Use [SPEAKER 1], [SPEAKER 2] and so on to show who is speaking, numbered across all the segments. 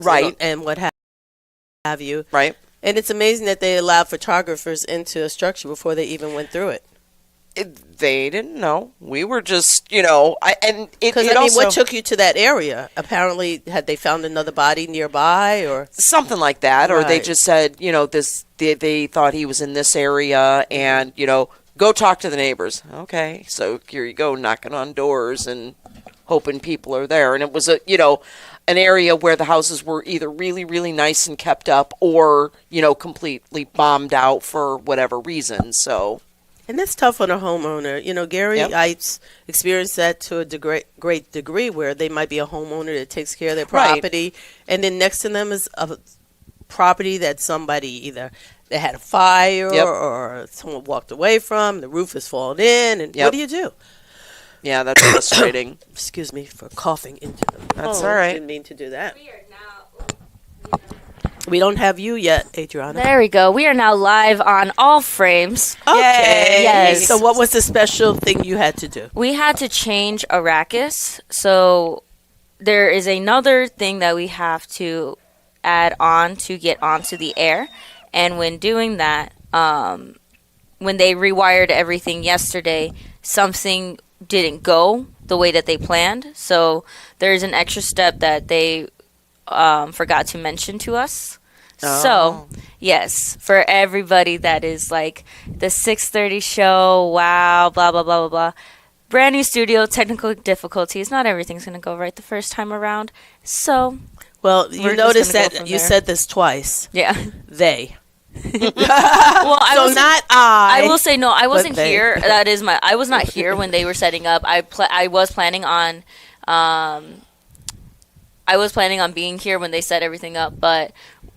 [SPEAKER 1] Right.
[SPEAKER 2] and what have you.
[SPEAKER 1] Right.
[SPEAKER 2] And it's amazing that they allowed photographers into a structure before they even went through it.
[SPEAKER 1] They didn't know. We were just, it
[SPEAKER 2] Because, I mean,
[SPEAKER 1] also,
[SPEAKER 2] what took you to that area? Apparently, had they found another body nearby, or
[SPEAKER 1] something like that, or they
[SPEAKER 2] Right.
[SPEAKER 1] just said, they thought he was in this area, and go talk to the neighbors. Okay, so here you go, knocking on doors and hoping people are there, and it was an area where the houses were either really, really nice and kept up, or completely bombed out for whatever reason. So.
[SPEAKER 2] And that's tough on a homeowner. Gary,
[SPEAKER 1] Yep.
[SPEAKER 2] I experienced that to a great degree, where they might be a homeowner that takes care of their
[SPEAKER 1] Right.
[SPEAKER 2] property, and then next to them is a property that somebody either they had a fire
[SPEAKER 1] Yep.
[SPEAKER 2] or someone walked away from. The roof has fallen in, and
[SPEAKER 1] Yep.
[SPEAKER 2] what do you do?
[SPEAKER 1] Yeah, that's frustrating.
[SPEAKER 2] Excuse me for coughing into the
[SPEAKER 1] That's
[SPEAKER 2] phone.
[SPEAKER 1] all right.
[SPEAKER 2] Didn't mean to do that. We don't have you yet, Adriana.
[SPEAKER 3] There we go. We are now live on All Frames.
[SPEAKER 2] Okay.
[SPEAKER 3] Yes.
[SPEAKER 2] So what was the special thing you had to do?
[SPEAKER 3] We had to change Arrakis, so there is another thing that we have to add on to get onto the air. And when doing that, when they rewired everything yesterday, something didn't go the way that they planned. So there's an extra step that they forgot to mention to us. So, yes, for everybody that is like the 6:30 show, wow, blah, blah, blah, blah, blah. Brand new studio, technical difficulties. Not everything's going to go right the first time around. So,
[SPEAKER 2] Well,
[SPEAKER 3] We're
[SPEAKER 2] you
[SPEAKER 3] just
[SPEAKER 2] noticed
[SPEAKER 3] gonna go
[SPEAKER 2] that
[SPEAKER 3] from
[SPEAKER 2] you
[SPEAKER 3] there.
[SPEAKER 2] said this twice.
[SPEAKER 3] yeah.
[SPEAKER 2] They.
[SPEAKER 3] Well, I
[SPEAKER 2] So
[SPEAKER 3] was
[SPEAKER 2] not I.
[SPEAKER 3] I will say no. I wasn't
[SPEAKER 2] they.
[SPEAKER 3] here. I was not here when they were setting up. I was planning on being here when they set everything up, but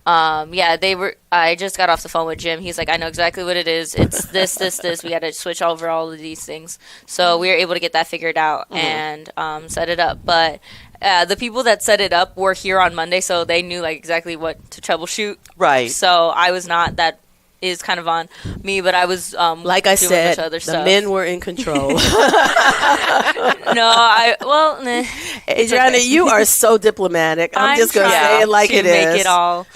[SPEAKER 3] yeah, they were. I just got off the phone with Jim. He's like, I know exactly what it is. It's this, this, this. We got to switch over all of these things, so we were able to get that figured out and set it up. But the people that set it up were here on Monday, so they knew like exactly what to troubleshoot.
[SPEAKER 1] Right.
[SPEAKER 3] So I was not. That is kind of on me, but I was
[SPEAKER 2] like I
[SPEAKER 3] doing a
[SPEAKER 2] said,
[SPEAKER 3] bunch of other
[SPEAKER 2] the
[SPEAKER 3] stuff.
[SPEAKER 2] men were in control. Adriana, you are so diplomatic. I'm just going to say it like it is.
[SPEAKER 3] Make it all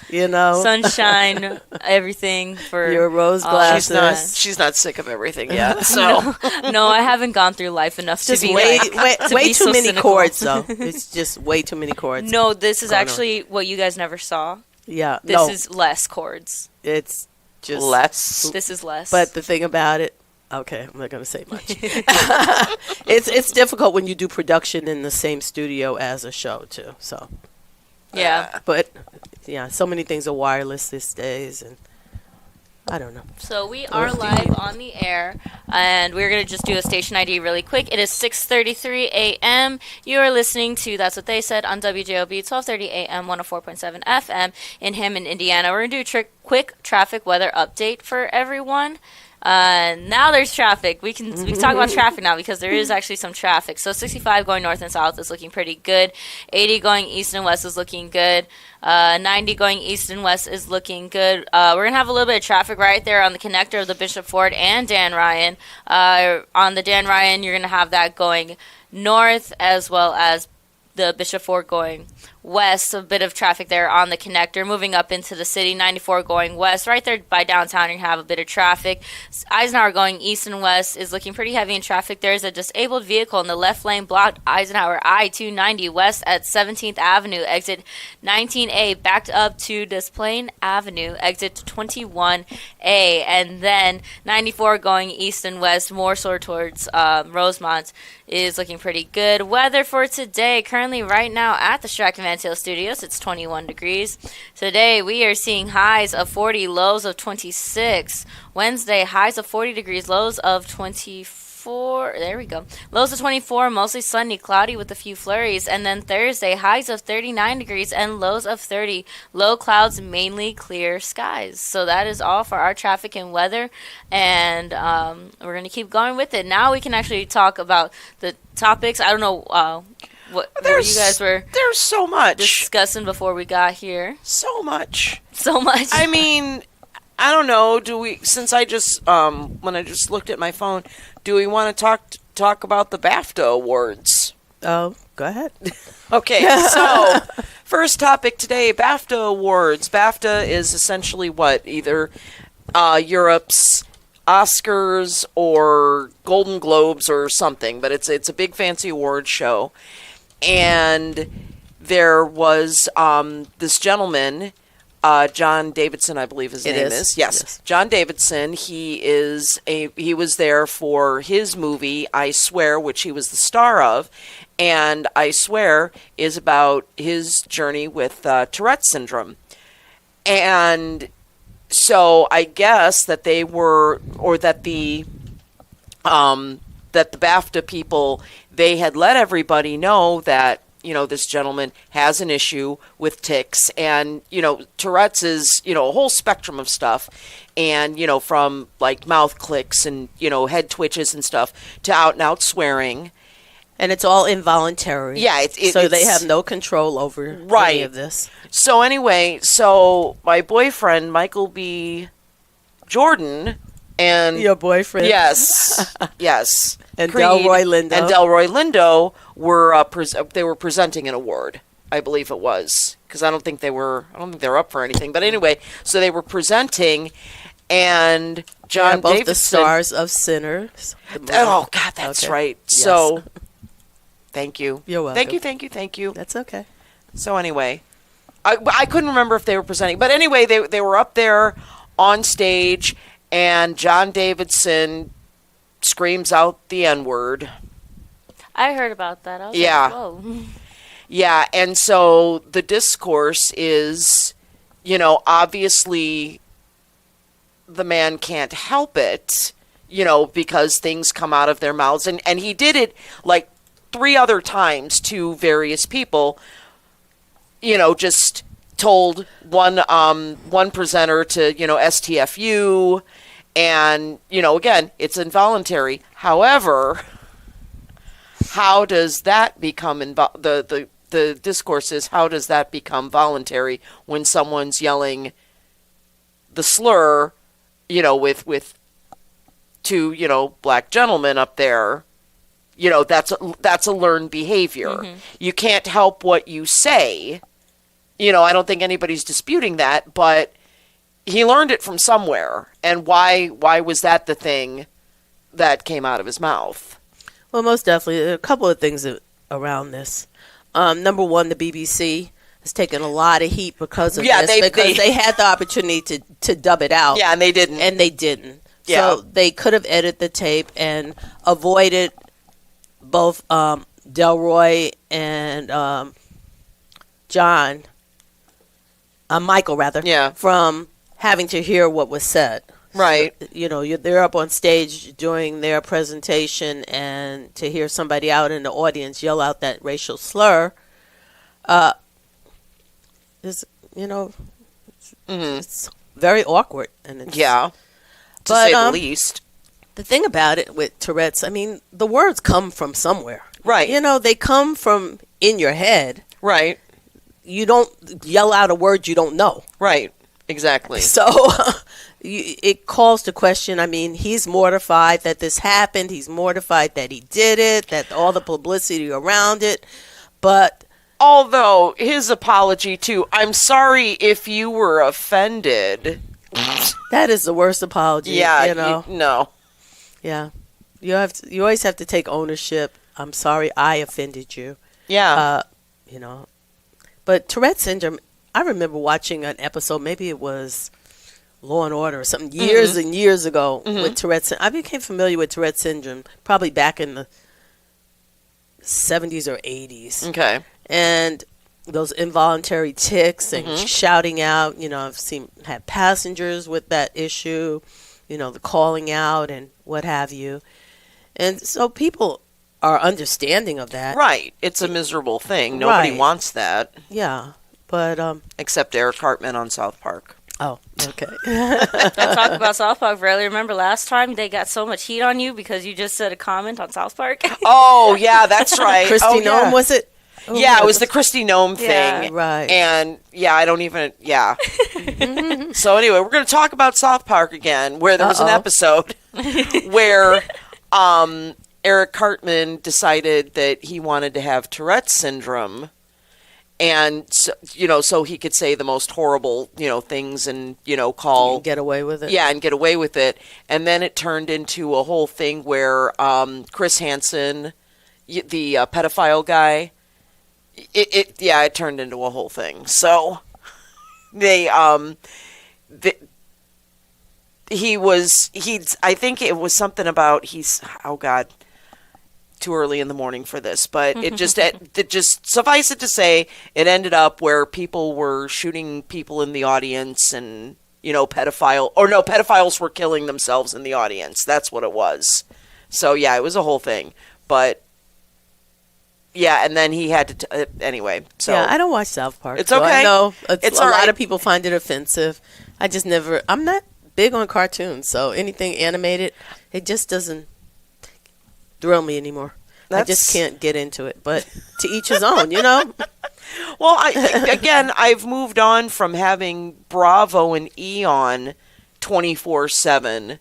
[SPEAKER 3] sunshine, everything for
[SPEAKER 2] your rose
[SPEAKER 3] all
[SPEAKER 2] glasses.
[SPEAKER 3] that.
[SPEAKER 1] She's not sick of everything yet. So
[SPEAKER 3] No, I haven't gone through life enough
[SPEAKER 2] Just
[SPEAKER 3] to be
[SPEAKER 2] way,
[SPEAKER 3] like, to
[SPEAKER 2] way
[SPEAKER 3] be
[SPEAKER 2] too
[SPEAKER 3] so
[SPEAKER 2] many
[SPEAKER 3] cynical.
[SPEAKER 2] chords, though. It's just way too many chords.
[SPEAKER 3] No, this is
[SPEAKER 2] Going on.
[SPEAKER 3] actually what you guys never saw.
[SPEAKER 2] Yeah,
[SPEAKER 3] This
[SPEAKER 2] no,
[SPEAKER 3] is less chords.
[SPEAKER 2] it's just
[SPEAKER 1] less.
[SPEAKER 3] This is less.
[SPEAKER 2] But the thing about it, okay, I'm not going to say much. It's difficult when you do production in the same studio as a show too. So,
[SPEAKER 3] yeah.
[SPEAKER 2] but yeah, so many things are wireless these days, and I don't know.
[SPEAKER 3] So we are live on the air, and we're going to just do a station ID really quick. It is 6:33 a.m. You are listening to That's What They Said on WJOB 1230 a.m. 104.7 FM in Hammond, Indiana. We're going to do a quick traffic weather update for everyone. Now there's traffic. We can talk about traffic now because there is actually some traffic. So 65 going north and south is looking pretty good. 80 going east and west is looking good. 90 going east and west is looking good. We're going to have a little bit of traffic right there on the connector of the Bishop Ford and Dan Ryan. On the Dan Ryan, you're going to have that going north as well as the Bishop Ford going west. A bit of traffic there on the connector. Moving up into the city, 94 going west. Right there by downtown, you're going to have a bit of traffic. Eisenhower going east and west is looking pretty heavy in traffic. There's a disabled vehicle in the left lane blocked Eisenhower I-290 west at 17th Avenue, exit 19A, backed up to Des Plaines Avenue, exit 21A. And then 94 going east and west, more so towards Rosemont, is looking pretty good. Weather for today, currently right now at the Strachan Van Til Studios, it's 21 degrees. Today we are seeing highs of 40, lows of 26. Wednesday, highs of 40 degrees, lows of 24. There we go. Lows of 24, mostly sunny, cloudy with a few flurries. And then Thursday, highs of 39 degrees and lows of 30. Low clouds, mainly clear skies. So that is all for our traffic and weather. And we're going to keep going with it. Now we can actually talk about the topics. I don't know what you guys were
[SPEAKER 1] There's so much.
[SPEAKER 3] discussing before we got here.
[SPEAKER 1] So much.
[SPEAKER 3] So much.
[SPEAKER 1] I mean, I don't know. Do we? Since I just when I just looked at my phone, do we want to talk about the BAFTA awards?
[SPEAKER 2] Oh, Go ahead.
[SPEAKER 1] Okay, so first topic today, BAFTA awards. BAFTA is essentially what? Either Europe's Oscars or Golden Globes or something, but it's a big fancy award show. And there was this gentleman, John Davidson, I believe his name is. Yes, John Davidson. He was there for his movie I Swear, which he was the star of, and I Swear is about his journey with Tourette's syndrome. And so I guess that they were, or that the BAFTA people, they had let everybody know that, this gentleman has an issue with tics, and, Tourette's is, a whole spectrum of stuff, and, from like mouth clicks and, head twitches and stuff to out and out swearing.
[SPEAKER 2] And it's all involuntary.
[SPEAKER 1] Yeah.
[SPEAKER 2] So they have no control over any of this.
[SPEAKER 1] So anyway, my boyfriend, Michael B. Jordan, and
[SPEAKER 2] your boyfriend,
[SPEAKER 1] yes,
[SPEAKER 2] and
[SPEAKER 1] Creed
[SPEAKER 2] Delroy Lindo,
[SPEAKER 1] and Delroy Lindo were they were presenting an award, I believe it was, because I don't think they were up for anything. But anyway, so they were presenting, and John
[SPEAKER 2] both
[SPEAKER 1] Davidson,
[SPEAKER 2] the stars of Sinners.
[SPEAKER 1] Oh God, that's
[SPEAKER 2] okay.
[SPEAKER 1] right.
[SPEAKER 2] Yes.
[SPEAKER 1] So, thank you.
[SPEAKER 2] You're welcome.
[SPEAKER 1] Thank you.
[SPEAKER 2] That's okay.
[SPEAKER 1] So anyway, I couldn't remember if they were presenting, but anyway, they were up there on stage, and John Davidson screams out the N-word.
[SPEAKER 3] I heard about that. I was
[SPEAKER 1] Yeah.
[SPEAKER 3] like, whoa.
[SPEAKER 1] Yeah, and so the discourse is, obviously the man can't help it, because things come out of their mouths, and he did it like 3 other times to various people, just told one presenter to, STFU, and, again, it's involuntary. However, how does that become the discourse is, how does that become voluntary when someone's yelling the slur, with 2, black gentlemen up there? That's a learned behavior. Mm-hmm. You can't help what you say. I don't think anybody's disputing that, but he learned it from somewhere. And why was that the thing that came out of his mouth?
[SPEAKER 2] Well, most definitely. There are a couple of things around this. Number one, the BBC has taken a lot of heat because of this, because they had the opportunity to dub it out.
[SPEAKER 1] Yeah, and they didn't.
[SPEAKER 2] Yeah. So they could have edited the tape and avoided both Delroy and Michael, from having to hear what was said.
[SPEAKER 1] Right.
[SPEAKER 2] So, they're up on stage doing their presentation, and to hear somebody out in the audience yell out that racial slur is, it's very awkward. And it's,
[SPEAKER 1] to say the least.
[SPEAKER 2] The thing about it with Tourette's, the words come from somewhere.
[SPEAKER 1] Right.
[SPEAKER 2] They come from in your head.
[SPEAKER 1] Right.
[SPEAKER 2] You don't yell out a word you don't know.
[SPEAKER 1] Right. Exactly.
[SPEAKER 2] So it calls to question. He's mortified that this happened. He's mortified that he did it, that all the publicity around it. But
[SPEAKER 1] although his apology too, I'm sorry if you were offended.
[SPEAKER 2] That is the worst apology.
[SPEAKER 1] Yeah. No.
[SPEAKER 2] Yeah. You always have to take ownership. I'm sorry I offended you.
[SPEAKER 1] Yeah.
[SPEAKER 2] But Tourette's syndrome, I remember watching an episode, maybe it was Law and Order or something, years and years ago with Tourette's. I became familiar with Tourette's syndrome probably back in the 70s or 80s.
[SPEAKER 1] Okay.
[SPEAKER 2] And those involuntary tics and shouting out, I've had passengers with that issue, the calling out and what have you. And so people are understanding of that.
[SPEAKER 1] Right. It's a miserable thing. Nobody wants that.
[SPEAKER 2] Yeah. But
[SPEAKER 1] except Eric Cartman on South Park.
[SPEAKER 2] Oh, okay.
[SPEAKER 3] I talk about South Park. Really, remember last time they got so much heat on you because you just said a comment on South Park?
[SPEAKER 1] Oh, yeah, that's right.
[SPEAKER 2] Christy Nome, was it?
[SPEAKER 1] Oh, yeah, it was the Christy Nome thing.
[SPEAKER 2] Right.
[SPEAKER 1] And, I don't even, So anyway, we're going to talk about South Park again, where there was an episode where Eric Cartman decided that he wanted to have Tourette's syndrome, and so he could say the most horrible things and call
[SPEAKER 2] Get away with it.
[SPEAKER 1] and get away with it. And then it turned into a whole thing where Chris Hansen, the pedophile guy, it turned into a whole thing. So I think it was something about oh God, too early in the morning for this, but it just suffice it to say, it ended up where people were shooting people in the audience, and pedophiles were killing themselves in the audience. That's what it was. So yeah, it was a whole thing. But yeah, and then he had to anyway. So
[SPEAKER 2] yeah, I don't watch South Park.
[SPEAKER 1] It's
[SPEAKER 2] so
[SPEAKER 1] okay.
[SPEAKER 2] I know
[SPEAKER 1] It's
[SPEAKER 2] a
[SPEAKER 1] all
[SPEAKER 2] lot
[SPEAKER 1] right.
[SPEAKER 2] of people find it offensive. I'm not big on cartoons, so anything animated, it just doesn't thrill me anymore. I just can't get into it. But to each his own,
[SPEAKER 1] Well, I've moved on from having Bravo and E on 24/7,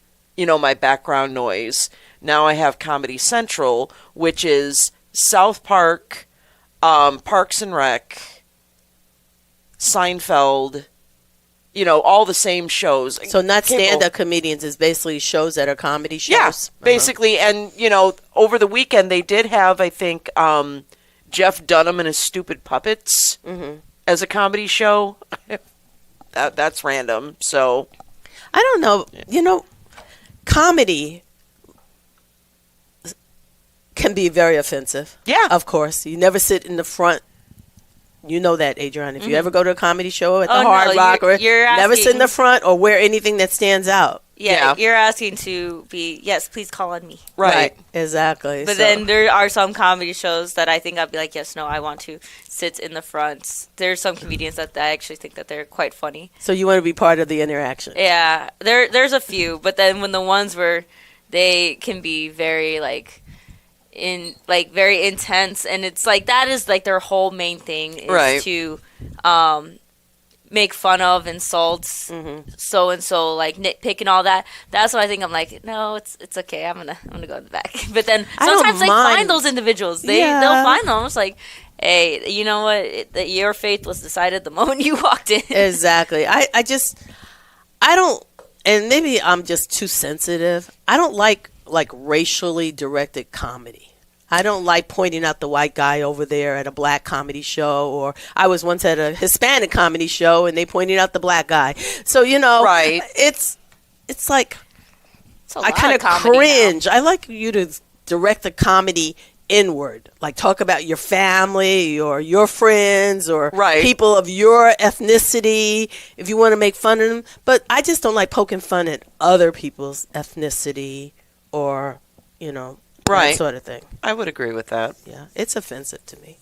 [SPEAKER 1] my background noise. Now I have Comedy Central, which is South Park, Parks and Rec, Seinfeld, all the same shows.
[SPEAKER 2] So not stand-up comedians, is basically shows that are comedy shows?
[SPEAKER 1] Yeah, basically. And, over the weekend they did have, I think, Jeff Dunham and his Stupid Puppets as a comedy show. That's random. So
[SPEAKER 2] I don't know. Comedy can be very offensive.
[SPEAKER 1] Yeah.
[SPEAKER 2] Of course. You never sit in the front. You know that, Adrian. If you ever go to a comedy show at the
[SPEAKER 3] Oh, no,
[SPEAKER 2] Hard Rock,
[SPEAKER 3] you're
[SPEAKER 2] never sit in
[SPEAKER 3] asking-
[SPEAKER 2] the front or wear anything that stands out.
[SPEAKER 3] Yeah,
[SPEAKER 1] Yeah.
[SPEAKER 3] you're asking to be, yes, please call on me.
[SPEAKER 1] right.
[SPEAKER 2] Exactly.
[SPEAKER 3] But
[SPEAKER 2] So-
[SPEAKER 3] then there are some comedy shows that I think I'd be like, yes, no, I want to sit in the front. There's some comedians that I actually think that they're quite funny.
[SPEAKER 2] So you want to be part of the interaction.
[SPEAKER 3] Yeah, there's a few, but then when the ones where they can be very very intense, and it's like that is like their whole main thing is
[SPEAKER 1] Right.
[SPEAKER 3] to make fun of, insults, so and so, like nitpick and all that. That's what I think. I'm like, no, it's okay. I'm gonna go in the back. But then
[SPEAKER 2] I don't
[SPEAKER 3] sometimes they
[SPEAKER 2] mind.
[SPEAKER 3] find those individuals. They'll
[SPEAKER 2] Yeah.
[SPEAKER 3] find them. It's like, hey, you know what? Your faith was decided the moment you walked in.
[SPEAKER 2] Exactly. I don't, and maybe I'm just too sensitive. I don't like racially directed comedy. I don't like pointing out the white guy over there at a black comedy show, or I was once at a Hispanic comedy show and they pointed out the black guy. So,
[SPEAKER 1] Right.
[SPEAKER 2] it's like
[SPEAKER 3] It's a
[SPEAKER 2] I
[SPEAKER 3] lot
[SPEAKER 2] kind of
[SPEAKER 3] comedy now.
[SPEAKER 2] cringe. I like you to direct the comedy inward, like talk about your family or your friends or
[SPEAKER 1] Right.
[SPEAKER 2] people of your ethnicity if you want to make fun of them. But I just don't like poking fun at other people's ethnicity or,
[SPEAKER 1] Right.
[SPEAKER 2] that sort of thing.
[SPEAKER 1] I would agree with that.
[SPEAKER 2] Yeah, it's offensive to me.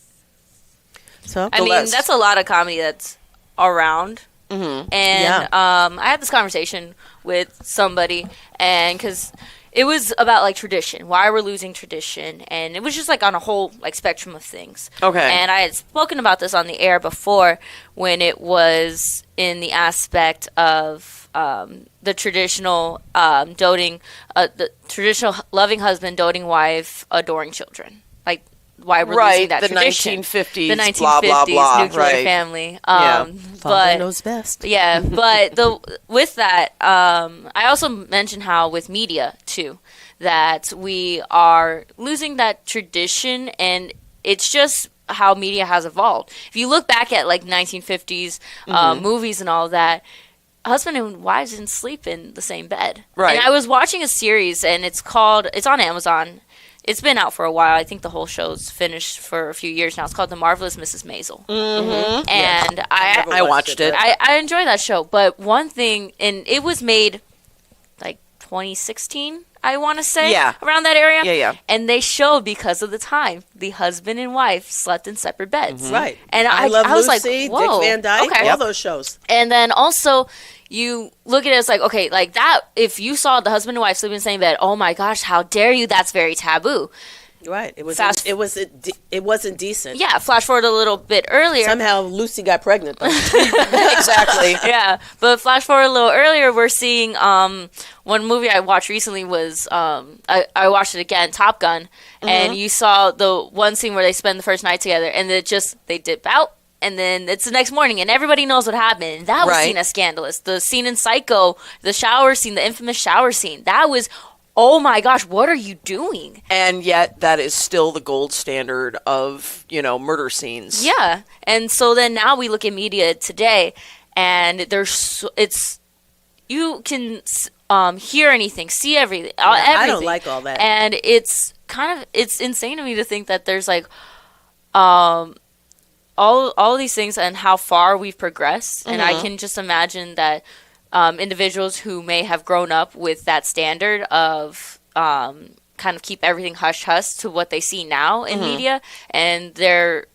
[SPEAKER 2] So
[SPEAKER 3] I mean,
[SPEAKER 1] list.
[SPEAKER 3] that's a lot of comedy that's around.
[SPEAKER 1] Mm-hmm.
[SPEAKER 3] And I had this conversation with somebody, and because it was about like tradition, why we're losing tradition, and it was just like on a whole like spectrum of things.
[SPEAKER 1] Okay.
[SPEAKER 3] And I had spoken about this on the air before when it was in the aspect of the traditional the traditional loving husband, doting wife, adoring children, like why we're losing
[SPEAKER 1] Right.
[SPEAKER 3] that
[SPEAKER 1] The
[SPEAKER 3] tradition.
[SPEAKER 1] 1950s,
[SPEAKER 3] The 1950s
[SPEAKER 1] blah, blah, blah.
[SPEAKER 3] nuclear
[SPEAKER 1] Right.
[SPEAKER 3] family.
[SPEAKER 1] Yeah.
[SPEAKER 2] Father
[SPEAKER 3] But
[SPEAKER 2] knows best.
[SPEAKER 3] yeah, but with that, I also mentioned how with media too, that we are losing that tradition, and it's just how media has evolved. If you look back at like 1950s movies and all that, husband and wives didn't sleep in the same bed.
[SPEAKER 1] Right.
[SPEAKER 3] And I was watching a series, and it's on Amazon. It's been out for a while. I think the whole show's finished for a few years now. It's called The Marvelous Mrs. Maisel.
[SPEAKER 1] Mm-hmm.
[SPEAKER 3] And
[SPEAKER 1] I watched it.
[SPEAKER 3] I enjoy that show, but one thing, and it was made like 2016, I want to say,
[SPEAKER 1] Yeah.
[SPEAKER 3] around that area.
[SPEAKER 1] Yeah.
[SPEAKER 3] And they showed, because of the time, the husband and wife slept in separate beds.
[SPEAKER 2] Right.
[SPEAKER 3] And
[SPEAKER 2] I Love
[SPEAKER 3] was like,
[SPEAKER 2] Lucy,
[SPEAKER 3] whoa,
[SPEAKER 2] Dick Van Dyke,
[SPEAKER 3] okay.
[SPEAKER 2] all those shows.
[SPEAKER 3] And then also, you look at it as like, okay, like that, if you saw the husband and wife sleeping in the same bed, oh my gosh, how dare you? That's very taboo.
[SPEAKER 2] Right. It was.
[SPEAKER 3] Fast-
[SPEAKER 2] It wasn't decent.
[SPEAKER 3] Yeah, flash forward a little bit earlier.
[SPEAKER 2] Somehow Lucy got pregnant. Though.
[SPEAKER 1] Exactly.
[SPEAKER 3] Yeah, but flash forward a little earlier, we're seeing one movie I watched recently was I watched it again, Top Gun, and you saw the one scene where they spend the first night together, and they dip out. And then it's the next morning, and everybody knows what happened. And that was
[SPEAKER 1] Right.
[SPEAKER 3] seen as scandalous. The scene in Psycho, the shower scene, the infamous shower scene, that was, oh my gosh, what are you doing?
[SPEAKER 1] And yet, that is still the gold standard of, murder scenes.
[SPEAKER 3] Yeah. And so then now we look at media today, and you can hear anything, see everything, everything.
[SPEAKER 2] I don't like all that.
[SPEAKER 3] And it's insane to me to think that there's like, all these things and how far we've progressed. And I can just imagine that individuals who may have grown up with that standard of kind of keep everything hush-hush to what they see now in media and their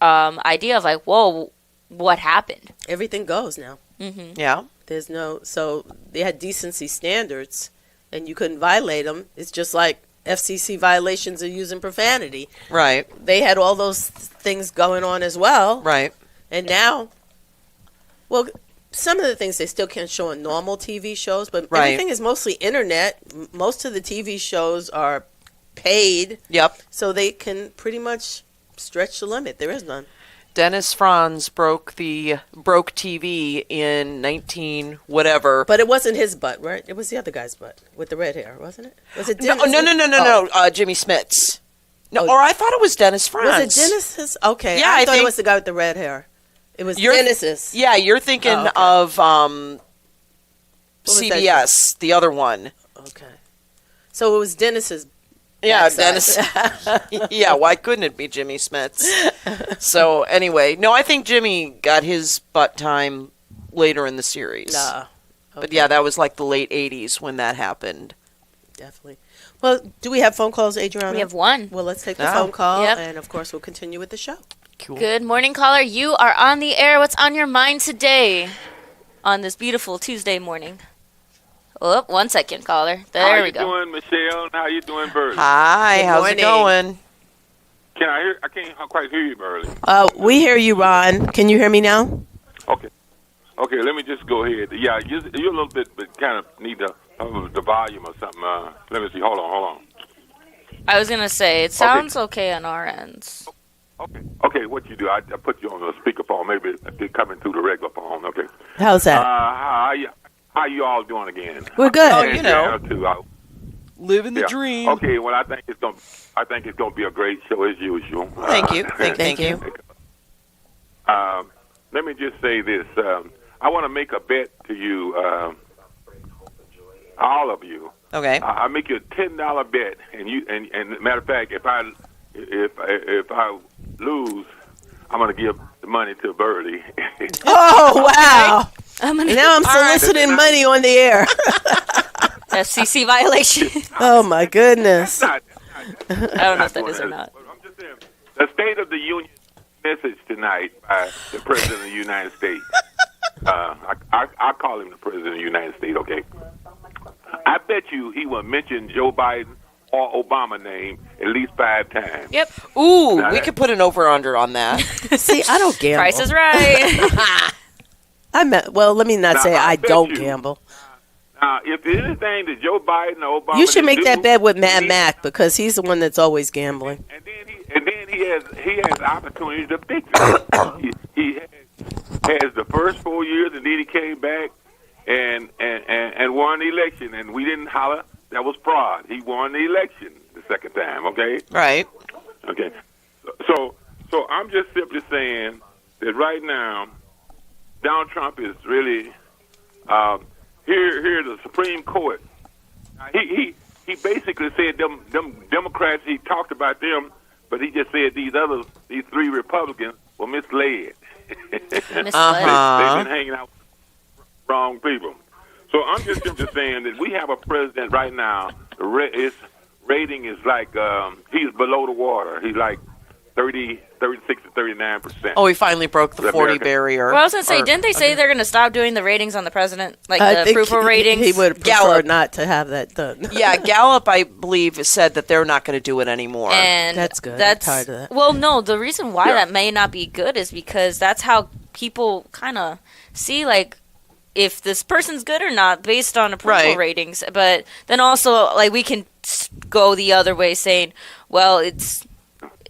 [SPEAKER 3] idea of like, whoa, what happened?
[SPEAKER 2] Everything goes now.
[SPEAKER 1] Yeah.
[SPEAKER 2] There's no. So they had decency standards, and you couldn't violate them. It's just like FCC violations of using profanity.
[SPEAKER 1] Right.
[SPEAKER 2] They had all those things going on as well.
[SPEAKER 1] Right.
[SPEAKER 2] And now, well, some of the things they still can't show on normal TV shows, but
[SPEAKER 1] Right.
[SPEAKER 2] everything is mostly internet. Most of the TV shows are paid,
[SPEAKER 1] Yep.
[SPEAKER 2] so they can pretty much stretch the limit. There is none.
[SPEAKER 1] Dennis Franz broke TV in 19 whatever.
[SPEAKER 2] But it wasn't his butt, right? It was the other guy's butt with the red hair, wasn't it? Was it
[SPEAKER 1] No,
[SPEAKER 2] Dennis?
[SPEAKER 1] no. Jimmy Smits. No, or I thought it was Dennis Franz.
[SPEAKER 2] Was it Dennis's? Okay.
[SPEAKER 1] Yeah,
[SPEAKER 2] I
[SPEAKER 1] I
[SPEAKER 2] thought
[SPEAKER 1] think-
[SPEAKER 2] it was the guy with the red hair. It was
[SPEAKER 1] You're-
[SPEAKER 2] Dennis's.
[SPEAKER 1] Yeah, you're thinking
[SPEAKER 2] Oh, okay.
[SPEAKER 1] of
[SPEAKER 2] What was that
[SPEAKER 1] CBS, the other one.
[SPEAKER 2] Okay. So it was Dennis's.
[SPEAKER 1] Yeah,
[SPEAKER 2] backside.
[SPEAKER 1] Dennis. Yeah, why couldn't it be Jimmy Smits? So anyway, no, I think Jimmy got his butt time later in the series.
[SPEAKER 2] Nah.
[SPEAKER 1] But yeah, that was like the late 80s when that happened.
[SPEAKER 2] Definitely. Well, do we have phone calls, Adriana?
[SPEAKER 3] We have one.
[SPEAKER 2] Well, let's take the
[SPEAKER 1] Oh.
[SPEAKER 2] phone call,
[SPEAKER 3] Yep.
[SPEAKER 2] and of course, we'll continue with the show.
[SPEAKER 1] Cool.
[SPEAKER 3] Good morning, caller. You are on the air. What's on your mind today on this beautiful Tuesday morning? Oh, 1 second, caller. There we go.
[SPEAKER 4] How you doing, Michelle? How you doing, Burley?
[SPEAKER 1] Hi,
[SPEAKER 2] Good
[SPEAKER 1] how's
[SPEAKER 2] morning.
[SPEAKER 1] it going?
[SPEAKER 4] Can I hear? I can't quite hear you, Burley.
[SPEAKER 2] We hear you, Ron. Can you hear me now?
[SPEAKER 4] Okay. Okay, let me just go ahead. Yeah, you're a little bit, but kind of need the volume or something. Let me see. Hold on.
[SPEAKER 3] I was going to say, it sounds okay on our ends.
[SPEAKER 4] Okay, what you do? I put you on the speakerphone. Maybe they're coming through the regular phone. Okay.
[SPEAKER 2] How's that?
[SPEAKER 4] How you all doing again?
[SPEAKER 2] We're good.
[SPEAKER 1] Oh, you know.
[SPEAKER 4] Too.
[SPEAKER 1] Living the
[SPEAKER 4] Yeah.
[SPEAKER 1] dream.
[SPEAKER 4] Okay. Well, I think it's gonna be a great show as usual.
[SPEAKER 1] Thank you. Thank you.
[SPEAKER 4] Let me just say this. I want to make a bet to you, all of you.
[SPEAKER 1] Okay.
[SPEAKER 4] I make you a $10 bet, and matter of fact, if I lose, I'm gonna give the money to Birdie.
[SPEAKER 2] Oh, wow.
[SPEAKER 3] I'm
[SPEAKER 2] Now I'm soliciting money on the air.
[SPEAKER 3] FCC violation.
[SPEAKER 2] Oh, my goodness.
[SPEAKER 3] I don't know if that is or not.
[SPEAKER 4] I'm just saying, the State of the Union message tonight by the President of the United States. I call him the President of the United States, okay? I bet you he will mention Joe Biden or Obama name at least 5 times.
[SPEAKER 3] Yep.
[SPEAKER 1] Ooh,
[SPEAKER 4] Now
[SPEAKER 1] we
[SPEAKER 4] that-
[SPEAKER 1] could put an over-under on that.
[SPEAKER 2] See, I don't gamble.
[SPEAKER 3] Price is right.
[SPEAKER 2] Well, let me not
[SPEAKER 4] Now,
[SPEAKER 2] say
[SPEAKER 4] I
[SPEAKER 2] I
[SPEAKER 4] bet
[SPEAKER 2] don't
[SPEAKER 4] you-
[SPEAKER 2] gamble.
[SPEAKER 4] Now, if there's anything that Joe Biden or Obama
[SPEAKER 2] You should make
[SPEAKER 4] didn't
[SPEAKER 2] that
[SPEAKER 4] do,
[SPEAKER 2] bet with Mad
[SPEAKER 4] he-
[SPEAKER 2] Mac because he's the one that's always gambling.
[SPEAKER 4] And then he has opportunity to fix it. he has the first 4 years, and then he came back and won the election, and we didn't holler. That was fraud. He won the election the second time. Okay.
[SPEAKER 1] Right.
[SPEAKER 4] Okay. So I'm just simply saying that right now, Donald Trump is really here. The Supreme Court. He basically said them Democrats. He talked about them, but he just said these 3 Republicans were misled.
[SPEAKER 3] Misled.
[SPEAKER 1] Uh-huh.
[SPEAKER 4] They've been hanging out with wrong people. So I'm just simply saying that we have a president right now. His rating is like he's below the water. He's like 30 36 to 39%.
[SPEAKER 1] Oh, he finally broke the
[SPEAKER 4] The
[SPEAKER 1] 40
[SPEAKER 4] American-
[SPEAKER 1] barrier.
[SPEAKER 3] Well, I was gonna say, didn't they say they're gonna stop doing the ratings on the president, like
[SPEAKER 2] I
[SPEAKER 3] the
[SPEAKER 2] think
[SPEAKER 3] approval ratings?
[SPEAKER 2] He would prefer
[SPEAKER 1] Gallup.
[SPEAKER 2] not to have that done.
[SPEAKER 1] Yeah, Gallup, I believe, said that they're not going to do it anymore.
[SPEAKER 3] And
[SPEAKER 2] That's good. I'm
[SPEAKER 3] That's
[SPEAKER 2] tired of that.
[SPEAKER 3] Well, no, the reason why
[SPEAKER 4] Yeah.
[SPEAKER 3] that may not be good is because that's how people kind of see like if this person's good or not based on approval
[SPEAKER 1] Right.
[SPEAKER 3] ratings. But then also like we can go the other way, saying, well, it's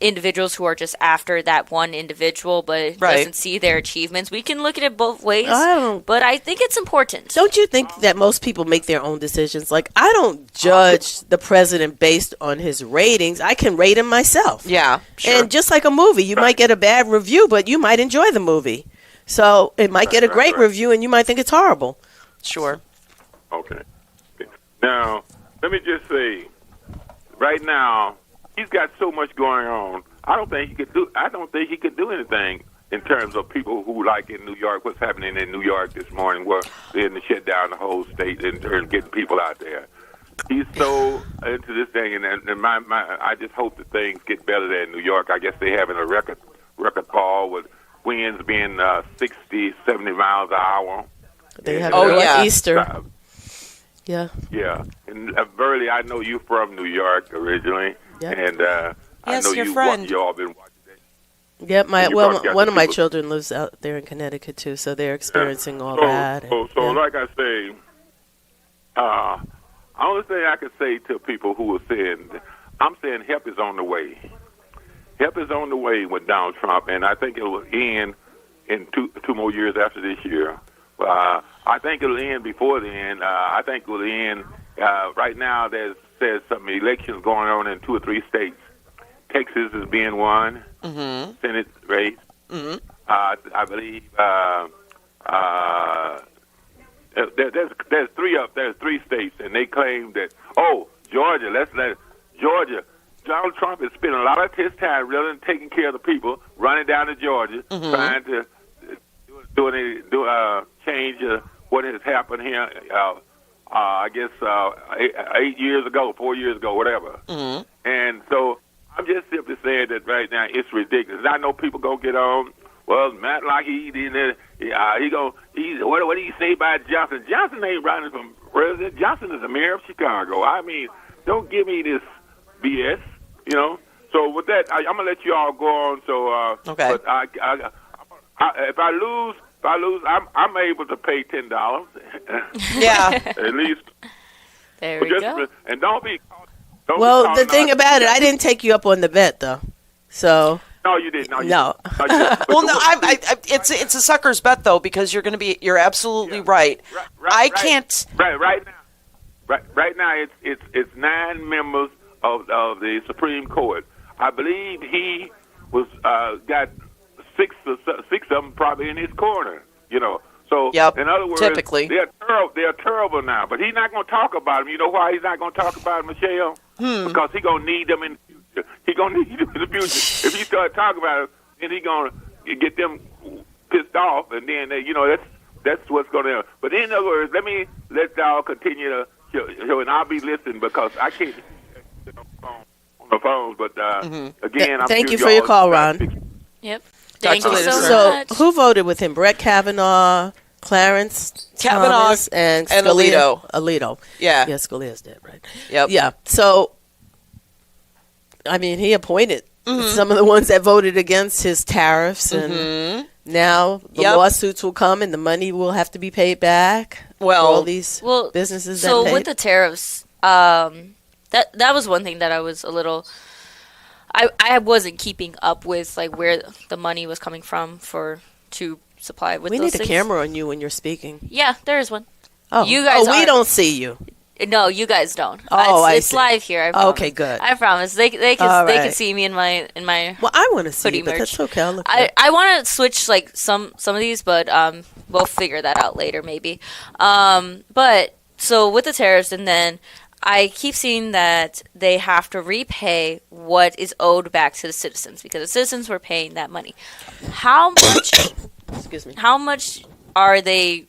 [SPEAKER 3] individuals who are just after that one individual, but
[SPEAKER 1] Right.
[SPEAKER 3] doesn't see their achievements. We can look at it both ways,
[SPEAKER 2] I don't.
[SPEAKER 3] but I think it's important.
[SPEAKER 2] Don't you think that most people make their own decisions? Like, I don't judge the president based on his ratings. I can rate him myself.
[SPEAKER 1] Yeah, sure.
[SPEAKER 2] And just like a movie, you might get a bad review, but you might enjoy the movie. So it might get a great
[SPEAKER 4] right.
[SPEAKER 2] review, and you might think it's horrible.
[SPEAKER 1] sure.
[SPEAKER 4] Okay. Now, let me just say, right now, he's got so much going on. I don't think he could do anything in terms of people who like in New York. What's happening in New York this morning? Where they're to shut down the whole state in terms of getting people out there. He's so into this thing, and I just hope that things get better there in New York. I guess they're having a record fall with winds being 60, 70 miles an hour.
[SPEAKER 2] They have
[SPEAKER 1] Oh, yeah.
[SPEAKER 2] Easter.
[SPEAKER 4] Uh,
[SPEAKER 2] Yeah.
[SPEAKER 4] Yeah, and Burley, I know you from New York originally,
[SPEAKER 2] Yeah.
[SPEAKER 4] and I
[SPEAKER 1] Yes,
[SPEAKER 4] know
[SPEAKER 1] your friend.
[SPEAKER 4] you all been watching that.
[SPEAKER 2] Yep.
[SPEAKER 4] You
[SPEAKER 2] Well,
[SPEAKER 4] broadcast
[SPEAKER 2] one of my
[SPEAKER 4] people-
[SPEAKER 2] children lives out there in Connecticut too, so they're experiencing all
[SPEAKER 4] so,
[SPEAKER 2] that. and-
[SPEAKER 4] So,
[SPEAKER 2] yeah.
[SPEAKER 4] like I say, only thing I can say to people who are saying, I'm saying help is on the way. Help is on the way with Donald Trump, and I think it will end in two more years after this year. I think it'll end before the end. I think it will end. Right now, there's some elections going on in 2 or 3 states. Texas is being one, Senate race. I believe there's 3 states, and they claim that. Oh, Georgia. Georgia. Donald Trump is spending a lot of his time rather than taking care of the people, running down to Georgia, trying to change what has happened here. I guess 8 years ago, 4 years ago, whatever. And so I'm just simply saying that right now it's ridiculous. I know people gonna get on. Well, Matt Lockheed, what do you say about Johnson? Johnson ain't running for president. Johnson is the mayor of Chicago. I mean, don't give me this BS, you know. So with that, I'm gonna let you all go on. So
[SPEAKER 1] Okay.
[SPEAKER 4] But if I lose, I'm able to pay $10
[SPEAKER 1] Yeah.
[SPEAKER 4] at least.
[SPEAKER 3] There we go.
[SPEAKER 4] And don't be.
[SPEAKER 2] Well, the thing about it, I didn't take you up on the bet though, so
[SPEAKER 4] No, you didn't.
[SPEAKER 2] No.
[SPEAKER 4] You didn't.
[SPEAKER 1] Well, no, it's a sucker's bet though, because you're absolutely right. I can't.
[SPEAKER 4] Right now, it's 9 members of the Supreme Court. I believe he was got 6 of them probably in his corner. You know. So
[SPEAKER 1] Yep,
[SPEAKER 4] in other words,
[SPEAKER 1] typically.
[SPEAKER 4] they're terrible now. But he's not going to talk about them. You know why he's not going to talk about them, Michelle? Because he's going to need them in the future. He's going to need them in the future. If he start talking about it, then he's going to get them pissed off, and then that's what's going to. But in other words, let y'all continue to show, and I'll be listening because I can't on the phones. But again, I'm
[SPEAKER 2] Thank
[SPEAKER 4] sure
[SPEAKER 2] you for your
[SPEAKER 4] y'all
[SPEAKER 2] call,
[SPEAKER 4] got
[SPEAKER 2] Ron.
[SPEAKER 4] big-
[SPEAKER 3] Yep.
[SPEAKER 1] Talk
[SPEAKER 3] Thank
[SPEAKER 1] to
[SPEAKER 3] you
[SPEAKER 1] you later,
[SPEAKER 3] so
[SPEAKER 1] sir.
[SPEAKER 2] So,
[SPEAKER 3] much.
[SPEAKER 2] who voted with him? Brett Kavanaugh, Clarence
[SPEAKER 1] Kavanaugh,
[SPEAKER 2] Thomas, and
[SPEAKER 1] and
[SPEAKER 2] Scalia? Alito.
[SPEAKER 1] Yeah.
[SPEAKER 2] Yeah, Scalia's dead, right?
[SPEAKER 1] Yep.
[SPEAKER 2] Yeah. So, I mean, he appointed some of the ones that voted against his tariffs, and now the
[SPEAKER 1] Yep.
[SPEAKER 2] lawsuits will come, and the money will have to be paid back.
[SPEAKER 1] Well,
[SPEAKER 2] for all these
[SPEAKER 3] Well,
[SPEAKER 2] businesses.
[SPEAKER 3] so
[SPEAKER 2] that
[SPEAKER 3] with the tariffs, that was one thing that I was a little. I wasn't keeping up with like where the money was coming from to supply with
[SPEAKER 2] we
[SPEAKER 3] those
[SPEAKER 2] need a
[SPEAKER 3] things.
[SPEAKER 2] camera on you when you're speaking.
[SPEAKER 3] Yeah, there is one.
[SPEAKER 2] Oh,
[SPEAKER 3] You guys
[SPEAKER 2] we
[SPEAKER 3] are-
[SPEAKER 2] don't see you.
[SPEAKER 3] No, you guys don't.
[SPEAKER 2] Oh, I
[SPEAKER 3] it's
[SPEAKER 2] see.
[SPEAKER 3] live here. I promise.
[SPEAKER 2] Okay, good.
[SPEAKER 3] I promise. They
[SPEAKER 2] All
[SPEAKER 3] can
[SPEAKER 2] right.
[SPEAKER 3] see me in my.
[SPEAKER 2] Well, I want to see
[SPEAKER 3] Hoodie
[SPEAKER 2] you, but
[SPEAKER 3] merch.
[SPEAKER 2] that's okay. I'll look.
[SPEAKER 3] I want to switch like some of these, but we'll figure that out later maybe. But so with the tariffs, and then I keep seeing that they have to repay what is owed back to the citizens because the citizens were paying that money. How much?
[SPEAKER 2] Excuse me.
[SPEAKER 3] How much are they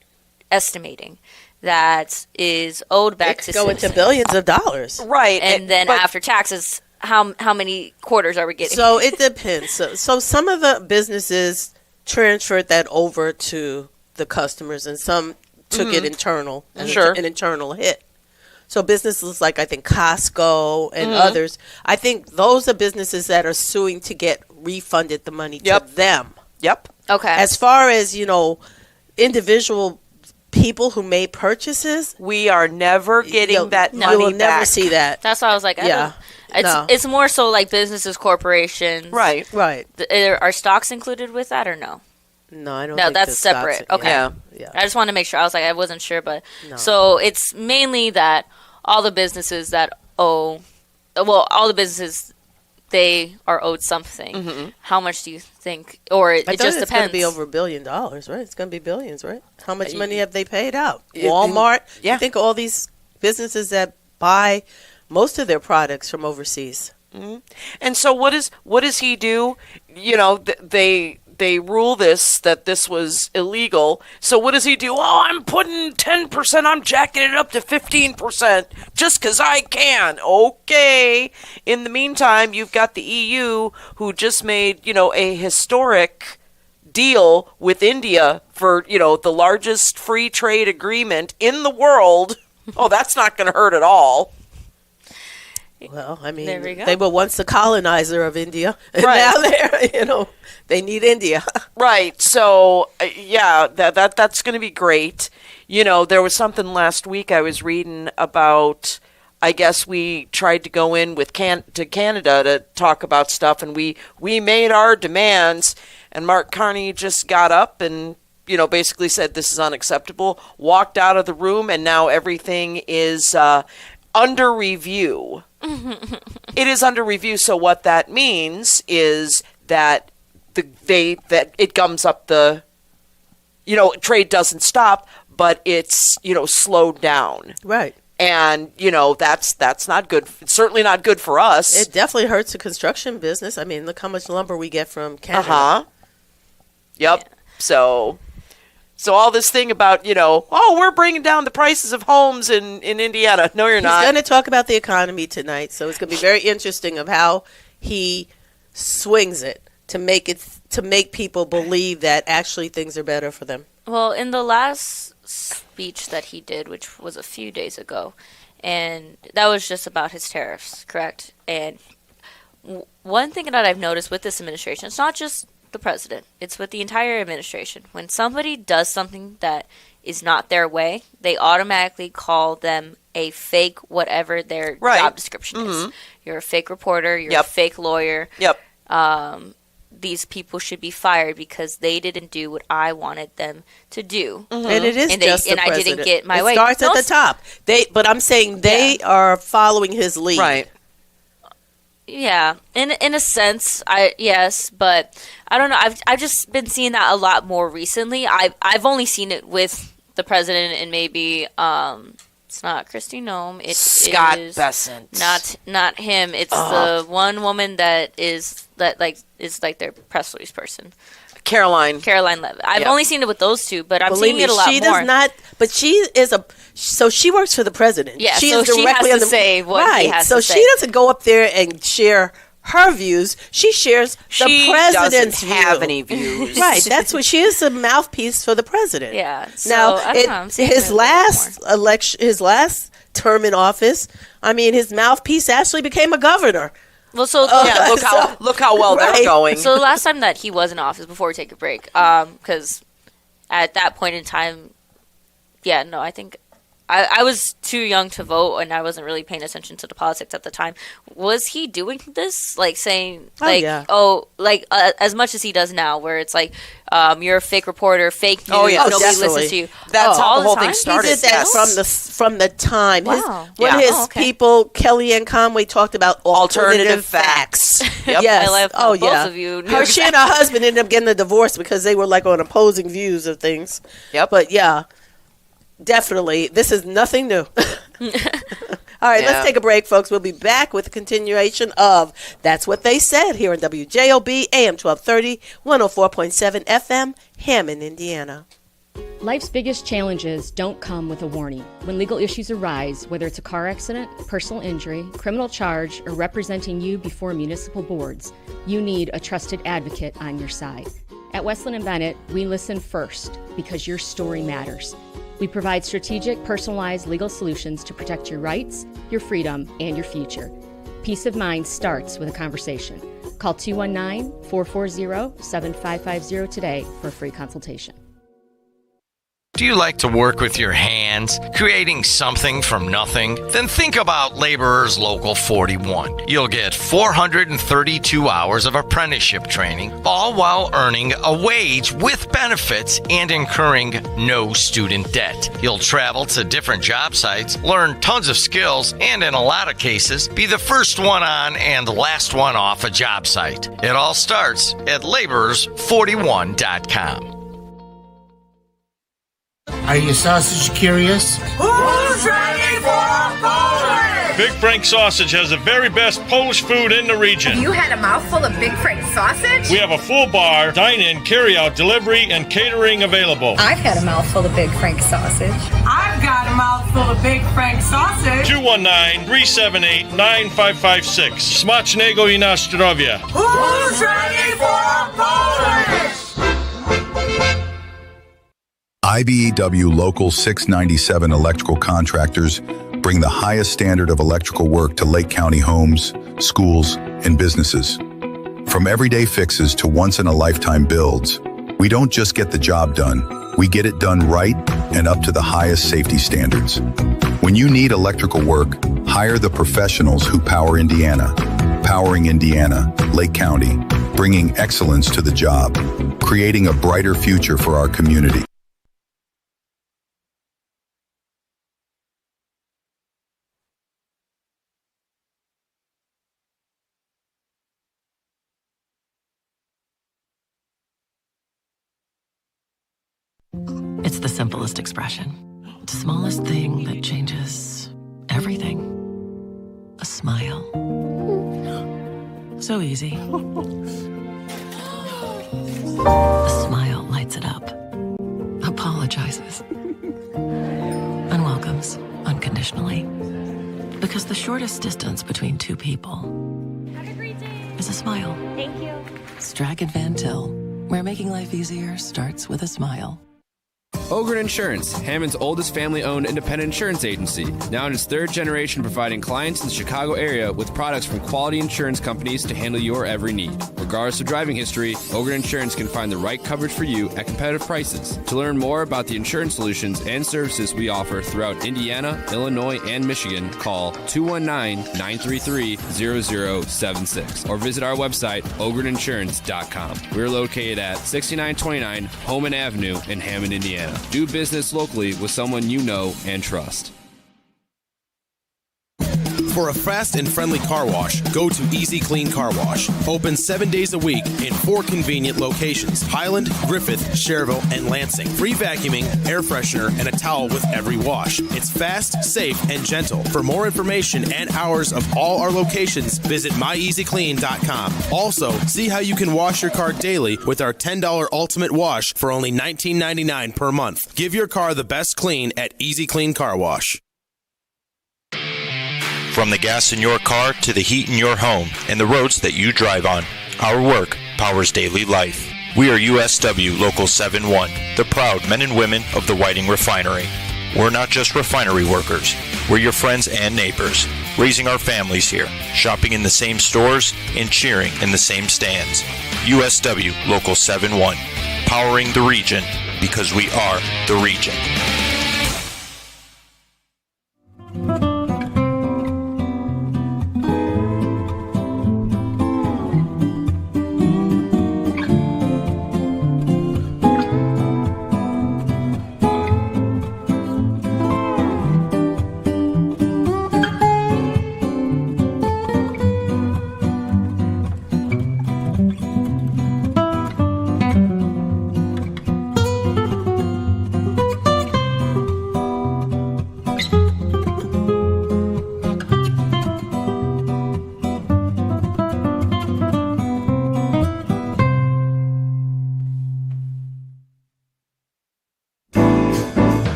[SPEAKER 3] estimating that is owed back
[SPEAKER 2] It's
[SPEAKER 3] to
[SPEAKER 2] going
[SPEAKER 3] citizens?
[SPEAKER 2] to billions of dollars.
[SPEAKER 1] right.
[SPEAKER 3] And then
[SPEAKER 1] but-
[SPEAKER 3] after taxes, how many quarters are we getting?
[SPEAKER 2] So it depends. So some of the businesses transferred that over to the customers, and some took it internal, and
[SPEAKER 1] Sure.
[SPEAKER 2] an internal hit. So businesses like I think Costco and others, I think those are businesses that are suing to get refunded the money to them.
[SPEAKER 1] Yep.
[SPEAKER 3] Okay.
[SPEAKER 2] As far as, individual people who made purchases,
[SPEAKER 1] We are never getting that money
[SPEAKER 2] you will never
[SPEAKER 1] back.
[SPEAKER 2] see that.
[SPEAKER 3] That's why I was like,
[SPEAKER 2] Yeah.
[SPEAKER 3] it's more so like businesses, corporations.
[SPEAKER 1] Right.
[SPEAKER 2] Right.
[SPEAKER 3] Are stocks included with that or no?
[SPEAKER 2] No, I don't
[SPEAKER 3] No,
[SPEAKER 2] think
[SPEAKER 3] that's
[SPEAKER 2] the stocks
[SPEAKER 3] separate.
[SPEAKER 2] are-
[SPEAKER 3] Okay.
[SPEAKER 1] Yeah.
[SPEAKER 2] Yeah.
[SPEAKER 3] I just want to make sure. I was like, I wasn't sure, but
[SPEAKER 2] No.
[SPEAKER 3] so it's mainly that all the businesses that all the businesses, they are owed something. How much do you think? Or it
[SPEAKER 2] I
[SPEAKER 3] just
[SPEAKER 2] thought it's going
[SPEAKER 3] depends.
[SPEAKER 2] to be over $1 billion, right? It's going to be billions, right? How much money have they paid out?
[SPEAKER 1] It-
[SPEAKER 2] Walmart.
[SPEAKER 1] yeah.
[SPEAKER 2] I think all these businesses that buy most of their products from overseas.
[SPEAKER 1] And so what does he do? They rule that this was illegal. So what does he do? Oh, I'm putting 10%. I'm jacking it up to 15% just because I can. Okay. In the meantime, you've got the EU who just made a historic deal with India for the largest free trade agreement in the world. Oh, that's not going to hurt at all.
[SPEAKER 2] Well, I mean,
[SPEAKER 3] There we go.
[SPEAKER 2] they were once the colonizer of India, and
[SPEAKER 1] Right.
[SPEAKER 2] now they need India.
[SPEAKER 1] Right. So, yeah, that's going to be great. There was something last week I was reading about. I guess we tried to go in with to Canada to talk about stuff, and we made our demands. And Mark Carney just got up and basically said this is unacceptable. Walked out of the room, and now everything is under review. It is under review. So what that means is that that it gums up the, trade doesn't stop, but it's, slowed down.
[SPEAKER 2] Right.
[SPEAKER 1] And, that's not good. It's certainly not good for us.
[SPEAKER 2] It definitely hurts the construction business. I mean, look how much lumber we get from Canada.
[SPEAKER 1] Uh-huh. Yep. So all this thing about, we're bringing down the prices of homes in Indiana. No, you're
[SPEAKER 2] He's
[SPEAKER 1] not.
[SPEAKER 2] going to talk about the economy tonight, so it's going to be very interesting of how he swings it to make people believe that actually things are better for them.
[SPEAKER 3] Well, in the last speech that he did, which was a few days ago, and that was just about his tariffs, correct? And one thing that I've noticed with this administration, it's not just the president, it's with the entire administration. When somebody does something that is not their way, they automatically call them a fake whatever their job description is. You're a fake reporter, you're a fake lawyer.
[SPEAKER 1] Yep.
[SPEAKER 3] These people should be fired because they didn't do what I wanted them to do.
[SPEAKER 2] And it is
[SPEAKER 3] And
[SPEAKER 2] just the
[SPEAKER 3] I didn't
[SPEAKER 2] president.
[SPEAKER 3] get my
[SPEAKER 2] it
[SPEAKER 3] way.
[SPEAKER 2] starts
[SPEAKER 3] No,
[SPEAKER 2] at the top. But I'm saying they are following his lead.
[SPEAKER 1] Right.
[SPEAKER 3] Yeah, in a sense, yes, but I don't know. I've just been seeing that a lot more recently. I've only seen it with the president and maybe it's not Kristi Noem. It's
[SPEAKER 1] Scott Bessent.
[SPEAKER 3] Not him. It's the one woman that is their press release person,
[SPEAKER 1] Caroline.
[SPEAKER 3] Levitt. I've
[SPEAKER 1] Yep.
[SPEAKER 3] only seen it with those two, but I'm
[SPEAKER 2] Believe
[SPEAKER 3] seeing
[SPEAKER 2] me,
[SPEAKER 3] it a lot
[SPEAKER 2] she
[SPEAKER 3] more.
[SPEAKER 2] does not. But she is so she works for the president.
[SPEAKER 3] Yeah,
[SPEAKER 2] she
[SPEAKER 3] so
[SPEAKER 2] is
[SPEAKER 3] she
[SPEAKER 2] directly
[SPEAKER 3] has to
[SPEAKER 2] on the,
[SPEAKER 3] say what he has
[SPEAKER 2] so
[SPEAKER 3] to
[SPEAKER 2] she
[SPEAKER 3] say.
[SPEAKER 2] doesn't go up there and share her views. She shares
[SPEAKER 1] She
[SPEAKER 2] the president's
[SPEAKER 1] doesn't have
[SPEAKER 2] view.
[SPEAKER 1] any views.
[SPEAKER 2] Right, that's what she is, a mouthpiece for the president.
[SPEAKER 3] Yeah. So,
[SPEAKER 2] Now,
[SPEAKER 3] I don't know, I'm seeing it
[SPEAKER 2] his
[SPEAKER 3] a little
[SPEAKER 2] last
[SPEAKER 3] more.
[SPEAKER 2] election, his last term in office, I mean, his mouthpiece actually became a governor.
[SPEAKER 3] Well, so
[SPEAKER 1] Yeah, look how well
[SPEAKER 2] Right.
[SPEAKER 1] they're going.
[SPEAKER 3] So the last time that he was in office, before we take a break, because at that point in time, I think I was too young to vote, and I wasn't really paying attention to the politics at the time. Was he doing this, like saying, as much as he does now, where it's like, you're a fake reporter, fake news,
[SPEAKER 1] Oh, yeah.
[SPEAKER 3] nobody
[SPEAKER 2] definitely.
[SPEAKER 3] listens to you.
[SPEAKER 1] That's how
[SPEAKER 3] all
[SPEAKER 1] the whole
[SPEAKER 3] time?
[SPEAKER 1] thing started.
[SPEAKER 2] He did that
[SPEAKER 1] yes.
[SPEAKER 2] from the time.
[SPEAKER 3] Wow.
[SPEAKER 2] When
[SPEAKER 1] Yeah.
[SPEAKER 2] his
[SPEAKER 3] Oh, okay.
[SPEAKER 2] people, Kellyanne Conway, talked about alternative facts.
[SPEAKER 1] Yep.
[SPEAKER 2] Yes.
[SPEAKER 3] I love how
[SPEAKER 2] oh,
[SPEAKER 3] both
[SPEAKER 2] yeah.
[SPEAKER 3] of you knew
[SPEAKER 2] She and her husband ended up getting a divorce because they were like on opposing views of things.
[SPEAKER 1] Yep.
[SPEAKER 2] But yeah, definitely, this is nothing new. All right,
[SPEAKER 1] Yeah.
[SPEAKER 2] let's take a break, folks. We'll be back with a continuation of That's What They Said here on WJOB AM 1230, 104.7 FM, Hammond, Indiana.
[SPEAKER 5] Life's biggest challenges don't come with a warning. When legal issues arise, whether it's a car accident, personal injury, criminal charge, or representing you before municipal boards, you need a trusted advocate on your side. At Westland & Bennett, we listen first because your story matters. We provide strategic, personalized legal solutions to protect your rights, your freedom, and your future. Peace of mind starts with a conversation. Call 219-440-7550 today for a free consultation.
[SPEAKER 6] Do you like to work with your hands, creating something from nothing? Then think about Laborers Local 41. You'll get 432 hours of apprenticeship training, all while earning a wage with benefits and incurring no student debt. You'll travel to different job sites, learn tons of skills, and in a lot of cases, be the first one on and the last one off a job site. It all starts at laborers41.com.
[SPEAKER 7] Are you sausage curious?
[SPEAKER 8] Who's ready for Polish?
[SPEAKER 9] Big Frank Sausage has the very best Polish food in the region.
[SPEAKER 8] You had a mouthful of Big Frank sausage?
[SPEAKER 9] We have a full bar, dine-in, carry-out, delivery, and catering available.
[SPEAKER 8] I've had a mouthful of Big Frank sausage.
[SPEAKER 10] I've got a mouthful of Big Frank sausage.
[SPEAKER 9] 219-378-9556. Smacznego i na zdrowie.
[SPEAKER 8] Who's ready for Polish?
[SPEAKER 11] IBEW Local 697 electrical contractors bring the highest standard of electrical work to Lake County homes, schools, and businesses. From everyday fixes to once-in-a-lifetime builds, we don't just get the job done, we get it done right and up to the highest safety standards. When you need electrical work, hire the professionals who power Indiana. Powering Indiana, Lake County, bringing excellence to the job, creating a brighter future for our community.
[SPEAKER 12] It's the simplest expression. The smallest thing that changes everything. A smile. So easy. A smile lights it up. Apologizes. And welcomes unconditionally. Because the shortest distance between two people is a smile.
[SPEAKER 3] Thank you.
[SPEAKER 12] Strachan Van Til, where making life easier starts with a smile.
[SPEAKER 13] Ogren Insurance, Hammond's oldest family-owned independent insurance agency, now in its third generation providing clients in the Chicago area with products from quality insurance companies to handle your every need. Regardless of driving history, Ogren Insurance can find the right coverage for you at competitive prices. To learn more about the insurance solutions and services we offer throughout Indiana, Illinois, and Michigan, call 219-933-0076 or visit our website, ogreninsurance.com. We're located at 6929 Homan Avenue in Hammond, Indiana. Do business locally with someone you know and trust.
[SPEAKER 14] For a fast and friendly car wash, go to Easy Clean Car Wash. Open 7 days a week in 4 convenient locations: Highland, Griffith, Cherville, and Lansing. Free vacuuming, air freshener, and a towel with every wash. It's fast, safe, and gentle. For more information and hours of all our locations, visit myeasyclean.com. Also, see how you can wash your car daily with our $10 Ultimate Wash for only $19.99 per month. Give your car the best clean at Easy Clean Car Wash.
[SPEAKER 15] From the gas in your car to the heat in your home and the roads that you drive on, our work powers daily life. We are USW Local 71, the proud men and women of the Whiting Refinery. We're not just refinery workers. We're your friends and neighbors, raising our families here, shopping in the same stores, and cheering in the same stands. USW Local 71, powering the region because we are the region.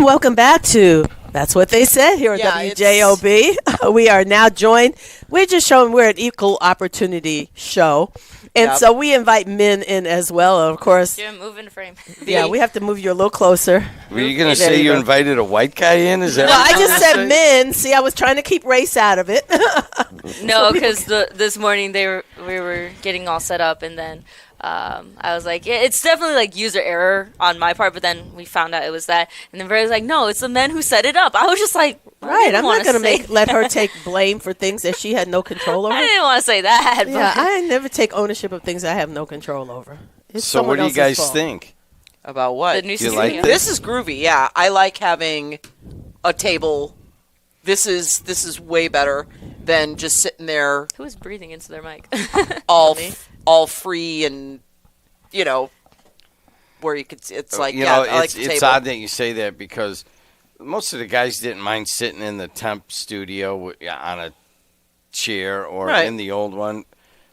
[SPEAKER 2] And welcome back to That's What They Said here at WJOB. We are now joined. We're just showing we're an equal opportunity show. And so we invite men in as well, of course.
[SPEAKER 3] Jim, move in frame.
[SPEAKER 2] Yeah, we have to move you a little closer.
[SPEAKER 16] Were you going to say you invited a white guy in? Is that
[SPEAKER 2] No, I just said men. See, I was trying to keep race out of it.
[SPEAKER 3] No, because this morning we were getting all set up, and then I was like, it's definitely like user error on my part, but then we found out it was that, and then Barry was like, no, it's the men who set it up. I was just like,
[SPEAKER 2] right, I'm not going to let her take blame for things that she had no control over.
[SPEAKER 3] I didn't want to say that.
[SPEAKER 2] Yeah,
[SPEAKER 3] but.
[SPEAKER 2] I never take ownership of things I have no control over. It's
[SPEAKER 16] so what do you guys think?
[SPEAKER 1] About what?
[SPEAKER 3] The new
[SPEAKER 16] Do you like
[SPEAKER 1] This is groovy. Yeah, I like having a table. This is way better than just sitting there.
[SPEAKER 3] Who is breathing into their mic?
[SPEAKER 1] all free and where you could. It's like I like the
[SPEAKER 16] it's
[SPEAKER 1] table.
[SPEAKER 16] odd that you say that because most of the guys didn't mind sitting in the temp studio on a chair or in the old one,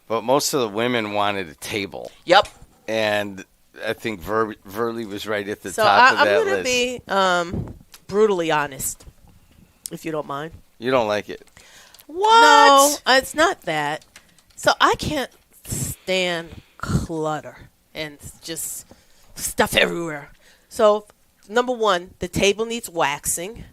[SPEAKER 16] but most of the women wanted a table.
[SPEAKER 1] Yep.
[SPEAKER 16] And I think Verley was right at the
[SPEAKER 2] So
[SPEAKER 16] top of that
[SPEAKER 2] I'm going
[SPEAKER 16] list.
[SPEAKER 2] to be brutally honest, if you don't mind.
[SPEAKER 16] You don't like it?
[SPEAKER 2] What? No, it's not that. So I can't stand clutter and just stuff everywhere. So, number one, the table needs waxing.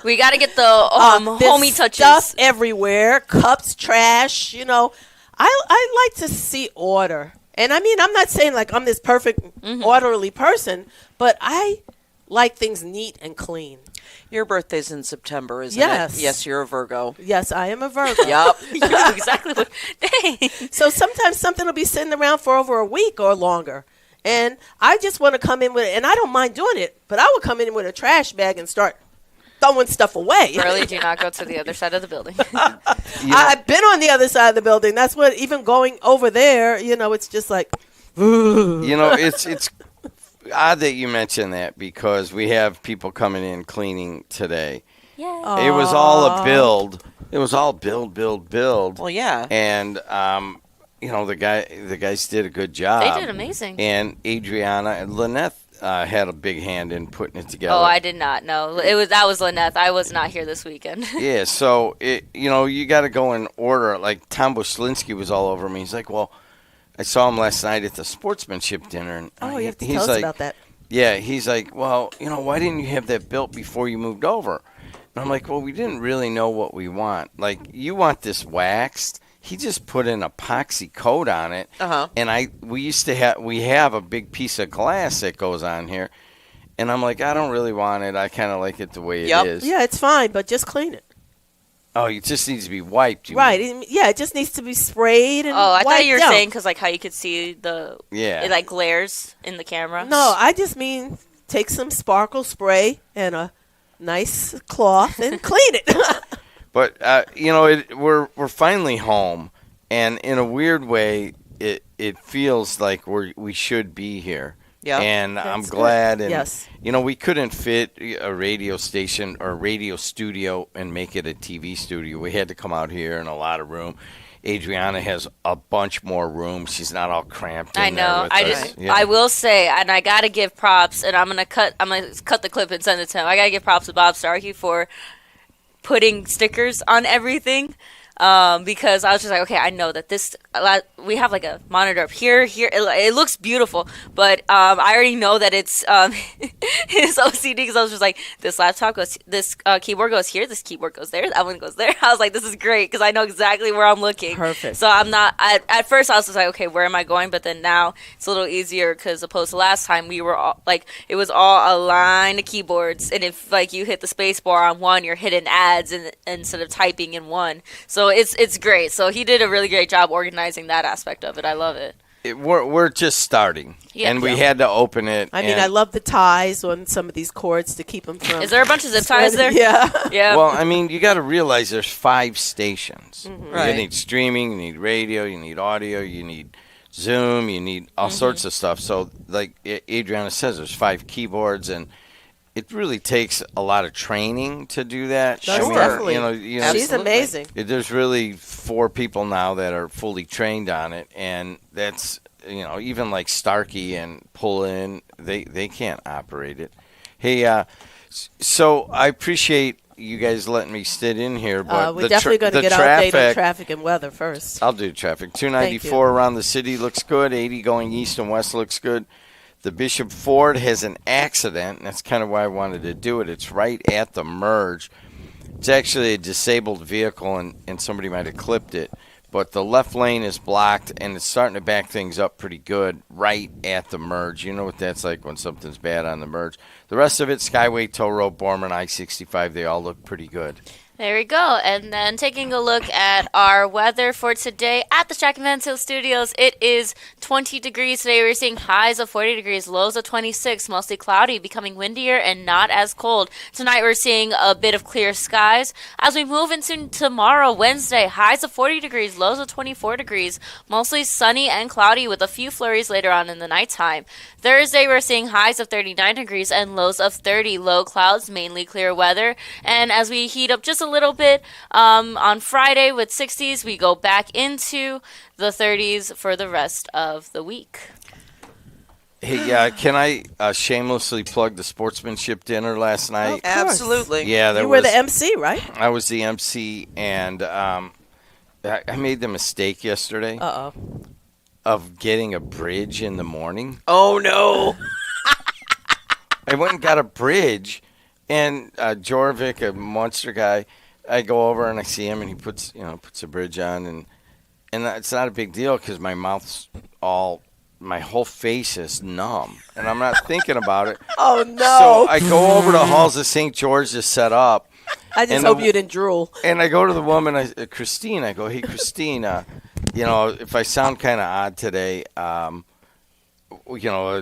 [SPEAKER 3] We got to get the homey touches.
[SPEAKER 2] Stuff everywhere, cups, trash. I like to see order. And I mean, I'm not saying like I'm this perfect, orderly person, but I like things neat and clean.
[SPEAKER 1] Your birthday's in September, isn't
[SPEAKER 2] Yes.
[SPEAKER 1] it? Yes, you're a Virgo.
[SPEAKER 2] Yes, I am a Virgo.
[SPEAKER 1] Yep.
[SPEAKER 3] You know exactly what. Dang.
[SPEAKER 2] So sometimes something will be sitting around for over a week or longer. And I just want to come in with it. And I don't mind doing it, but I would come in with a trash bag and start throwing stuff away.
[SPEAKER 3] Really, do not go to the other side of the building.
[SPEAKER 2] I've been on the other side of the building. That's what, even going over there, it's just like,
[SPEAKER 16] It's odd that you mention that because we have people coming in cleaning today.
[SPEAKER 3] Yeah.
[SPEAKER 16] It was all a build. It was all build.
[SPEAKER 1] Well, yeah.
[SPEAKER 16] And the guys did a good job.
[SPEAKER 3] They did amazing.
[SPEAKER 16] And Adriana and Lynette had a big hand in putting it together.
[SPEAKER 3] Oh, I did not know. That was Lynette. I was not here this weekend.
[SPEAKER 16] Yeah, so you got to go in order. Like Tom Buslinski was all over me. He's like, well, I saw him last night at the sportsmanship dinner. And
[SPEAKER 2] you have to tell us about that.
[SPEAKER 16] Yeah, he's like, well, why didn't you have that built before you moved over? And I'm like, well, we didn't really know what we want. Like, you want this waxed. He just put an epoxy coat on it.
[SPEAKER 1] Uh-huh.
[SPEAKER 16] And we have a big piece of glass that goes on here. And I'm like, I don't really want it. I kind of like it the way it is.
[SPEAKER 2] Yeah, it's fine, but just clean it.
[SPEAKER 16] Oh, it just needs to be wiped.
[SPEAKER 2] Right. It just needs to be sprayed and
[SPEAKER 3] I thought you were
[SPEAKER 2] wiped
[SPEAKER 3] saying
[SPEAKER 2] out.
[SPEAKER 3] because like how you could see
[SPEAKER 16] it
[SPEAKER 3] like glares in the camera.
[SPEAKER 2] No, I just mean take some sparkle spray and a nice cloth and clean it.
[SPEAKER 16] But we're finally home, and in a weird way, it feels like we should be here.
[SPEAKER 1] Yeah,
[SPEAKER 16] and I'm glad.
[SPEAKER 2] Good.
[SPEAKER 16] And
[SPEAKER 2] yes,
[SPEAKER 16] we couldn't fit a radio station or a radio studio and make it a TV studio. We had to come out here in a lot of room. Adriana has a bunch more room. She's not all cramped.
[SPEAKER 3] I know. I will say, and I gotta give props, and I'm gonna cut the clip and send it to him. I gotta give props to Bob Starkey for putting stickers on everything. Because I was just like, okay, I know that we have like a monitor up here. It looks beautiful, but I already know that it's his OCD because I was just like, this laptop goes, this keyboard goes here, this keyboard goes there, that one goes there. I was like, this is great because I know exactly where I'm looking.
[SPEAKER 2] Perfect.
[SPEAKER 3] So I'm not. At first, I was just like, okay, where am I going? But then now it's a little easier because opposed to last time, we were all like, it was all a line of keyboards, and if like you hit the space bar on one, you're hitting ads instead of typing in one. So it's great. So he did a really great job organizing that aspect of it. I love it.
[SPEAKER 16] We're just starting, and we had to open it.
[SPEAKER 2] I mean, I love the ties on some of these cords to keep them from.
[SPEAKER 3] Is there a bunch of zip ties there?
[SPEAKER 2] Yeah.
[SPEAKER 3] Yeah.
[SPEAKER 16] Well, I mean, you got to realize there's 5 stations.
[SPEAKER 2] Mm-hmm.
[SPEAKER 1] Right.
[SPEAKER 16] You need streaming, you need radio, you need audio, you need Zoom, you need all sorts of stuff. So, like Adriana says, there's 5 keyboards, and it really takes a lot of training to do that.
[SPEAKER 2] Definitely. She's amazing.
[SPEAKER 16] There's really 4 people now that are fully trained on it, and that's even like Starkey and Pull In, they can't operate it. Hey, so I appreciate you guys letting me sit in here, but
[SPEAKER 2] we're definitely going to get our update on traffic and weather first.
[SPEAKER 16] I'll do traffic. 294 around the city looks good. 80 going east and west looks good. The Bishop Ford has an accident, and that's kind of why I wanted to do it. It's right at the merge. It's actually a disabled vehicle, and somebody might have clipped it. But the left lane is blocked, and it's starting to back things up pretty good right at the merge. You know what that's like when something's bad on the merge. The rest of it, Skyway, Toll Road, Borman, I-65, they all look pretty good.
[SPEAKER 3] There we go. And then taking a look at our weather for today at the Jack and Vance Hill Studios, it is 20 degrees today. We're seeing highs of 40 degrees, lows of 26, mostly cloudy, becoming windier and not as cold. Tonight we're seeing a bit of clear skies. As we move into tomorrow, Wednesday, highs of 40 degrees, lows of 24 degrees, mostly sunny and cloudy with a few flurries later on in the nighttime. Thursday we're seeing highs of 39 degrees and lows of 30, low clouds, mainly clear weather. And as we heat up just a little bit on Friday with 60s, we go back into the 30s for the rest of the week.
[SPEAKER 16] Hey, can I shamelessly plug the Sportsmanship Dinner last night?
[SPEAKER 1] Absolutely.
[SPEAKER 16] Yeah,
[SPEAKER 2] you were the MC, right?
[SPEAKER 16] I was the MC, and I made the mistake yesterday of getting a bridge in the morning.
[SPEAKER 1] Oh, no.
[SPEAKER 16] I went and got a bridge, and Jorvik, a monster guy, I go over and I see him, and he puts a bridge on, and it's not a big deal because my whole face is numb, and I'm not thinking about it.
[SPEAKER 2] Oh, no.
[SPEAKER 16] So I go over to Halls of St. George to set up.
[SPEAKER 2] I just hope you didn't drool.
[SPEAKER 16] And I go to the woman, Christine. I go, hey, Christine, if I sound kind of odd today, I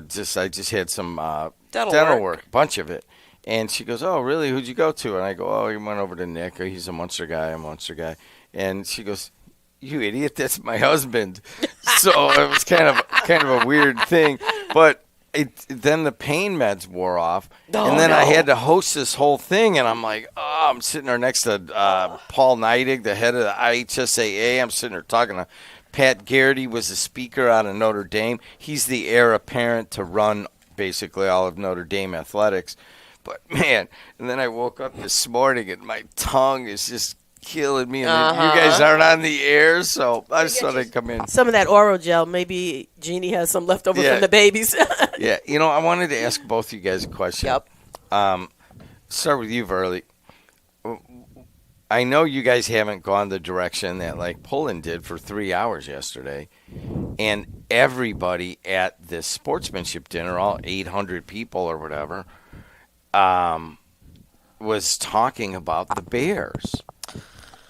[SPEAKER 16] just had some dental work, a bunch of it. And she goes, oh, really? Who'd you go to? And I go, oh, he went over to Nick. He's a Munster guy. And she goes, you idiot, that's my husband. So it was kind of a weird thing. But then the pain meds wore off. And then I had to host this whole thing. And I'm like, I'm sitting there next to Paul Neidig, the head of the IHSAA. I'm sitting there talking to Pat Garrity, was the speaker out of Notre Dame. He's the heir apparent to run basically all of Notre Dame athletics. But, man, and then I woke up this morning and my tongue is just killing me. And you guys aren't on the air, so I just thought I'd come in.
[SPEAKER 2] Some of that oral gel. Maybe Jeannie has some left over from the babies.
[SPEAKER 16] Yeah, I wanted to ask both you guys a question.
[SPEAKER 1] Yep.
[SPEAKER 16] Start with you, Verly. I know you guys haven't gone the direction that, like, Pullen did for 3 hours yesterday. And everybody at this sportsmanship dinner, all 800 people or whatever, was talking about the Bears,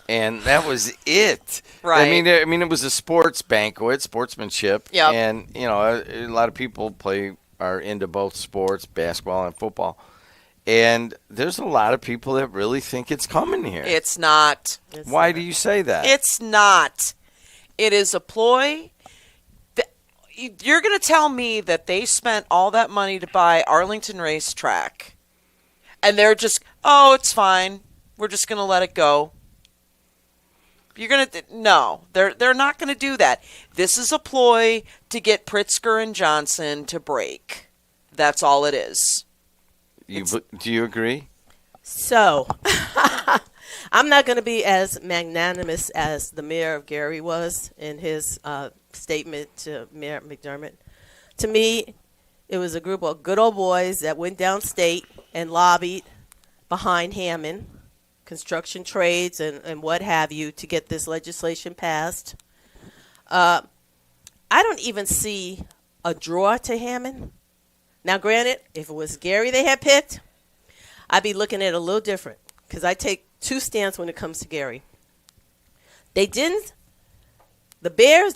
[SPEAKER 16] and that was it.
[SPEAKER 1] Right.
[SPEAKER 16] I mean, it was a sports banquet, sportsmanship.
[SPEAKER 1] Yep.
[SPEAKER 16] And a lot of people are into both sports, basketball and football, and there's a lot of people that really think it's coming here.
[SPEAKER 1] It's not.
[SPEAKER 16] Why do you say that?
[SPEAKER 1] It's not. It is a ploy. You're going to tell me that they spent all that money to buy Arlington Racetrack, and they're just, it's fine. We're just going to let it go. You're going to no. They're not going to do that. This is a ploy to get Pritzker and Johnson to break. That's all it is.
[SPEAKER 16] Do you agree?
[SPEAKER 2] So, I'm not going to be as magnanimous as the mayor of Gary was in his statement to Mayor McDermott. To me, it was a group of good old boys that went downstate and lobbied behind Hammond, construction trades and what have you, to get this legislation passed. I don't even see a draw to Hammond. Now, granted, if it was Gary they had picked, I'd be looking at it a little different, because I take two stands when it comes to Gary. The Bears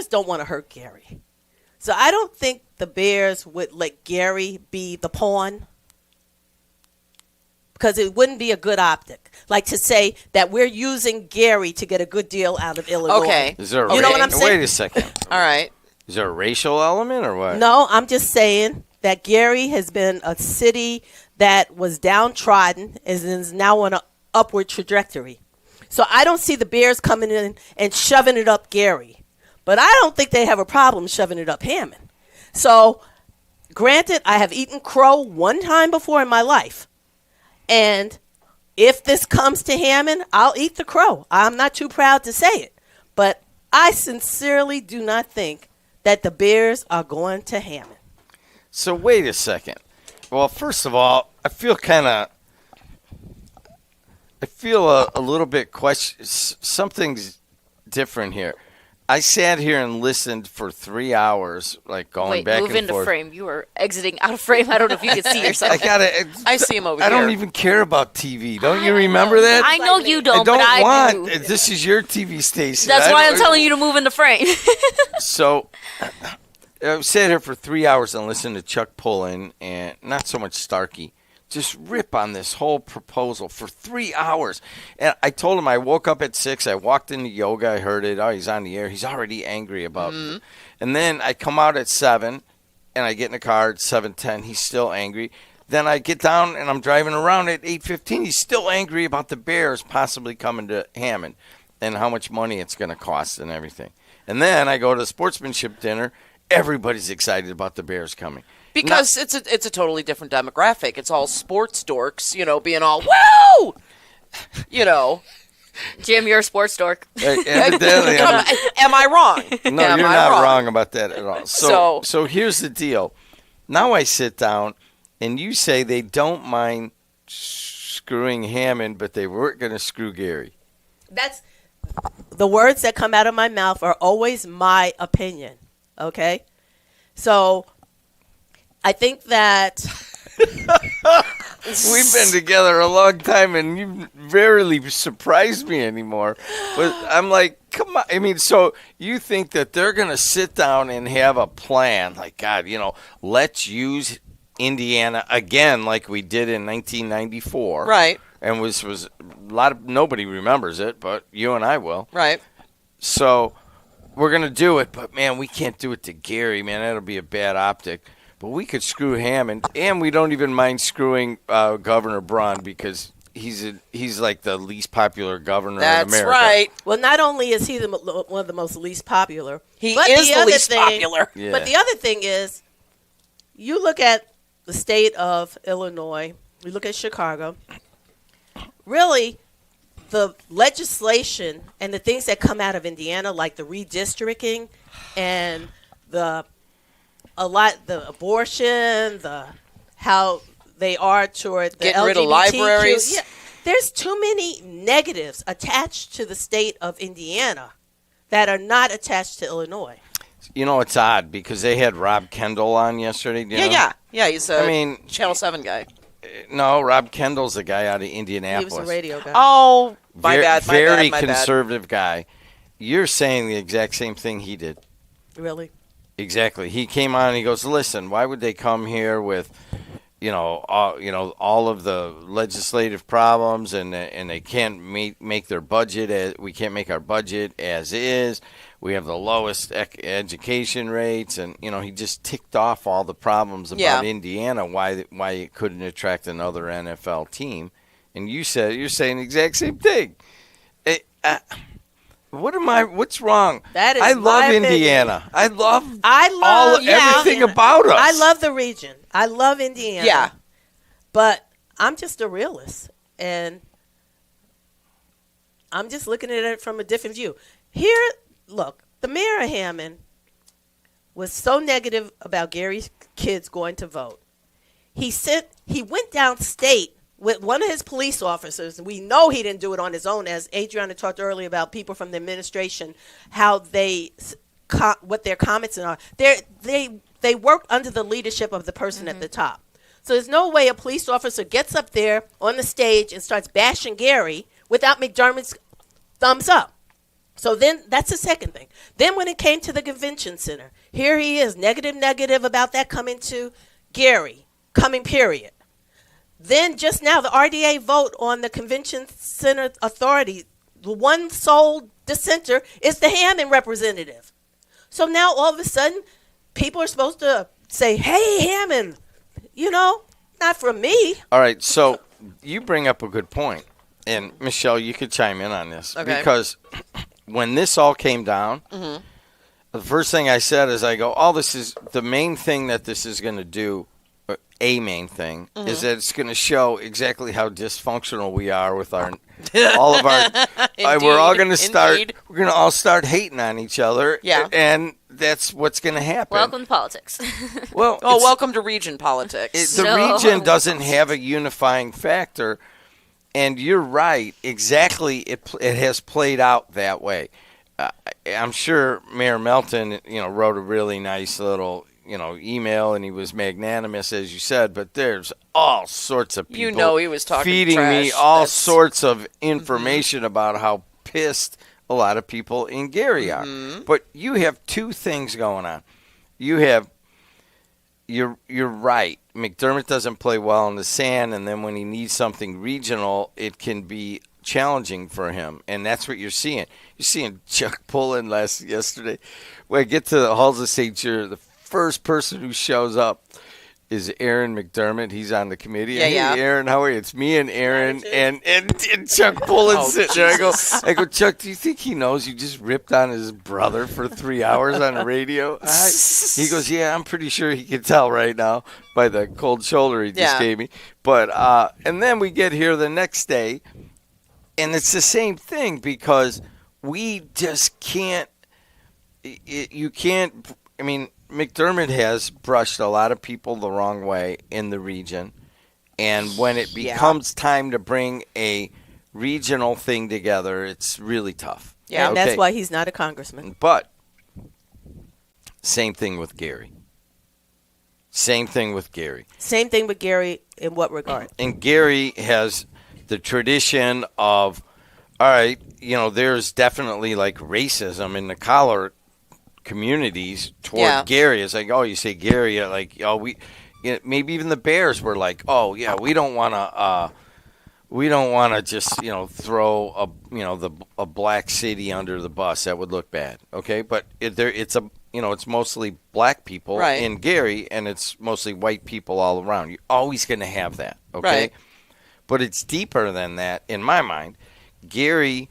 [SPEAKER 2] don't want to hurt Gary. So I don't think the Bears would let Gary be the pawn, because it wouldn't be a good optic. Like to say that we're using Gary to get a good deal out of Illinois.
[SPEAKER 1] Okay.
[SPEAKER 16] Is there
[SPEAKER 2] you know what I'm saying?
[SPEAKER 16] Wait a second.
[SPEAKER 1] All right.
[SPEAKER 16] Is there a racial element or what?
[SPEAKER 2] No, I'm just saying that Gary has been a city that was downtrodden and is now on an upward trajectory. So I don't see the Bears coming in and shoving it up Gary. But I don't think they have a problem shoving it up Hammond. So, granted, I have eaten crow one time before in my life. And if this comes to Hammond, I'll eat the crow. I'm not too proud to say it. But I sincerely do not think that the Bears are going to Hammond.
[SPEAKER 16] So wait a second. Well, first of all, I feel a little bit something's different here. I sat here and listened for 3 hours, like going back and forth.
[SPEAKER 3] Move into frame. You were exiting out of frame. I don't know if you can see yourself.
[SPEAKER 1] I see him over here.
[SPEAKER 16] I don't even care about TV. Don't you remember that?
[SPEAKER 3] I know you don't,
[SPEAKER 16] but
[SPEAKER 3] I do.
[SPEAKER 16] This is your TV station.
[SPEAKER 3] That's why I'm telling you to move into frame.
[SPEAKER 16] So I sat here for 3 hours and listened to Chuck Pullen and not so much Starkey just rip on this whole proposal for 3 hours. And I told him I woke up at 6. I walked into yoga. I heard it. Oh, he's on the air. He's already angry about it. And then I come out at 7, and I get in the car at 7:10. He's still angry. Then I get down, and I'm driving around at 8:15. He's still angry about the Bears possibly coming to Hammond and how much money it's going to cost and everything. And then I go to the sportsmanship dinner. Everybody's excited about the Bears coming.
[SPEAKER 1] Because it's a totally different demographic. It's all sports dorks, being all, woo!
[SPEAKER 3] Jim, you're a sports dork.
[SPEAKER 16] Evidently,
[SPEAKER 1] am I wrong?
[SPEAKER 16] No, you're not wrong about that at all. So here's the deal. Now I sit down, and you say they don't mind screwing Hammond, but they weren't going to screw Gary.
[SPEAKER 2] That's the words that come out of my mouth are always my opinion. Okay? So I think that
[SPEAKER 16] we've been together a long time, and you rarely surprise me anymore. But I'm like, come on. I mean, so you think that they're going to sit down and have a plan? Like, God, let's use Indiana again, like we did in 1994,
[SPEAKER 1] right?
[SPEAKER 16] And was a lot of nobody remembers it, but you and I will,
[SPEAKER 1] right?
[SPEAKER 16] So we're going to do it, but man, we can't do it to Gary, man. That'll be a bad optic. But we could screw Hammond, and we don't even mind screwing Governor Braun because he's like the least popular governor in America.
[SPEAKER 1] That's right.
[SPEAKER 2] Well, not only is he one of the most least popular,
[SPEAKER 1] he is the least popular.
[SPEAKER 16] Yeah.
[SPEAKER 2] But the other thing is, you look at the state of Illinois, you look at Chicago, really the legislation and the things that come out of Indiana, like the redistricting and the abortion, how they are toward the
[SPEAKER 1] getting
[SPEAKER 2] LGBTQ.
[SPEAKER 1] rid of libraries.
[SPEAKER 2] Yeah, there's too many negatives attached to the state of Indiana that are not attached to Illinois.
[SPEAKER 16] It's odd because they had Rob Kendall on yesterday.
[SPEAKER 1] Yeah. He's a Channel 7 guy.
[SPEAKER 16] No, Rob Kendall's the guy out of Indianapolis.
[SPEAKER 2] He was a radio guy.
[SPEAKER 1] Oh, my bad.
[SPEAKER 16] Very conservative guy. You're saying the exact same thing he did.
[SPEAKER 2] Really?
[SPEAKER 16] Exactly. He came on and he goes, listen, why would they come here with, all of the legislative problems and they can't make their budget. We can't make our budget as is. We have the lowest education rates. And, he just ticked off all the problems about Indiana, why it couldn't attract another NFL team. And you're saying the exact same thing. What's wrong?
[SPEAKER 2] That is
[SPEAKER 16] I love Indiana. I love everything about us.
[SPEAKER 2] I love the region. I love Indiana.
[SPEAKER 1] Yeah.
[SPEAKER 2] But I'm just a realist, and I'm just looking at it from a different view. Here, look, the mayor of Hammond was so negative about Gary's kids going to vote. He went downstate with one of his police officers, and we know he didn't do it on his own, as Adriana talked earlier about people from the administration, how what their comments are. They work under the leadership of the person at the top. So there's no way a police officer gets up there on the stage and starts bashing Gary without McDermott's thumbs up. So then that's the second thing. Then when it came to the convention center, here he is, negative about that coming to Gary, coming period. Then just now, the RDA vote on the Convention Center Authority, the one sole dissenter is the Hammond representative. So now all of a sudden, people are supposed to say, hey, Hammond, not from me.
[SPEAKER 16] All right, so you bring up a good point. And, Michelle, you could chime in on this.
[SPEAKER 1] Okay.
[SPEAKER 16] Because when this all came down, the first thing I said is I go, this is the main thing that this is going to do. A main thing is that it's going to show exactly how dysfunctional we are with all of our. We're all going to start.
[SPEAKER 1] Indeed.
[SPEAKER 16] We're going to all start hating on each other.
[SPEAKER 1] Yeah.
[SPEAKER 16] And that's what's going to happen.
[SPEAKER 3] Welcome to politics.
[SPEAKER 16] Well,
[SPEAKER 1] welcome to region politics.
[SPEAKER 16] The region doesn't have a unifying factor, and you're right. Exactly, it has played out that way. I'm sure Mayor Melton, wrote a really nice little, email, and he was magnanimous, as you said. But there's all sorts of people,
[SPEAKER 1] he was talking
[SPEAKER 16] feeding
[SPEAKER 1] trash.
[SPEAKER 16] me all sorts of information about how pissed a lot of people in Gary are. But you have two things going on. You have, you're right. McDermott doesn't play well in the sand, and then when he needs something regional, it can be challenging for him, and that's what you're seeing. You're seeing Chuck Pullen yesterday. When I get to the Halls of St. Jude, the first person who shows up is Aaron McDermott. He's on the committee.
[SPEAKER 1] Yeah,
[SPEAKER 16] Hey, Aaron, how are you? It's me and Aaron and Chuck Pullen sitting there. I go, Chuck, do you think he knows you just ripped on his brother for 3 hours on the radio? He goes, yeah, I'm pretty sure he can tell right now by the cold shoulder he just gave me. But and then we get here the next day, and it's the same thing because we just can't. You can't. I mean, McDermott has brushed a lot of people the wrong way in the region, and when it becomes time to bring a regional thing together, it's really tough.
[SPEAKER 2] Yeah, and that's why he's not a congressman.
[SPEAKER 16] But same thing with Gary. Same thing with Gary.
[SPEAKER 2] Same thing with Gary in what regard?
[SPEAKER 16] And Gary has the tradition of, all right, there's definitely like racism in the collar communities toward Gary. It's like, you say Gary, like, maybe even the Bears were like, we don't want to just throw a black city under the bus. That would look bad. Okay, but it's mostly black people in Gary, and it's mostly white people all around. You're always going to have that. Okay,
[SPEAKER 1] right.
[SPEAKER 16] But it's deeper than that in my mind. Gary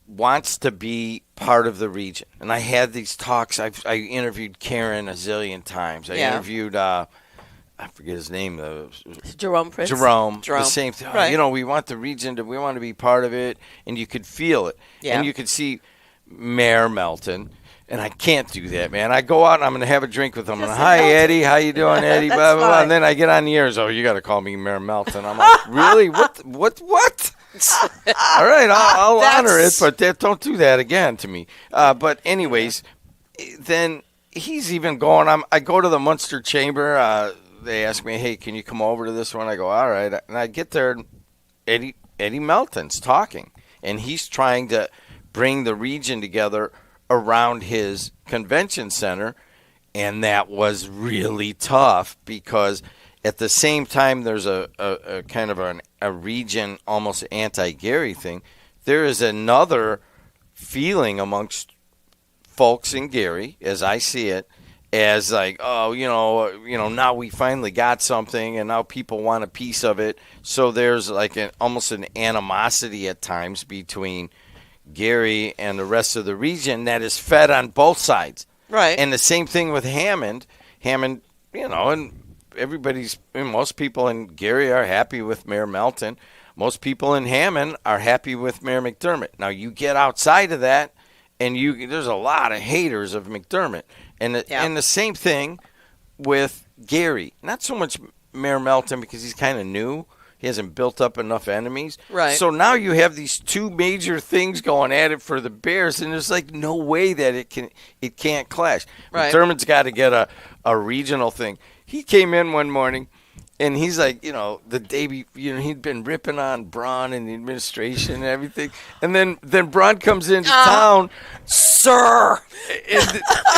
[SPEAKER 16] wants to be part of the region. And I had these talks. I interviewed Karen a zillion times. I interviewed, I forget his name.
[SPEAKER 2] Jerome Prince.
[SPEAKER 16] Jerome. The same thing.
[SPEAKER 2] Right.
[SPEAKER 16] We want the region we want to be part of it. And you could feel it.
[SPEAKER 1] Yeah.
[SPEAKER 16] And you could see Mayor Melton. And I can't do that, man. I go out and I'm going to have a drink with him. Hi, Eddie. How you doing, Eddie? Blah, blah, blah. And then I get on the air. So you got to call me Mayor Melton. I'm like, really? What? All right, I'll honor it, but don't do that again to me. But anyways, then he's even going. I go to the Munster Chamber. They ask me, hey, can you come over to this one? I go, all right. And I get there, and Eddie Melton's talking, and he's trying to bring the region together around his convention center, and that was really tough because at the same time there's a kind of a region almost anti-Gary thing. There is another feeling amongst folks in Gary, as I see it, as like, now we finally got something and now people want a piece of it. So there's like almost an animosity at times between Gary and the rest of the region that is fed on both sides.
[SPEAKER 1] Right.
[SPEAKER 16] And the same thing with Hammond. Hammond, and most people in Gary are happy with Mayor Melton. Most people in Hammond are happy with Mayor McDermott. Now you get outside of that, and there's a lot of haters of McDermott. And the same thing with Gary. Not so much Mayor Melton because he's kind of new. He hasn't built up enough enemies.
[SPEAKER 1] Right.
[SPEAKER 16] So now you have these two major things going at it for the Bears, and there's like no way that it can't clash.
[SPEAKER 1] Right.
[SPEAKER 16] McDermott's got to get a regional thing. He came in one morning, and he's like, the day he'd been ripping on Braun and the administration and everything, and then Braun comes into town,
[SPEAKER 1] sir,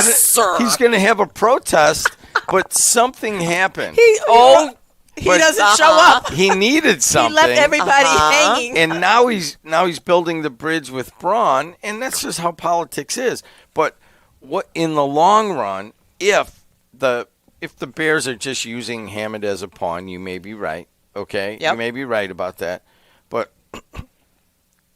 [SPEAKER 16] sir, he's going to have a protest, but something happened.
[SPEAKER 2] He doesn't show up.
[SPEAKER 16] He needed something.
[SPEAKER 2] He left everybody hanging.
[SPEAKER 16] And now he's building the bridge with Braun, and that's just how politics is. But what in the long run, if the Bears are just using Hammond as a pawn, you may be right. Okay,
[SPEAKER 1] yep.
[SPEAKER 16] You may be right about that. But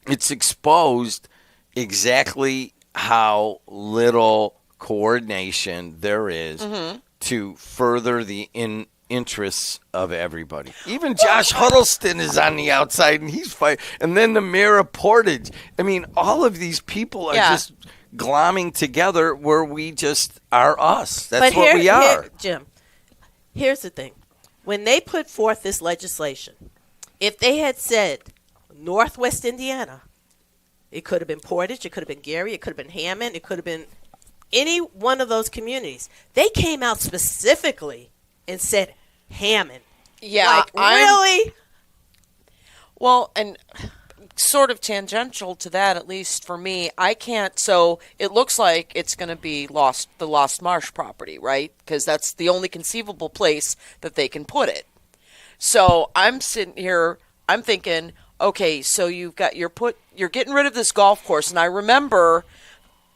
[SPEAKER 16] it's exposed exactly how little coordination there is to further the interests of everybody. Even Josh Huddleston is on the outside, and he's fighting. And then the mayor of Portage. I mean, all of these people are just glomming together where we just are us. That's what we are.
[SPEAKER 2] Jim, here's the thing. When they put forth this legislation, if they had said Northwest Indiana, it could have been Portage, it could have been Gary, it could have been Hammond, it could have been any one of those communities. They came out specifically and said Hammond.
[SPEAKER 1] Yeah,
[SPEAKER 2] really?
[SPEAKER 1] Well, and sort of tangential to that, at least for me, I can't. So it looks like it's going to be the Lost Marsh property, right? Because that's the only conceivable place that they can put it. So I'm sitting here, I'm thinking, okay, so you're getting rid of this golf course, and I remember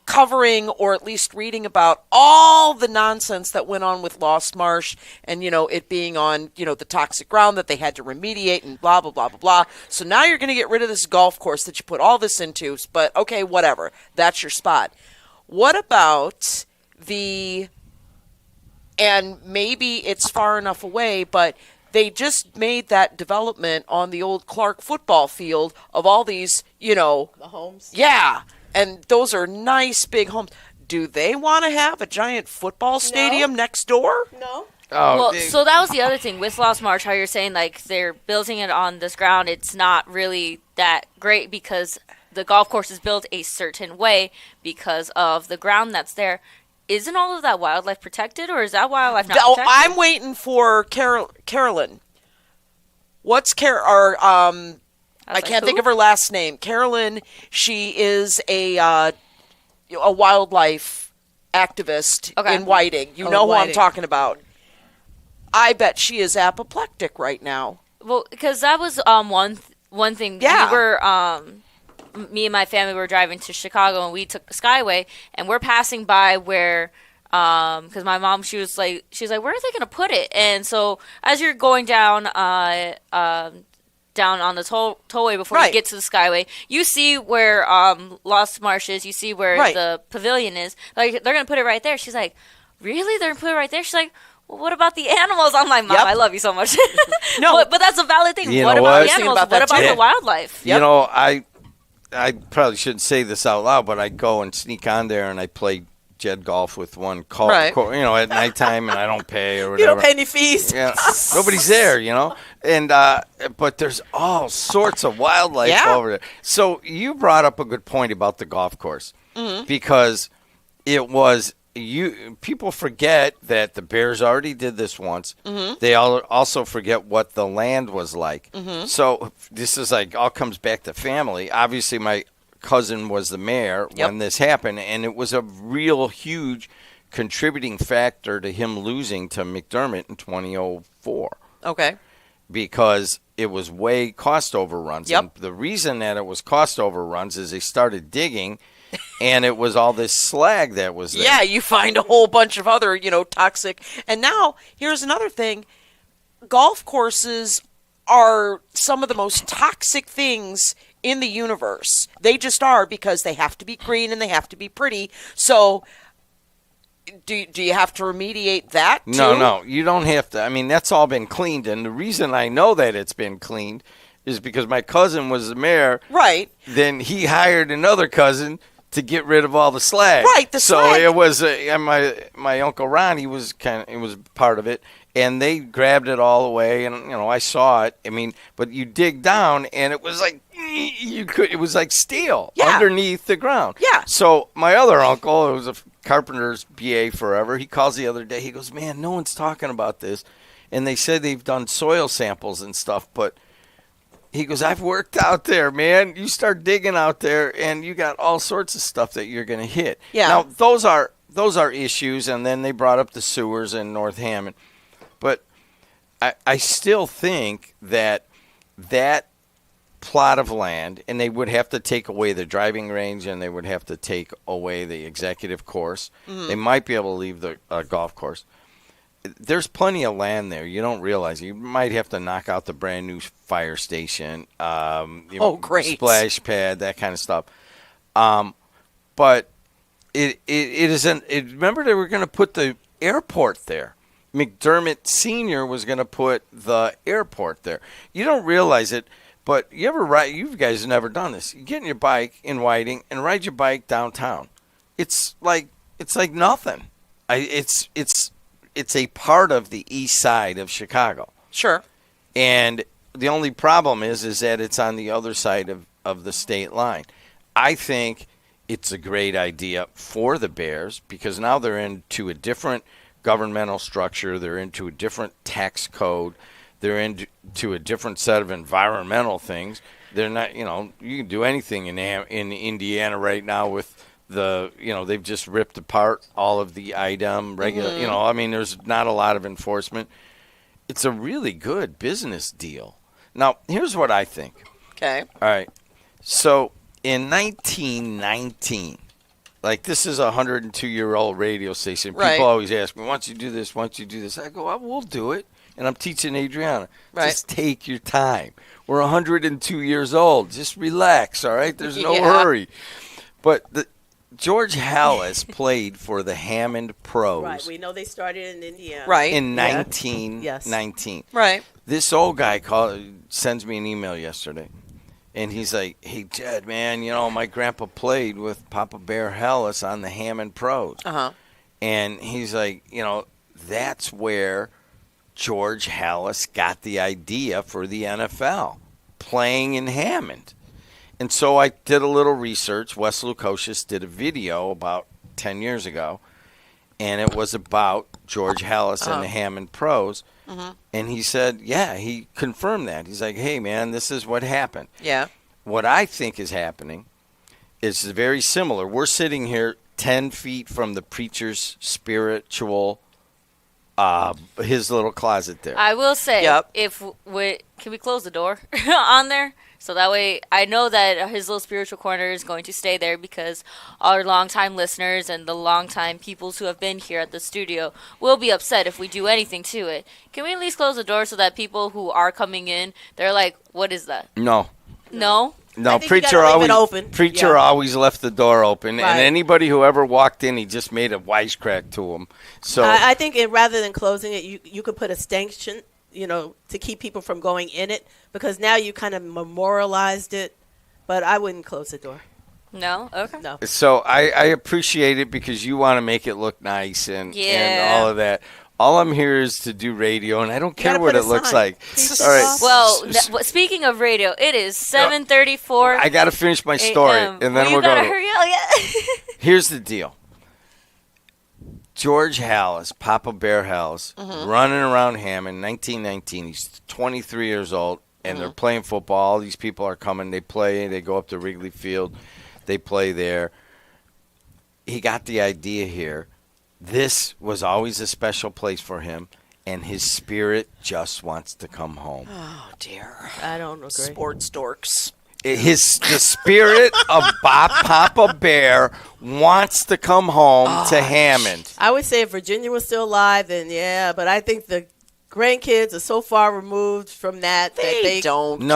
[SPEAKER 1] covering or at least reading about all the nonsense that went on with Lost Marsh and, it being on, the toxic ground that they had to remediate and blah, blah, blah, blah, blah. So now you're going to get rid of this golf course that you put all this into, but okay, whatever. That's your spot. What about and maybe it's far enough away, but they just made that development on the old Clark football field of all these,
[SPEAKER 2] the homes?
[SPEAKER 1] Yeah. And those are nice big homes. Do they want to have a giant football stadium next door?
[SPEAKER 2] No.
[SPEAKER 3] Well, so that was the other thing with Lost Marsh, how you're saying, like, they're building it on this ground. It's not really that great because the golf course is built a certain way because of the ground that's there. Isn't all of that wildlife protected, or is that wildlife not protected?
[SPEAKER 1] I'm waiting for Carolyn. What's I can't think of her last name. Carolyn, she is a wildlife activist in Whiting. You know who I'm talking about. I bet she is apoplectic right now.
[SPEAKER 3] Well, because that was one thing.
[SPEAKER 1] Yeah.
[SPEAKER 3] We were, me and my family were driving to Chicago, and we took the Skyway, and we're passing by where, because my mom, she's like, where are they going to put it? And so as you're going down on the tollway before you get to the Skyway, you see where Lost Marsh is, you see where the pavilion is. Like, they're going to put it right there. She's like, really? They're going to put it right there? She's like, well, what about the animals? I'm like, Mom, I love you so much. No, but that's a valid thing. What about the animals? What about the wildlife?
[SPEAKER 16] Yep. I probably shouldn't say this out loud, but I go and sneak on there and I play Jed golf with one call, at nighttime, and I don't pay or whatever.
[SPEAKER 2] You don't pay any fees.
[SPEAKER 16] Yeah, nobody's there, And but there's all sorts of wildlife over there. So you brought up a good point about the golf course because it was people forget that the Bears already did this once. They also forget what the land was like. So this is all comes back to family. Obviously, my cousin was the mayor when this happened, and it was a real huge contributing factor to him losing to McDermott in 2004.
[SPEAKER 1] Okay.
[SPEAKER 16] Because it was way cost overruns.
[SPEAKER 1] Yep.
[SPEAKER 16] And the reason that it was cost overruns is they started digging, and it was all this slag that was there.
[SPEAKER 1] Yeah, you find a whole bunch of other, toxic. And now, here's another thing. Golf courses are some of the most toxic things in the universe. They just are, because they have to be green and they have to be pretty. So do you have to remediate that too?
[SPEAKER 16] No, you don't have to. I mean, that's all been cleaned. And the reason I know that it's been cleaned is because my cousin was the mayor.
[SPEAKER 1] Right.
[SPEAKER 16] Then he hired another cousin to get rid of all the slag.
[SPEAKER 1] Right, the slag.
[SPEAKER 16] So it was my Uncle Ron, he was part of it. And they grabbed it all away, and I saw it. I mean, but you dig down, and it was like it was like steel underneath the ground.
[SPEAKER 1] Yeah.
[SPEAKER 16] So my other uncle, who was a carpenter's BA forever, he calls the other day. He goes, "Man, no one's talking about this," and they said they've done soil samples and stuff, but he goes, "I've worked out there, man. You start digging out there, and you got all sorts of stuff that you're going to hit."
[SPEAKER 1] Yeah.
[SPEAKER 16] Now those are issues, and then they brought up the sewers in North Hammond. But I still think that plot of land, and they would have to take away the driving range, and they would have to take away the executive course. They might be able to leave the golf course. There's plenty of land there. You don't realize. You might have to knock out the brand new fire station.
[SPEAKER 1] Great.
[SPEAKER 16] Splash pad, that kind of stuff. But it isn't. Remember, they were going to put the airport there. McDermott Sr. was going to put the airport there. You don't realize it, but you ever ride? You guys have never done this. You get in your bike in Whiting and ride your bike downtown. It's like nothing. It's a part of the east side of Chicago.
[SPEAKER 1] Sure.
[SPEAKER 16] And the only problem is that it's on the other side of the state line. I think it's a great idea for the Bears because now they're into a different governmental structure. They're into a different tax code. They're into a different set of environmental things. They're not, you can do anything in Indiana right now with they've just ripped apart all of the item regular, there's not a lot of enforcement. It's a really good business deal. Now, here's what I think.
[SPEAKER 1] Okay.
[SPEAKER 16] All right. So in 1919, like this is a 102-year-old radio station. People always ask me, once you do this, I go, well, we'll do it. And I'm teaching Adriana, just take your time. We're 102 years old. Just relax, all right? There's no hurry. But George Halas played for the Hammond Pros.
[SPEAKER 2] Right. We know they started in Indiana.
[SPEAKER 1] Right.
[SPEAKER 16] In 1919.
[SPEAKER 1] Right.
[SPEAKER 16] This old guy sends me an email yesterday. And he's like, hey, Jed, man, my grandpa played with Papa Bear Halas on the Hammond Pros.
[SPEAKER 1] Uh-huh.
[SPEAKER 16] And he's like, that's where George Halas got the idea for the NFL, playing in Hammond. And so I did a little research. Wes Lukosius did a video about 10 years ago, and it was about George Halas and the Hammond Pros.
[SPEAKER 1] Mm-hmm.
[SPEAKER 16] And he said, he confirmed that. He's like, hey, man, this is what happened.
[SPEAKER 1] Yeah.
[SPEAKER 16] What I think is happening is very similar. We're sitting here 10 feet from the preacher's spiritual, his little closet there.
[SPEAKER 3] I will say, can we close the door on there? So that way I know that his little spiritual corner is going to stay there because our longtime listeners and the longtime peoples who have been here at the studio will be upset if we do anything to it. Can we at least close the door so that people who are coming in, they're like, what is that?
[SPEAKER 16] No.
[SPEAKER 3] No?
[SPEAKER 16] No, preacher always left the door open, and anybody who ever walked in, he just made a wisecrack to him. So
[SPEAKER 2] I think rather than closing it, you could put a stanchion, to keep people from going in it, because now you kind of memorialized it. But I wouldn't close the door.
[SPEAKER 3] No? Okay.
[SPEAKER 2] No.
[SPEAKER 16] So I appreciate it because you want to make it look nice and all of that. All I'm here is to do radio, and I don't care what it looks like. All right.
[SPEAKER 3] Well, speaking of radio, it is 7:34.
[SPEAKER 16] I got to finish my story, and then we're going to
[SPEAKER 3] hurry up. Yeah.
[SPEAKER 16] Here's the deal. George Halas, Papa Bear Halas, running around Hammond, 1919. He's 23 years old, and they're playing football. All these people are coming. They play. They go up to Wrigley Field. They play there. He got the idea here. This was always a special place for him, and his spirit just wants to come home.
[SPEAKER 1] Oh, dear.
[SPEAKER 2] I don't agree.
[SPEAKER 1] Sports dorks.
[SPEAKER 16] The spirit of Papa Bear wants to come home to Hammond.
[SPEAKER 2] I would say if Virginia was still alive, then yeah, but I think the grandkids are so far removed from that they don't care.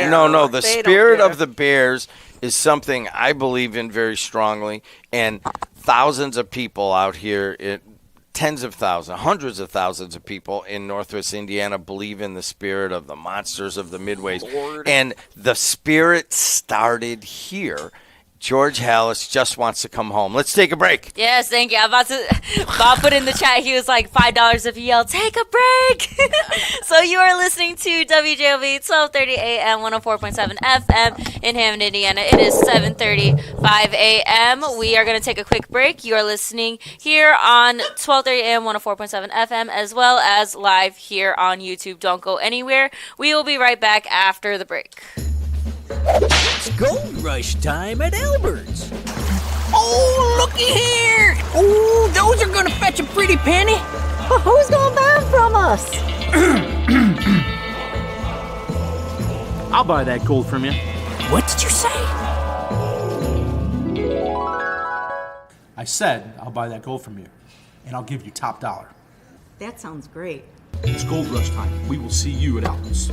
[SPEAKER 16] No. The spirit of the Bears is something I believe in very strongly, and thousands of people out here, tens of thousands, hundreds of thousands of people in Northwest Indiana believe in the spirit of the monsters of the Midways.
[SPEAKER 1] Lord.
[SPEAKER 16] And the spirit started here. George Halas just wants to come home. Let's take a break.
[SPEAKER 3] Yes, thank you. Bob put in the chat, he was like, $5 if you yell, take a break. So you are listening to WJOB 1230 AM, 104.7 FM in Hammond, Indiana. It is 7:35 a.m. We are going to take a quick break. You are listening here on 1230 AM, 104.7 FM, as well as live here on YouTube. Don't go anywhere. We will be right back after the break.
[SPEAKER 17] It's gold rush time at Albert's. Oh, looky here! Oh, those are gonna fetch a pretty penny.
[SPEAKER 18] Who's gonna buy them from us?
[SPEAKER 19] I'll buy that gold from you.
[SPEAKER 17] What did you say?
[SPEAKER 19] I said I'll buy that gold from you, and I'll give you top dollar.
[SPEAKER 18] That sounds great.
[SPEAKER 19] It's gold rush time. We will see you at Albert's.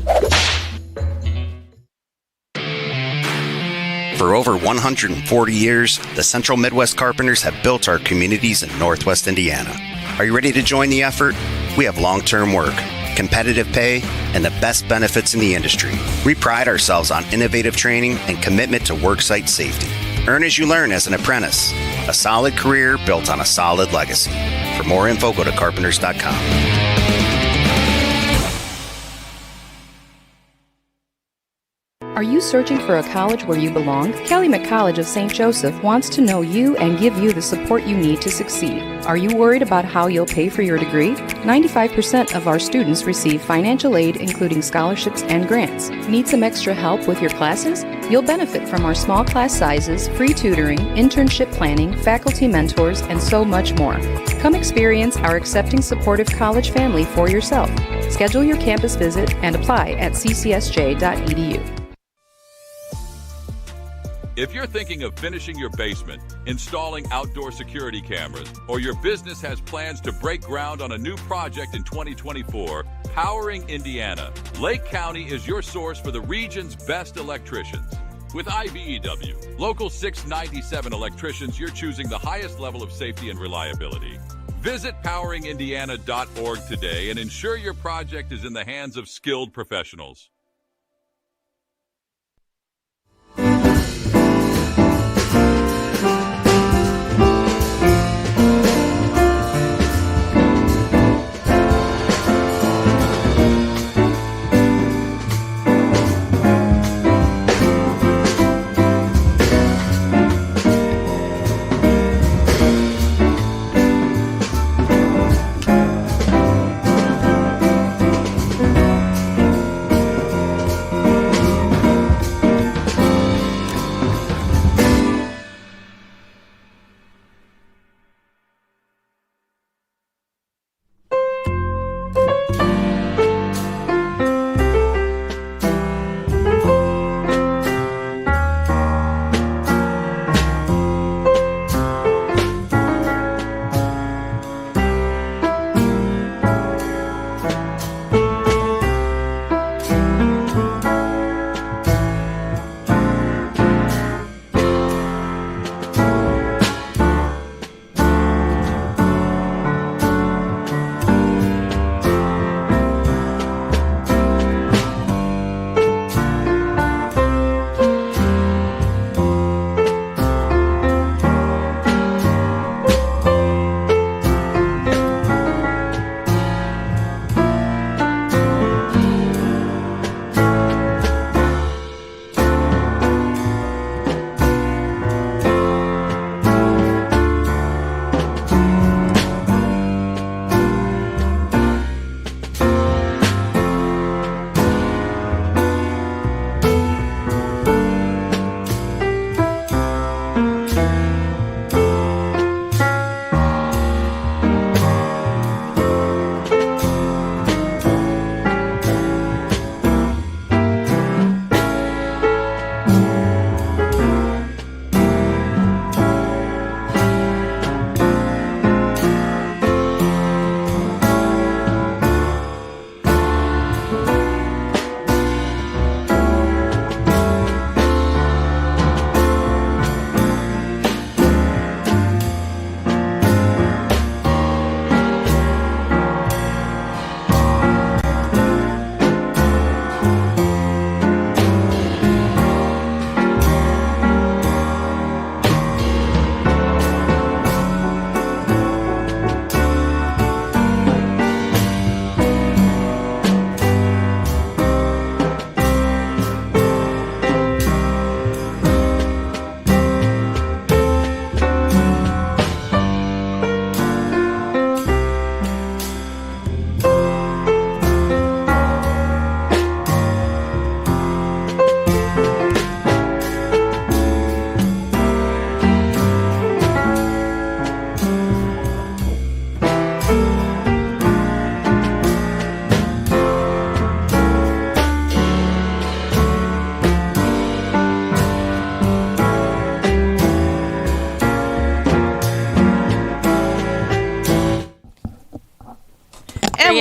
[SPEAKER 20] For over 140 years, the Central Midwest Carpenters have built our communities in Northwest Indiana. Are you ready to join the effort? We have long-term work, competitive pay, and the best benefits in the industry. We pride ourselves on innovative training and commitment to worksite safety. Earn as you learn as an apprentice. A solid career built on a solid legacy. For more info, go to carpenters.com.
[SPEAKER 21] Are you searching for a college where you belong? Calumet College of St. Joseph wants to know you and give you the support you need to succeed. Are you worried about how you'll pay for your degree? 95% of our students receive financial aid, including scholarships and grants. Need some extra help with your classes? You'll benefit from our small class sizes, free tutoring, internship planning, faculty mentors, and so much more. Come experience our accepting, supportive college family for yourself. Schedule your campus visit and apply at ccsj.edu.
[SPEAKER 22] If you're thinking of finishing your basement, installing outdoor security cameras, or your business has plans to break ground on a new project in 2024, Powering Indiana, Lake County is your source for the region's best electricians. With IBEW, Local 697 electricians, you're choosing the highest level of safety and reliability. Visit poweringindiana.org today and ensure your project is in the hands of skilled professionals.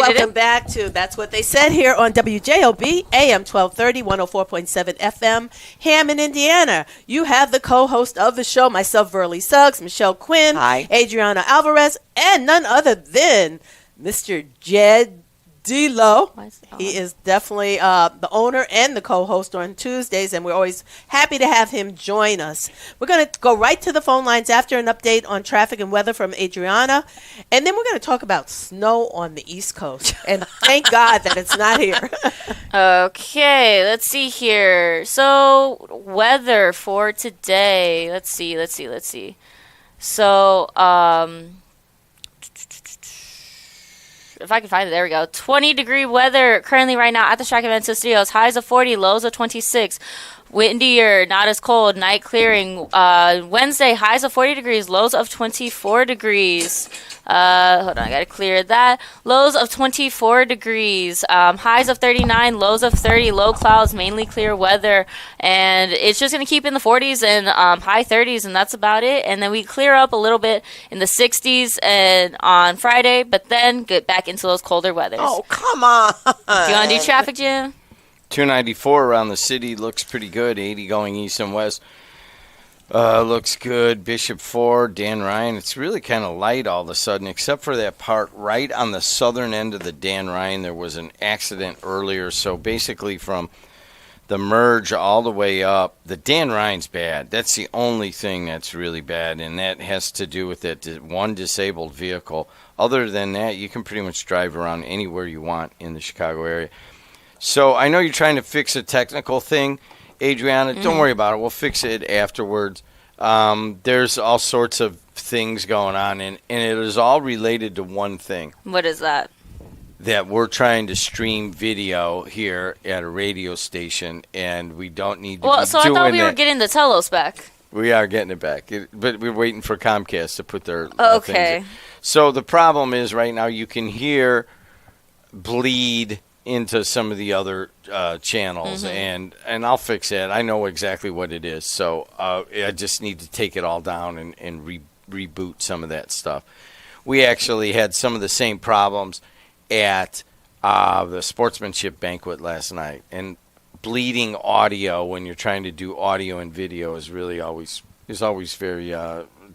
[SPEAKER 2] welcome back to That's What They Said here on WJOB, AM 1230, 104.7 FM, Hammond, Indiana. You have the co-host of the show, myself, Verly Suggs, Michelle Quinn, Adriana Alvarez, and none other than Mr. Jed D-Lo. He is definitely the owner and the co-host on Tuesdays, and we're always happy to have him join us. We're going to go right to the phone lines after an update on traffic and weather from Adriana, and then we're going to talk about snow on the East Coast, and thank God that it's not here.
[SPEAKER 3] Okay, let's see here. So, weather for today. Let's see. So, if I can find it, there we go. 20-degree weather currently right now at the Shrike Event Studios. Highs of 40, lows of 26. Windier, not as cold, night clearing. Wednesday, highs of 40 degrees, lows of 24 degrees. Hold on, I gotta clear that. Lows of 24 degrees, highs of 39, lows of 30, low clouds, mainly clear weather, and it's just gonna keep in the 40s and high 30s, and that's about it. And then we clear up a little bit in the 60s and on Friday, but then get back into those colder weathers.
[SPEAKER 1] Oh, come on.
[SPEAKER 3] Do you wanna do traffic, Jim?
[SPEAKER 16] 294 around the city looks pretty good. 80 going east and west. Looks good. Bishop 4, Dan Ryan. It's really kind of light all of a sudden, except for that part right on the southern end of the Dan Ryan. There was an accident earlier. So basically from the merge all the way up, the Dan Ryan's bad. That's the only thing that's really bad, and that has to do with that one disabled vehicle. Other than that, you can pretty much drive around anywhere you want in the Chicago area. So I know you're trying to fix a technical thing, Adriana. Don't worry about it. We'll fix it afterwards. There's all sorts of things going on, and it is all related to one thing.
[SPEAKER 3] What is that?
[SPEAKER 16] That we're trying to stream video here at a radio station, and we don't need to be doing that.
[SPEAKER 3] So I thought we were getting the telos back.
[SPEAKER 16] We are getting it back, but we're waiting for Comcast to put their things in. So the problem is right now you can hear bleed into some of the other channels, and I'll fix that. I know exactly what it is, so I just need to take it all down and reboot some of that stuff. We actually had some of the same problems at the sportsmanship banquet last night, and bleeding audio when you're trying to do audio and video is really always very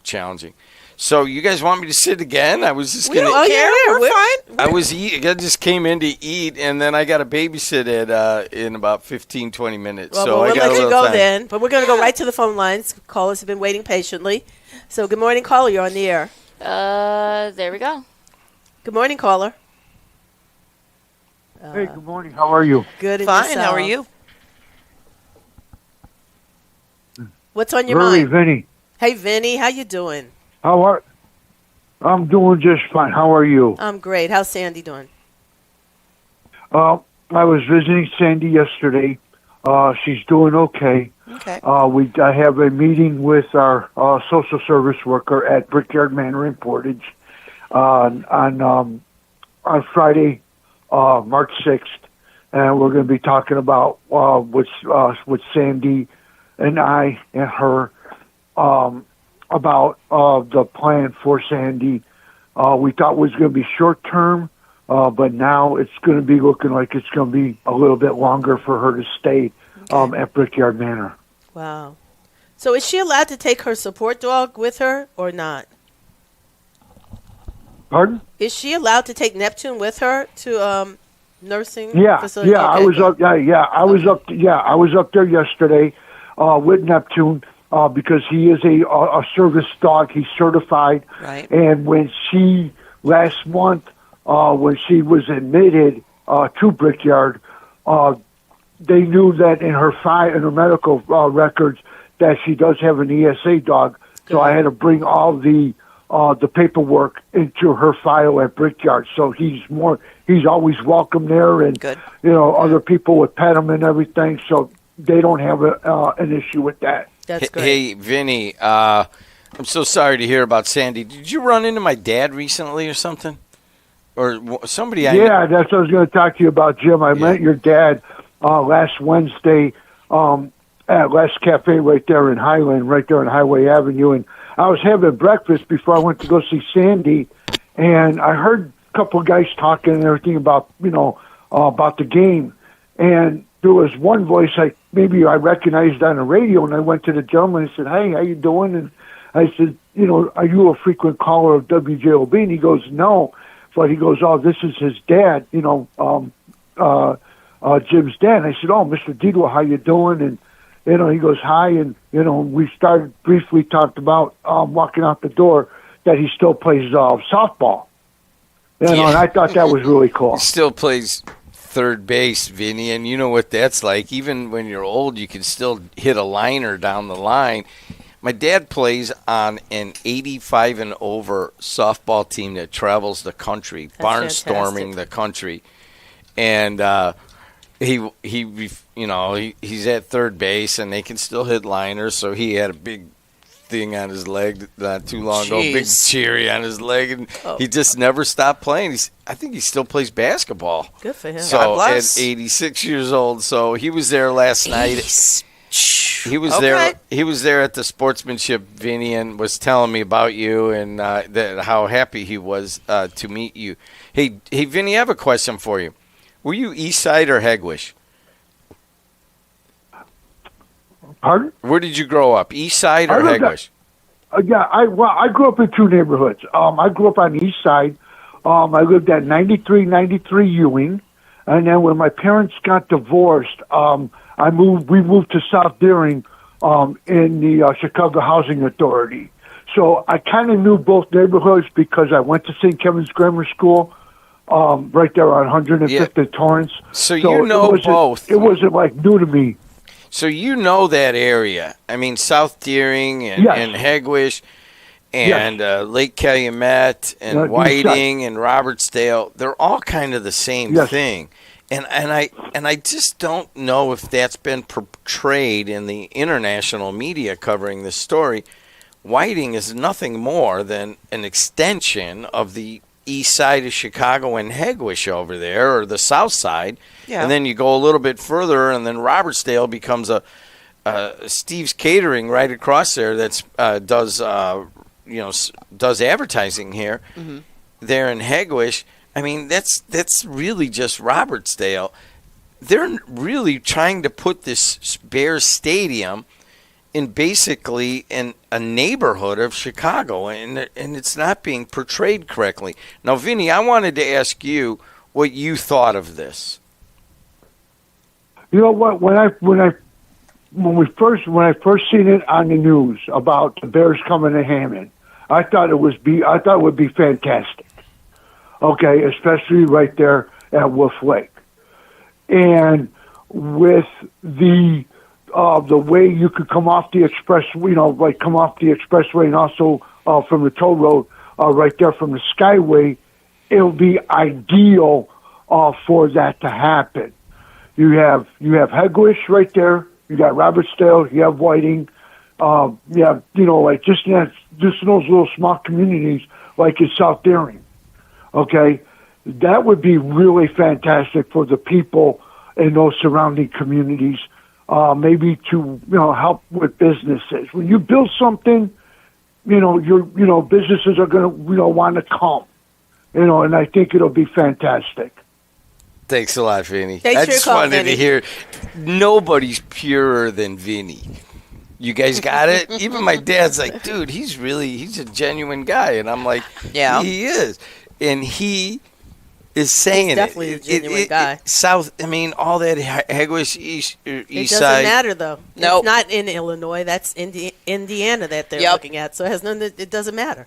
[SPEAKER 16] challenging. So you guys want me to sit again? I was just going to...
[SPEAKER 1] We're fine.
[SPEAKER 16] I just came in to eat, and then I got to babysit it in about 15, 20 minutes.
[SPEAKER 2] Well,
[SPEAKER 16] so
[SPEAKER 2] we'll
[SPEAKER 16] I got
[SPEAKER 2] let
[SPEAKER 16] a
[SPEAKER 2] you
[SPEAKER 16] little
[SPEAKER 2] go
[SPEAKER 16] time.
[SPEAKER 2] then. But we're going to go right to the phone lines. Callers have been waiting patiently. So good morning, caller. You're on the air.
[SPEAKER 3] There we go.
[SPEAKER 2] Good morning, caller.
[SPEAKER 4] Hey, good morning. How are you?
[SPEAKER 2] Good. And
[SPEAKER 1] Fine.
[SPEAKER 2] yourself?
[SPEAKER 1] How are you?
[SPEAKER 2] What's on your
[SPEAKER 4] Very,
[SPEAKER 2] mind?
[SPEAKER 4] Vinny.
[SPEAKER 2] Hey, Vinny. How you doing?
[SPEAKER 4] I'm doing just fine. How are you?
[SPEAKER 2] I'm great. How's Sandy doing?
[SPEAKER 4] I was visiting Sandy yesterday. She's doing okay.
[SPEAKER 2] Okay.
[SPEAKER 4] I have a meeting with our social service worker at Brickyard Manor in Portage on Friday, March 6th, and we're going to be talking about with Sandy and I and her about the plan for Sandy. We thought it was going to be short term, but now it's going to be looking like it's going to be a little bit longer for her to stay at Brickyard Manor.
[SPEAKER 2] Wow. So is she allowed to take her support dog with her or not?
[SPEAKER 4] Pardon?
[SPEAKER 2] Is she allowed to take Neptune with her to nursing
[SPEAKER 4] Yeah,
[SPEAKER 2] facility?
[SPEAKER 4] yeah.
[SPEAKER 2] Okay,
[SPEAKER 4] I was I was up there yesterday with Neptune. Because he is a service dog, he's certified.
[SPEAKER 1] Right.
[SPEAKER 4] And when she last month, when she was admitted to Brickyard, they knew that in her medical records that she does have an ESA dog. Good. So I had to bring all the paperwork into her file at Brickyard. So he's always welcome there, and
[SPEAKER 1] Good.
[SPEAKER 4] Other people would pet him and everything. So they don't have an issue with that.
[SPEAKER 2] That's great.
[SPEAKER 16] Hey, Vinny, I'm so sorry to hear about Sandy. Did you run into my dad recently or something? Or somebody I
[SPEAKER 4] Yeah, that's what I was going to talk to you about, Jim. I met your dad last Wednesday at Les Cafe right there in Highland, right there on Highway Avenue. And I was having breakfast before I went to go see Sandy, and I heard couple of guys talking and everything about, about the game. And there was one voice maybe I recognized on the radio, and I went to the gentleman and said, "Hey, how you doing?" And I said, "Are you a frequent caller of WJOB?" And he goes, "No." But he goes, "Oh, this is his dad, Jim's dad." And I said, "Oh, Mr. Dietl, how you doing?" And, he goes, "Hi." And, we briefly talked about walking out the door that he still plays softball. And I thought that was really cool.
[SPEAKER 16] He still plays third base, Vinny, and you know what that's like. Even when you're old, you can still hit a liner down the line. My dad plays on an 85 and over softball team that travels the country, barnstorming the country, and he's at third base, and they can still hit liners. So he had a big thing on his leg not too long ago, big cherry on his leg, and he just never stopped playing. I think he still plays basketball.
[SPEAKER 2] Good for him.
[SPEAKER 16] So at 86 years old, so he was there last night. He was there. He was there at the Sportsmanship, Vinny, and was telling me about you and how happy he was to meet you. Hey, Vinny, I have a question for you. Were you East Side or Hegewisch?
[SPEAKER 4] Pardon?
[SPEAKER 16] Where did you grow up, East Side or Hegewisch?
[SPEAKER 4] I grew up in two neighborhoods. I grew up on the East Side. I lived at 93 Ewing, and then when my parents got divorced, we moved to South Deering in the Chicago Housing Authority. So I kind of knew both neighborhoods because I went to St. Kevin's Grammar School right there on 105th and Torrance.
[SPEAKER 16] So you know both.
[SPEAKER 4] It wasn't like new to me.
[SPEAKER 16] So you know that area. I mean, South Deering and Hegewisch and Lake Calumet and Whiting and Robertsdale, they're all kind of the same thing. And I just don't know if that's been portrayed in the international media covering this story. Whiting is nothing more than an extension of the east side of Chicago and Hegewisch over there, or the south side. Yeah. And then you go a little bit further, and then Robertsdale becomes a Steve's Catering right across there that's does advertising here. Mm-hmm. There in Hegewisch. I mean, that's really just Robertsdale. They're really trying to put this Bears Stadium in basically in a neighborhood of Chicago, and it's not being portrayed correctly. Now, Vinny, I wanted to ask you what you thought of this.
[SPEAKER 4] You know what? When I first seen it on the news about the Bears coming to Hammond, I thought it would be fantastic. Okay, especially right there at Wolf Lake, and with the way you could come off the express, come off the expressway, and also from the toll road right there from the Skyway, it'll be ideal for that to happen. You have Hegewisch right there. You got Robertsdale. You have Whiting. You have just in those little small communities like in South Deering. Okay, that would be really fantastic for the people in those surrounding communities. Maybe to help with businesses. When you build something, your businesses are going to want to come. And I think it'll be fantastic.
[SPEAKER 16] Thanks a lot, Vinny. I just wanted to hear. Nobody's purer than Vinny. You guys got it? Even my dad's like, dude, he's a genuine guy, and I'm like, yeah, he is. And he is saying
[SPEAKER 2] he's definitely a genuine guy.
[SPEAKER 16] All that Hegewisch East Side.
[SPEAKER 2] It doesn't matter, though. No, it's not in Illinois. That's Indiana that they're looking at. So it doesn't matter.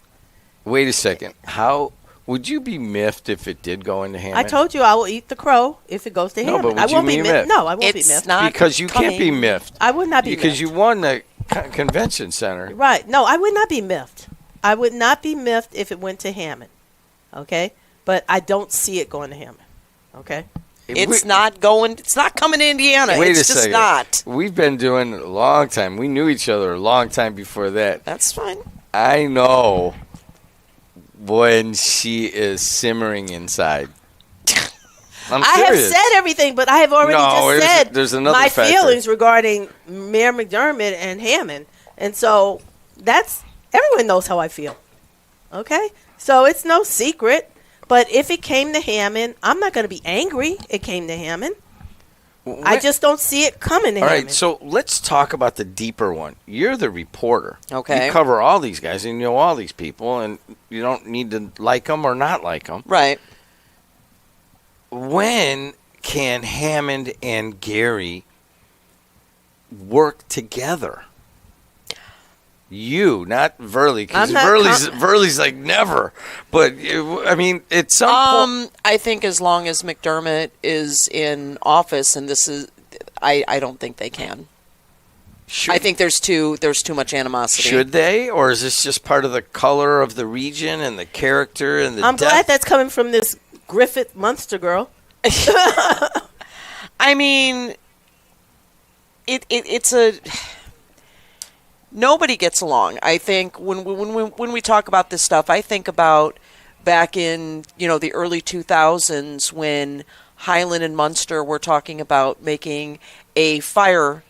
[SPEAKER 16] Wait a second. How would you be miffed if it did go into Hammond?
[SPEAKER 2] I told you I will eat the crow if it goes to Hammond.
[SPEAKER 16] But I won't be miffed.
[SPEAKER 2] No, I won't be miffed.
[SPEAKER 16] Because you can't be miffed.
[SPEAKER 2] I would not be
[SPEAKER 16] because
[SPEAKER 2] miffed.
[SPEAKER 16] you won the convention center.
[SPEAKER 2] Right. No, I would not be miffed. I would not be miffed if it went to Hammond. Okay? But I don't see it going to Hammond. Okay?
[SPEAKER 1] It's not coming to Indiana.
[SPEAKER 16] Wait
[SPEAKER 1] it's
[SPEAKER 16] a
[SPEAKER 1] just
[SPEAKER 16] second.
[SPEAKER 1] not.
[SPEAKER 16] We've been doing it a long time. We knew each other a long time before that.
[SPEAKER 1] That's fine.
[SPEAKER 16] I know when she is simmering inside.
[SPEAKER 2] I have said everything, but I have already said
[SPEAKER 16] there's another
[SPEAKER 2] my
[SPEAKER 16] factor.
[SPEAKER 2] feelings regarding Mayor McDermott and Hammond. And so everyone knows how I feel. Okay? So it's no secret. But if it came to Hammond, I'm not going to be angry it came to Hammond. I just don't see it coming to
[SPEAKER 16] All
[SPEAKER 2] Hammond.
[SPEAKER 16] right, so let's talk about the deeper one. You're the reporter.
[SPEAKER 1] Okay.
[SPEAKER 16] You cover all these guys and you know all these people, and you don't need to like them or not like them.
[SPEAKER 1] Right.
[SPEAKER 16] When can Hammond and Gary work together? You, not Verley, because Verley's like never. But I mean, at some point,
[SPEAKER 1] I think as long as McDermott is in office, and this is, I don't think they can. I think there's too much animosity.
[SPEAKER 16] Should they, or is this just part of the color of the region and the character and the?
[SPEAKER 2] I'm glad that's coming from this Griffith Munster girl.
[SPEAKER 1] I mean, it's a. Nobody gets along. I think when we talk about this stuff, I think about back in the early 2000s when Highland and Munster were talking about making a fire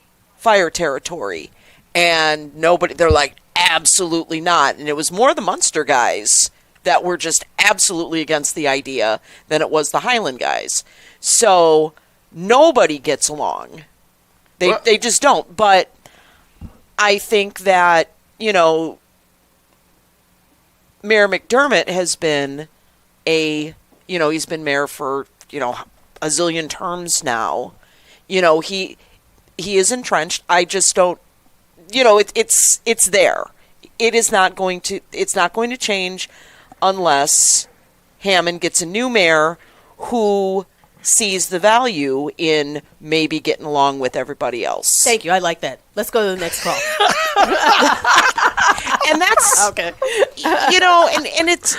[SPEAKER 1] territory, and they're like, absolutely not. And it was more the Munster guys that were just absolutely against the idea than it was the Highland guys. So nobody gets along. They just don't. But I think that, Mayor McDermott has been he's been mayor for, a zillion terms now. He is entrenched. I just don't, it's there. It's not going to change unless Hammond gets a new mayor who sees the value in maybe getting along with everybody else.
[SPEAKER 2] Thank you. I like that. Let's go to the next call.
[SPEAKER 1] And that's
[SPEAKER 2] okay.
[SPEAKER 1] And it's.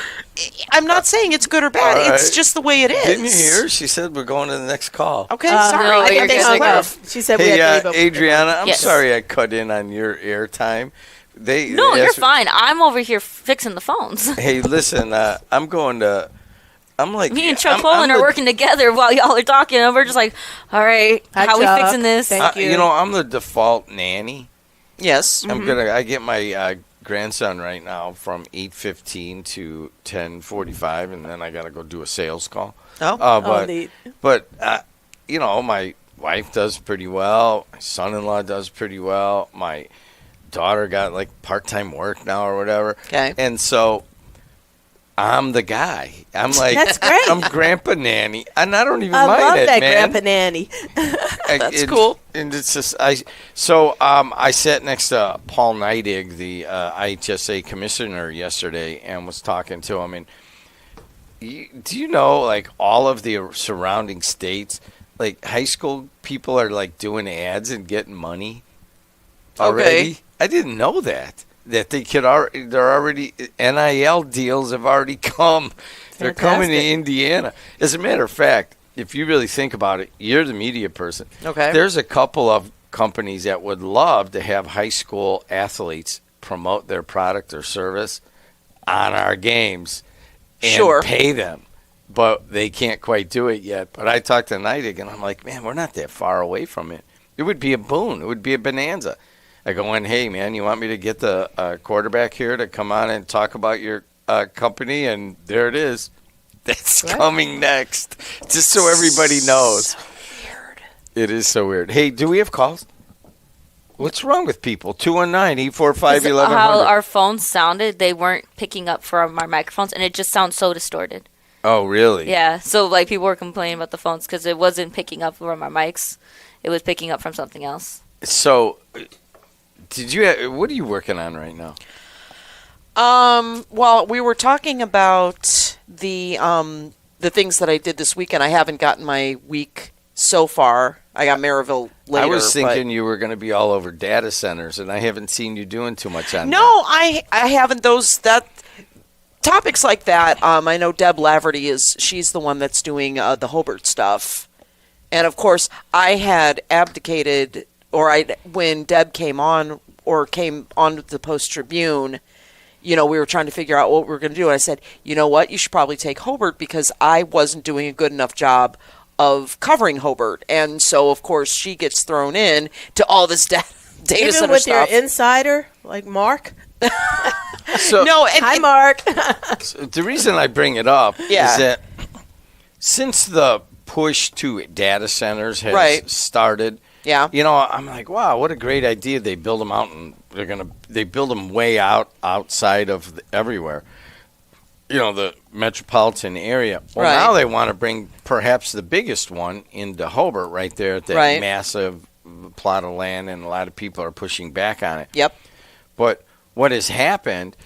[SPEAKER 1] I'm not saying it's good or bad.
[SPEAKER 16] All right.
[SPEAKER 1] It's just the way it is.
[SPEAKER 16] Didn't you hear? She said we're going to the next call.
[SPEAKER 1] Okay, sorry.
[SPEAKER 3] No,
[SPEAKER 1] I
[SPEAKER 3] you're
[SPEAKER 1] thought they
[SPEAKER 3] good.
[SPEAKER 1] hung up.
[SPEAKER 2] She said we
[SPEAKER 16] Hey,
[SPEAKER 2] had to leave.
[SPEAKER 16] Adriana, I'm
[SPEAKER 3] Yes.
[SPEAKER 16] sorry I cut in on your airtime.
[SPEAKER 3] No,
[SPEAKER 16] they
[SPEAKER 3] you're
[SPEAKER 16] asked-
[SPEAKER 3] fine. I'm over here fixing the phones.
[SPEAKER 16] Hey, listen, I'm going to. I'm like
[SPEAKER 3] Me and Chuck
[SPEAKER 16] I'm
[SPEAKER 3] Poland are
[SPEAKER 16] the-
[SPEAKER 3] working together while y'all are talking, and we're just like, all right,
[SPEAKER 2] Hi,
[SPEAKER 3] how
[SPEAKER 2] Chuck.
[SPEAKER 3] we fixing this?
[SPEAKER 2] Thank you.
[SPEAKER 16] I'm the default nanny.
[SPEAKER 1] Yes.
[SPEAKER 16] I get my grandson right now from 8:15 to 10:45, and then I got to go do a sales call.
[SPEAKER 1] Oh.
[SPEAKER 2] Neat.
[SPEAKER 16] But my wife does pretty well. My son-in-law does pretty well. My daughter got like part-time work now or whatever.
[SPEAKER 1] Okay.
[SPEAKER 16] And so I'm the guy. I'm like,
[SPEAKER 2] That's great.
[SPEAKER 16] I'm Grandpa Nanny, and I don't even
[SPEAKER 2] I
[SPEAKER 16] mind
[SPEAKER 2] love
[SPEAKER 16] it,
[SPEAKER 2] that,
[SPEAKER 16] man.
[SPEAKER 2] Grandpa Nanny.
[SPEAKER 1] That's cool.
[SPEAKER 16] And it's just I sat next to Paul Neidig, the IHSA commissioner, yesterday, and was talking to him. And do you know, like, all of the surrounding states, like, high school people are like doing ads and getting money already?
[SPEAKER 1] Okay.
[SPEAKER 16] I didn't know that they're already NIL deals have already come. They're coming to
[SPEAKER 2] Fantastic.
[SPEAKER 16] Indiana. As a matter of fact, if you really think about it, you're the media person.
[SPEAKER 1] Okay.
[SPEAKER 16] There's a couple of companies that would love to have high school athletes promote their product or service on our games and
[SPEAKER 1] Sure.
[SPEAKER 16] pay them. But they can't quite do it yet. But I talked to Neidig, and I'm like, man, we're not that far away from it. It would be a boon. It would be a bonanza. I go in, hey, man, you want me to get the quarterback here to come on and talk about your company? And there it is. That's coming next, just so everybody knows.
[SPEAKER 1] So weird.
[SPEAKER 16] It is so weird. Hey, do we have calls? What's wrong with people? 219-845-1100.
[SPEAKER 3] How our phones sounded, they weren't picking up from our microphones, and it just sounds so distorted.
[SPEAKER 16] Oh, really?
[SPEAKER 3] Yeah, so like people were complaining about the phones because it wasn't picking up from our mics; it was picking up from something else.
[SPEAKER 16] So, what are you working on right now?
[SPEAKER 1] Well, we were talking about the things that I did this weekend. I haven't gotten my week so far. I got Maryville later.
[SPEAKER 16] I was thinking you were going to be all over data centers, and I haven't seen you doing too much on
[SPEAKER 1] No, I haven't. Topics like that. I know Deb Laverty she's the one that's doing the Hobart stuff, and of course I had abdicated, when Deb came on the Post Tribune. We were trying to figure out what we were going to do, and I said, you know what, you should probably take Hobart because I wasn't doing a good enough job of covering Hobart, and so of course she gets thrown in to all this data
[SPEAKER 2] Even
[SPEAKER 1] center
[SPEAKER 2] with
[SPEAKER 1] stuff.
[SPEAKER 2] your insider, like Mark.
[SPEAKER 16] So,
[SPEAKER 1] No, and,
[SPEAKER 2] Hi, Mark.
[SPEAKER 16] the reason I bring it up
[SPEAKER 1] Yeah.
[SPEAKER 16] is that since the push to data centers has
[SPEAKER 1] Right.
[SPEAKER 16] started,
[SPEAKER 1] yeah,
[SPEAKER 16] you know, I'm like, wow, what a great idea! They build them out, and they build them way outside of everywhere. You know, the metropolitan area. Well,
[SPEAKER 1] Right.
[SPEAKER 16] now they want to bring perhaps the biggest one into Hobart, right there at that
[SPEAKER 1] Right.
[SPEAKER 16] massive plot of land, and a lot of people are pushing back on it.
[SPEAKER 1] Yep.
[SPEAKER 16] But what has happened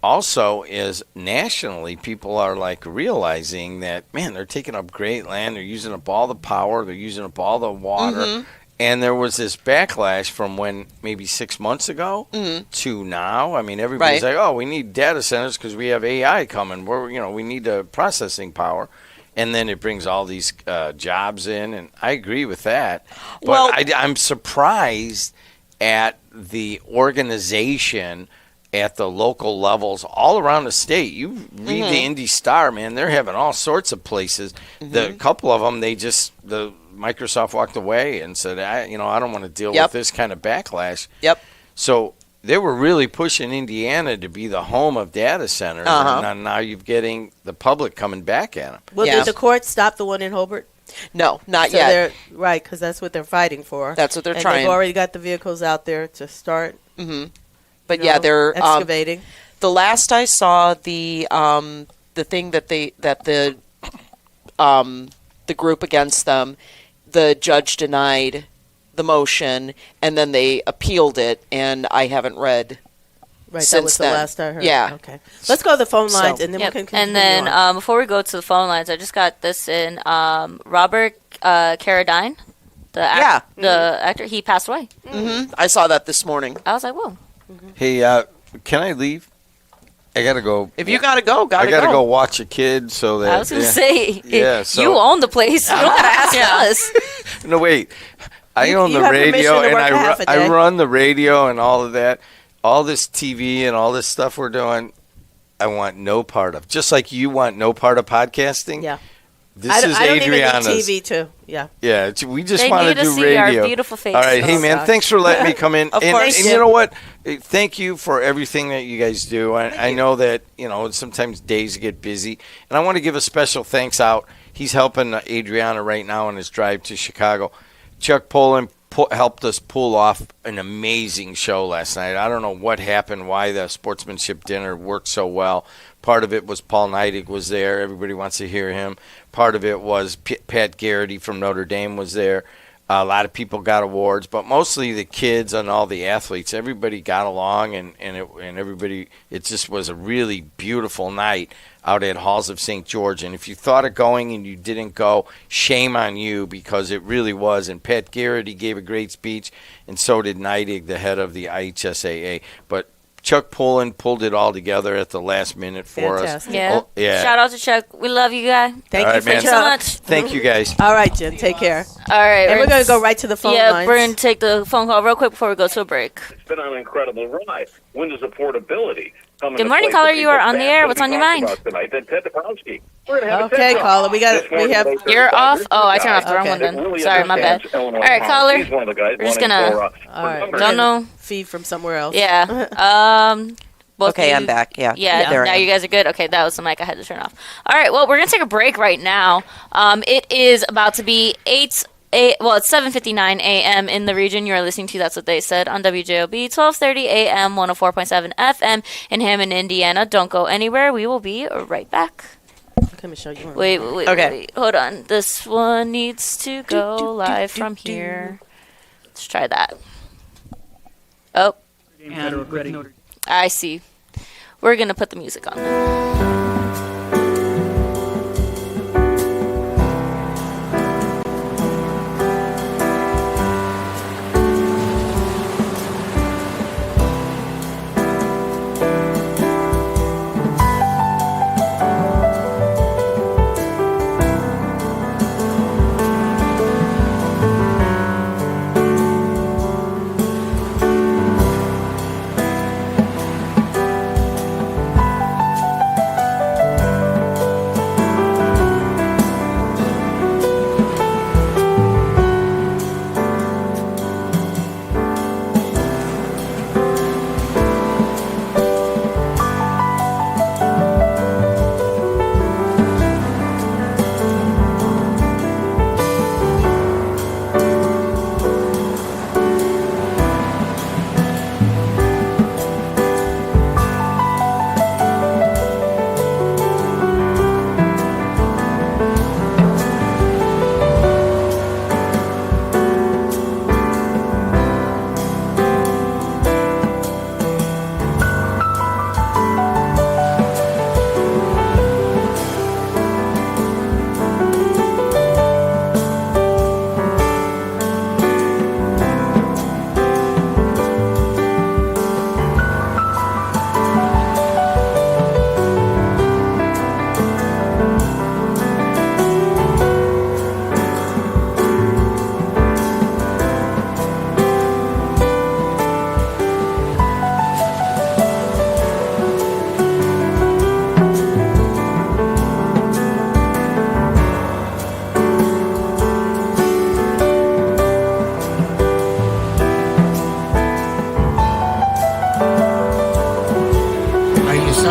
[SPEAKER 16] also is nationally, people are like realizing that, man, they're taking up great land, they're using up all the power, they're using up all the water.
[SPEAKER 1] Mhm.
[SPEAKER 16] And there was this backlash from when maybe 6 months ago to now. I mean, everybody's
[SPEAKER 1] Right.
[SPEAKER 16] like, "Oh, we need data centers because we have AI coming. We need the processing power." And then it brings all these jobs in, and I agree with that. But
[SPEAKER 1] Well-
[SPEAKER 16] I'm surprised at the organization at the local levels all around the state. You read the Indy Star, man, they're having all sorts of places. The couple of them, the Microsoft walked away and said, I don't want to deal
[SPEAKER 1] Yep.
[SPEAKER 16] with this kind of backlash.
[SPEAKER 1] Yep.
[SPEAKER 16] So they were really pushing Indiana to be the home of data centers,
[SPEAKER 1] Uh-huh.
[SPEAKER 16] and now you're getting the public coming back at them.
[SPEAKER 2] Well,
[SPEAKER 1] Yeah.
[SPEAKER 2] did the court stop the one in Hobart?
[SPEAKER 1] No, not
[SPEAKER 2] So
[SPEAKER 1] yet.
[SPEAKER 2] they're right, because that's what they're fighting for.
[SPEAKER 1] That's what they're
[SPEAKER 2] and
[SPEAKER 1] trying.
[SPEAKER 2] They've already got the vehicles out there to start.
[SPEAKER 1] But
[SPEAKER 2] you
[SPEAKER 1] yeah,
[SPEAKER 2] know,
[SPEAKER 1] they're
[SPEAKER 2] excavating.
[SPEAKER 1] the last I saw, the thing that the group against them, the judge denied the motion, and then they appealed it, and I haven't read.
[SPEAKER 2] Right,
[SPEAKER 1] since
[SPEAKER 2] that was the
[SPEAKER 1] then.
[SPEAKER 2] last I heard.
[SPEAKER 1] Yeah.
[SPEAKER 2] Okay. Let's go to the phone lines,
[SPEAKER 1] So-
[SPEAKER 2] and then
[SPEAKER 3] Yep.
[SPEAKER 2] we can continue
[SPEAKER 3] And then
[SPEAKER 2] on.
[SPEAKER 3] before we go to the phone lines, I just got this in. Robert Carradine, the actor, he passed away.
[SPEAKER 1] I saw that this morning.
[SPEAKER 3] I was like, whoa.
[SPEAKER 16] Hey, can I leave? I gotta go.
[SPEAKER 1] If you gotta go,
[SPEAKER 16] I gotta go watch a kid. So that
[SPEAKER 3] I was going to
[SPEAKER 16] yeah.
[SPEAKER 3] say,
[SPEAKER 16] Yeah, so-
[SPEAKER 3] you own the place. You don't got to ask us.
[SPEAKER 16] No, wait. I
[SPEAKER 2] You-
[SPEAKER 16] own
[SPEAKER 2] you
[SPEAKER 16] the
[SPEAKER 2] have permission
[SPEAKER 16] radio,
[SPEAKER 2] to
[SPEAKER 16] and
[SPEAKER 2] work half a
[SPEAKER 16] I
[SPEAKER 2] day.
[SPEAKER 16] run the radio and all of that. All this TV and all this stuff we're doing, I want no part of. Just like you want no part of podcasting.
[SPEAKER 2] Yeah.
[SPEAKER 16] This
[SPEAKER 2] I don't,
[SPEAKER 16] is
[SPEAKER 2] I don't even need
[SPEAKER 16] Adriana's.
[SPEAKER 2] TV too. Yeah.
[SPEAKER 16] Yeah, we just
[SPEAKER 3] They
[SPEAKER 16] want
[SPEAKER 3] need
[SPEAKER 16] to
[SPEAKER 3] to
[SPEAKER 16] do
[SPEAKER 3] see our
[SPEAKER 16] radio.
[SPEAKER 3] beautiful faces.
[SPEAKER 16] All right, hey
[SPEAKER 2] Oh,
[SPEAKER 16] man,
[SPEAKER 2] gosh.
[SPEAKER 16] thanks for letting me come in.
[SPEAKER 1] Of
[SPEAKER 16] and,
[SPEAKER 1] course.
[SPEAKER 16] and you know what? Thank you for everything that you guys do. I know that sometimes days get busy, and I want to give a special thanks out. He's helping Adriana right now on his drive to Chicago. Chuck Poland helped us pull off an amazing show last night. I don't know what happened, why the sportsmanship dinner worked so well. Part of it was Paul Neidig was there. Everybody wants to hear him. Part of it was Pat Garrity from Notre Dame was there. A lot of people got awards, but mostly the kids and all the athletes. Everybody got along, and everybody. It just was a really beautiful night out at Halls of St. George. And if you thought of going and you didn't go, shame on you, because it really was. And Pat Garrity gave a great speech, and so did Neidig, the head of the IHSAA. But Chuck Poland pulled it all together at the last minute for
[SPEAKER 2] Fantastic.
[SPEAKER 16] us.
[SPEAKER 3] Yeah.
[SPEAKER 16] Oh, yeah.
[SPEAKER 3] Shout out to Chuck. We love you, guys.
[SPEAKER 2] Thank
[SPEAKER 16] All
[SPEAKER 2] you
[SPEAKER 16] right,
[SPEAKER 2] for
[SPEAKER 16] man.
[SPEAKER 3] so much.
[SPEAKER 16] Thank you, guys.
[SPEAKER 2] All right, Jim. Take care.
[SPEAKER 3] All right.
[SPEAKER 2] And we're going to go right to the phone
[SPEAKER 3] Yeah,
[SPEAKER 2] lines.
[SPEAKER 3] we're going to take the phone call real quick before we go to a break.
[SPEAKER 5] It's been an incredible ride. Windows affordability.
[SPEAKER 3] Good morning, caller. You are on the air. What's on your mind?
[SPEAKER 5] Tonight. Ted Dabrowski. We're gonna have a
[SPEAKER 2] Okay,
[SPEAKER 5] TED
[SPEAKER 2] caller.
[SPEAKER 5] Talk.
[SPEAKER 2] We have.
[SPEAKER 3] You're off? Oh, I turned off the wrong
[SPEAKER 2] Okay.
[SPEAKER 3] one then.
[SPEAKER 5] Really
[SPEAKER 3] Sorry, my bad.
[SPEAKER 5] understands
[SPEAKER 3] All
[SPEAKER 5] Illinois
[SPEAKER 3] right,
[SPEAKER 5] politics.
[SPEAKER 3] caller.
[SPEAKER 5] He's one of the guys
[SPEAKER 3] We're just
[SPEAKER 5] running
[SPEAKER 3] gonna.
[SPEAKER 5] for,
[SPEAKER 2] All right.
[SPEAKER 5] for
[SPEAKER 3] Don't know.
[SPEAKER 2] Feed from somewhere else.
[SPEAKER 3] Yeah. Both
[SPEAKER 1] Okay,
[SPEAKER 3] of
[SPEAKER 1] I'm
[SPEAKER 3] you-
[SPEAKER 1] back. Yeah.
[SPEAKER 3] Yeah,
[SPEAKER 1] There I
[SPEAKER 3] now
[SPEAKER 1] am.
[SPEAKER 3] you guys are good. Okay, that was the mic I had to turn off. All right, well, we're going to take a break right now. It is about to be it's 7:59 a.m. in the region. You are listening to That's What They Said on WJOB, 1230 a.m., 104.7 FM in Hammond, Indiana. Don't go anywhere. We will be right back.
[SPEAKER 2] Okay, Michelle, you want
[SPEAKER 3] Wait.
[SPEAKER 1] Okay.
[SPEAKER 3] Wait. Hold on. This one needs to go live from here. Let's try that. Oh. I see. We're going to put the music on then.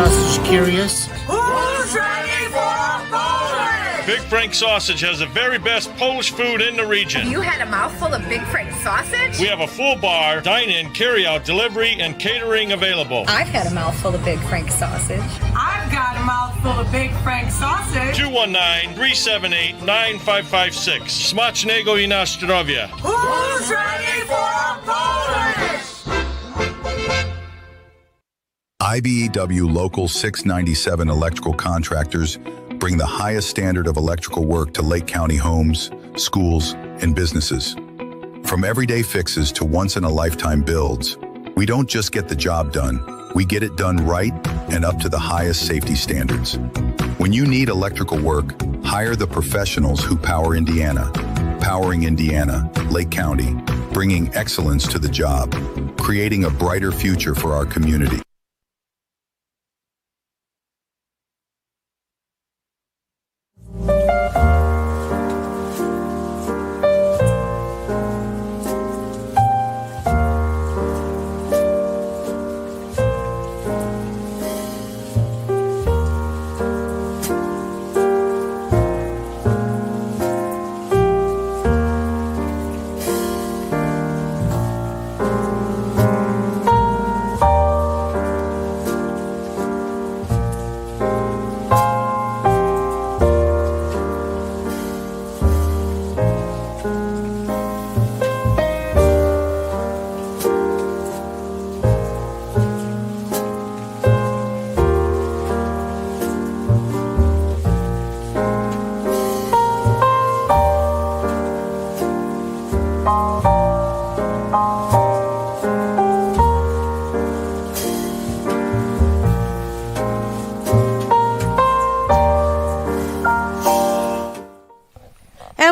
[SPEAKER 6] Sausage curious?
[SPEAKER 8] Who's ready for Polish?
[SPEAKER 9] Big Frank Sausage has the very best Polish food in the region.
[SPEAKER 8] You had a mouthful of Big Frank sausage?
[SPEAKER 9] We have a full bar, dine-in, carry-out, delivery, and catering available.
[SPEAKER 8] I've had a mouthful of Big Frank sausage.
[SPEAKER 10] I've got a mouthful of Big Frank sausage.
[SPEAKER 9] 219-378-9556. Smacznego i na zdrowie.
[SPEAKER 8] Who's ready for Polish?
[SPEAKER 11] IBEW Local 697 electrical contractors bring the highest standard of electrical work to Lake County homes, schools, and businesses. From everyday fixes to once-in-a-lifetime builds, we don't just get the job done, we get it done right and up to the highest safety standards. When you need electrical work, hire the professionals who power Indiana. Powering Indiana, Lake County, bringing excellence to the job, creating a brighter future for our community.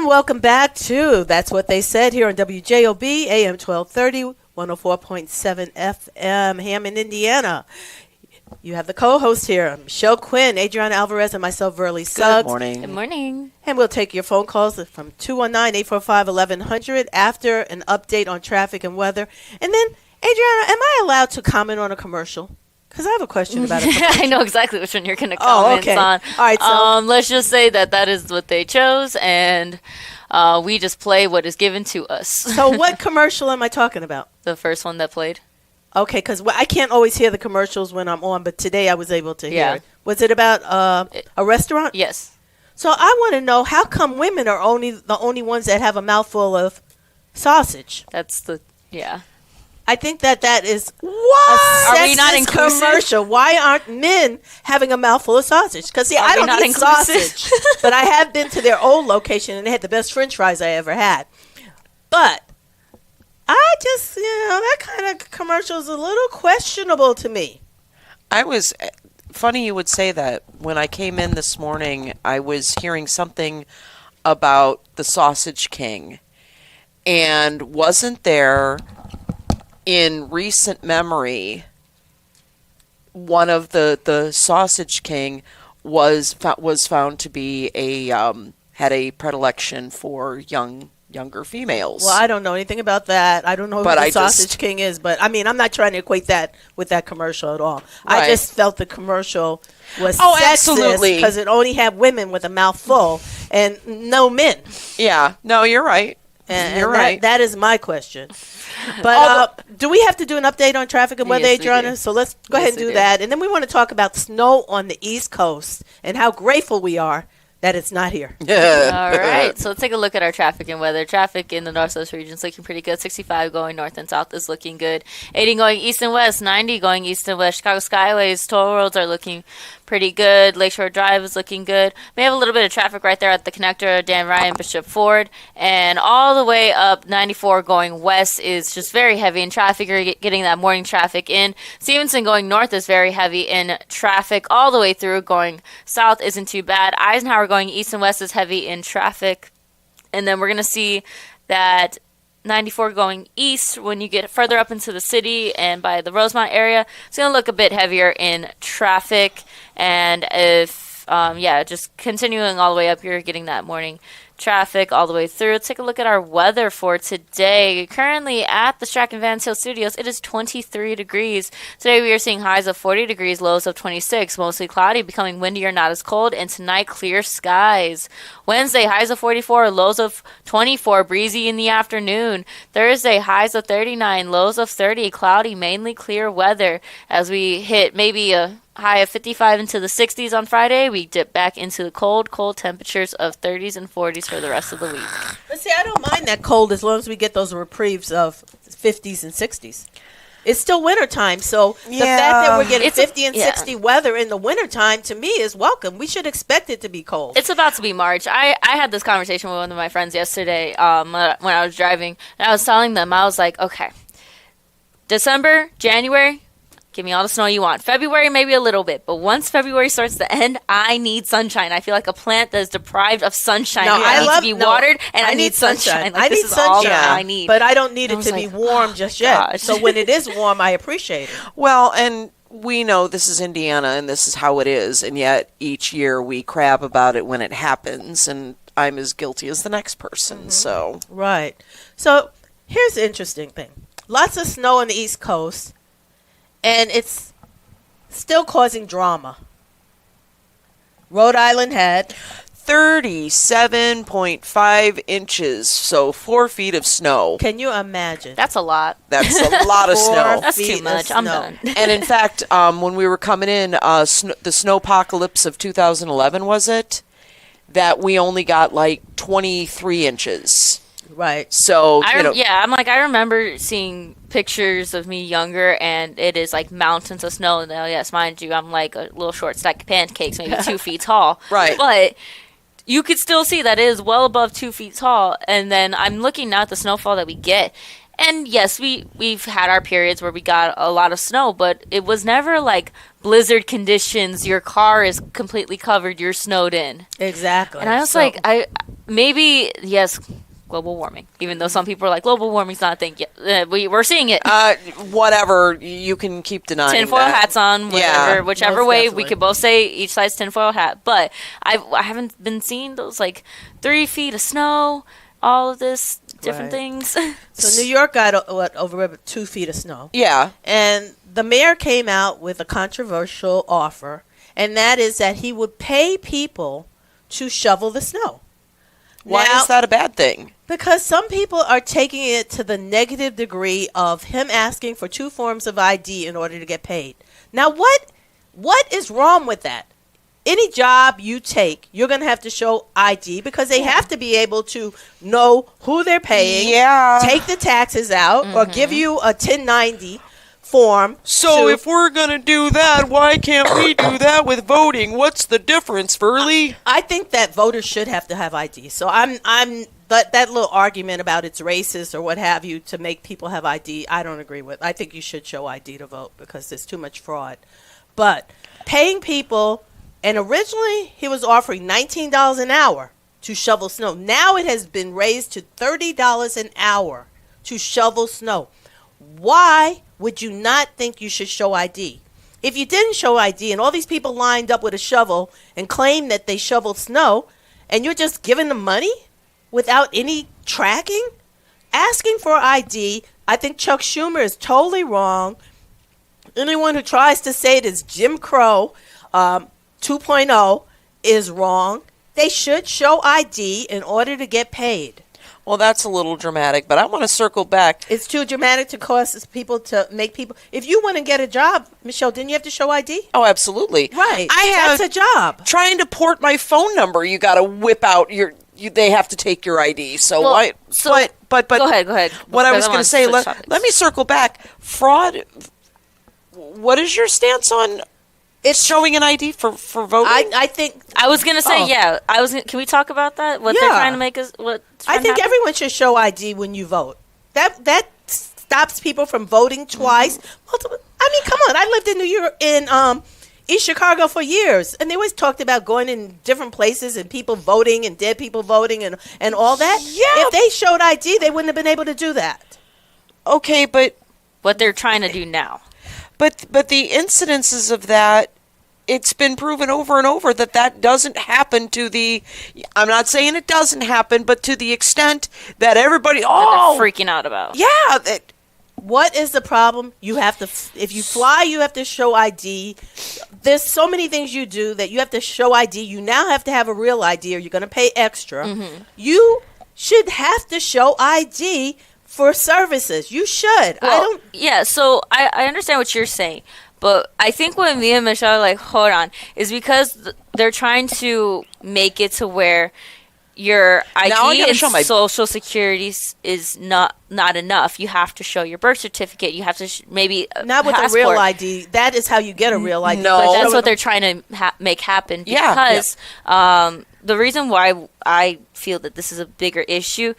[SPEAKER 2] Welcome back to That's What They Said here on WJOB, AM 1230, 104.7 FM, Hammond, Indiana. You have the co-host here, Michelle Quinn, Adriana Alvarez, and myself, Verly Suggs.
[SPEAKER 1] Good morning.
[SPEAKER 3] Good morning.
[SPEAKER 2] And we'll take your phone calls from 219-845-1100 after an update on traffic and weather. And then, Adriana, am I allowed to comment on a commercial? Because I have a question about it.
[SPEAKER 3] I know exactly which one you're going to comment on.
[SPEAKER 2] All right, so
[SPEAKER 3] let's just say that is what they chose, and we just play what is given to us.
[SPEAKER 2] So what commercial am I talking about?
[SPEAKER 3] The first one that played.
[SPEAKER 2] Okay, because I can't always hear the commercials when I'm on, but today I was able to hear it. Was it about a restaurant?
[SPEAKER 3] Yes.
[SPEAKER 2] So I want to know, how come women are the only ones that have a mouthful of sausage?
[SPEAKER 3] Yeah.
[SPEAKER 2] I think that is
[SPEAKER 3] Are we not
[SPEAKER 2] sexist
[SPEAKER 3] inclusive?
[SPEAKER 2] commercial. Why aren't men having a mouthful of sausage? Because I don't eat sausage, but I have been to their old location and they had the best French fries I ever had. But I just, that kind of commercial is a little questionable to me.
[SPEAKER 1] Funny you would say that. When I came in this morning, I was hearing something about the Sausage King, and wasn't there, in recent memory, one of the Sausage King was found to be had a predilection for younger females.
[SPEAKER 2] Well, I don't know anything about that. I don't know who the Sausage King is, but I mean, I'm not trying to equate that with that commercial at all.
[SPEAKER 1] Right.
[SPEAKER 2] I just felt the commercial was
[SPEAKER 1] absolutely,
[SPEAKER 2] because it only had women with a mouthful and no men.
[SPEAKER 1] Yeah, no, you're right. You're right.
[SPEAKER 2] That is my question. But do we have to do an update on traffic and weather, Adriana? So let's go ahead and do that. And then we want to talk about snow on the East Coast and how grateful we are that it's not here.
[SPEAKER 3] All right, so let's take a look at our traffic and weather. Traffic in the Northwest region is looking pretty good. 65 going north and south is looking good. 80 going east and west. 90 going east and west. Chicago Skyways, toll roads are looking pretty good. Lakeshore Drive is looking good. We have a little bit of traffic right there at the connector, Dan Ryan, Bishop Ford. And all the way up 94 going west is just very heavy in traffic. You're getting that morning traffic in. Stevenson going north is very heavy in traffic all the way through. Going south isn't too bad. Eisenhower going east and west is heavy in traffic. And then we're going to see that 94 going east, when you get further up into the city and by the Rosemont area, it's going to look a bit heavier in traffic. And if, just continuing all the way up, you're getting that morning traffic all the way through. Let's take a look at our weather for today. Currently at the Strachan Vans Hill Studios, it is 23 degrees. Today we are seeing highs of 40 degrees, lows of 26. Mostly cloudy, becoming windier, not as cold. And tonight, clear skies. Wednesday, highs of 44, lows of 24, breezy in the afternoon. Thursday, highs of 39, lows of 30, cloudy, mainly clear weather. As we hit maybe a high of 55 into the 60s on Friday, we dip back into the cold temperatures of 30s and 40s for the rest of the week.
[SPEAKER 2] But see, I don't mind that cold as long as we get those reprieves of 50s and 60s. It's still wintertime, so the fact that we're getting 50 and 60 weather in the wintertime, to me, is welcome. We should expect it to be cold.
[SPEAKER 3] It's about to be March. I had this conversation with one of my friends yesterday when I was driving, and I was telling them, I was like, okay, December, January, give me all the snow you want. February, maybe a little bit. But once February starts to end, I need sunshine. I feel like a plant that is deprived of sunshine. I need to be watered, and I need sunshine. Like,
[SPEAKER 2] I need sunshine.
[SPEAKER 3] I need.
[SPEAKER 2] But I don't need it to be warm just yet. So when it is warm, I appreciate it.
[SPEAKER 1] Well, and we know this is Indiana, and this is how it is. And yet each year we crab about it when it happens. And I'm as guilty as the next person. So
[SPEAKER 2] Right. So here's the interesting thing. Lots of snow on the East Coast. And it's still causing drama. Rhode Island had
[SPEAKER 1] 37.5 inches, so 4 feet of snow.
[SPEAKER 2] Can you imagine?
[SPEAKER 3] That's a lot.
[SPEAKER 1] That's a lot of snow.
[SPEAKER 3] That's too much. I'm done.
[SPEAKER 1] And in fact, when we were coming in, the snowpocalypse of 2011, was it? That we only got like 23 inches.
[SPEAKER 2] Right.
[SPEAKER 1] So,
[SPEAKER 3] I remember seeing pictures of me younger, and it is like mountains of snow. And yes, mind you, I'm like a little short stack of pancakes, maybe 2 feet tall.
[SPEAKER 1] Right.
[SPEAKER 3] But you could still see that it is well above 2 feet tall. And then I'm looking now at the snowfall that we get. And yes, we've had our periods where we got a lot of snow, but it was never like blizzard conditions. Your car is completely covered. You're snowed in.
[SPEAKER 2] Exactly.
[SPEAKER 3] And I was yes, global warming. Even though some people are like, global warming's not a thing yet. We're seeing it.
[SPEAKER 1] Whatever. You can keep denying
[SPEAKER 3] tinfoil
[SPEAKER 1] that.
[SPEAKER 3] Hats on, whichever way.
[SPEAKER 2] definitely.
[SPEAKER 3] We could both say each side's tinfoil hat. But I haven't been seeing those like 3 feet of snow, all of this different things.
[SPEAKER 2] So New York got over 2 feet of snow.
[SPEAKER 1] Yeah.
[SPEAKER 2] And the mayor came out with a controversial offer, and that is that he would pay people to shovel the snow.
[SPEAKER 1] Why is that a bad thing?
[SPEAKER 2] Because some people are taking it to the negative degree of him asking for 2 forms of ID in order to get paid. Now, what is wrong with that? Any job you take, you're going to have to show ID because they have to be able to know who they're paying, take the taxes out, or give you a 1090 form.
[SPEAKER 1] So if we're going to do that, why can't we do that with voting? What's the difference, Furley?
[SPEAKER 2] I think that voters should have to have ID. So I'm that little argument about it's racist or what have you to make people have ID, I don't agree with. I think you should show ID to vote because there's too much fraud. But paying people, and originally he was offering $19 an hour to shovel snow. Now it has been raised to $30 an hour to shovel snow. Why would you not think you should show ID? If you didn't show ID and all these people lined up with a shovel and claim that they shoveled snow, and you're just giving them money without any tracking, asking for ID, I think Chuck Schumer is totally wrong. Anyone who tries to say it is Jim Crow 2.0 is wrong. They should show ID in order to get paid.
[SPEAKER 1] Well, that's a little dramatic, but I want to circle back.
[SPEAKER 2] It's too dramatic to cause people to make people. If you want to get a job, Michelle, didn't you have to show ID?
[SPEAKER 1] Oh, absolutely.
[SPEAKER 2] Right.
[SPEAKER 1] That's
[SPEAKER 2] a job.
[SPEAKER 1] Trying to port my phone number, you got to whip out they have to take your ID. So
[SPEAKER 3] Well,
[SPEAKER 1] why?
[SPEAKER 3] so-
[SPEAKER 1] But
[SPEAKER 3] Go ahead.
[SPEAKER 1] What I was going
[SPEAKER 3] wanna
[SPEAKER 1] to say,
[SPEAKER 3] switch
[SPEAKER 1] let
[SPEAKER 3] topics.
[SPEAKER 1] me circle back. Fraud. What is your stance on? It's showing an ID for voting.
[SPEAKER 2] I think
[SPEAKER 3] I was gonna say Can we talk about that? What they're
[SPEAKER 2] Yeah.
[SPEAKER 3] trying to make us? What
[SPEAKER 2] I think everyone should show ID when you vote. That stops people from voting twice. I mean, come on. I lived in New York in East Chicago for years, and they always talked about going in different places and people voting and dead people voting and all that.
[SPEAKER 1] Yeah.
[SPEAKER 2] If they showed ID, they wouldn't have been able to do that.
[SPEAKER 1] Okay, but
[SPEAKER 3] what they're trying to do now.
[SPEAKER 1] But the incidences of that it's been proven over and over that doesn't happen to the. I'm not saying it doesn't happen, but to the extent that everybody
[SPEAKER 3] that they're freaking out about.
[SPEAKER 1] Yeah.
[SPEAKER 2] What is the problem? You have to, if you fly, you have to show ID. There's so many things you do that you have to show ID. You now have to have a real ID or you're going to pay extra.
[SPEAKER 3] Mm-hmm.
[SPEAKER 2] You should have to show ID for services. You should.
[SPEAKER 3] Well, yeah, so I understand what you're saying. But I think what me and Michelle are like, hold on, is because they're trying to make it to where your ID and social security is not enough. You have to show your birth certificate. You have to maybe
[SPEAKER 2] not with a real ID. That is how you get a real ID.
[SPEAKER 3] No, but that's what they're trying to make happen. Because the reason why I feel that this is a bigger issue,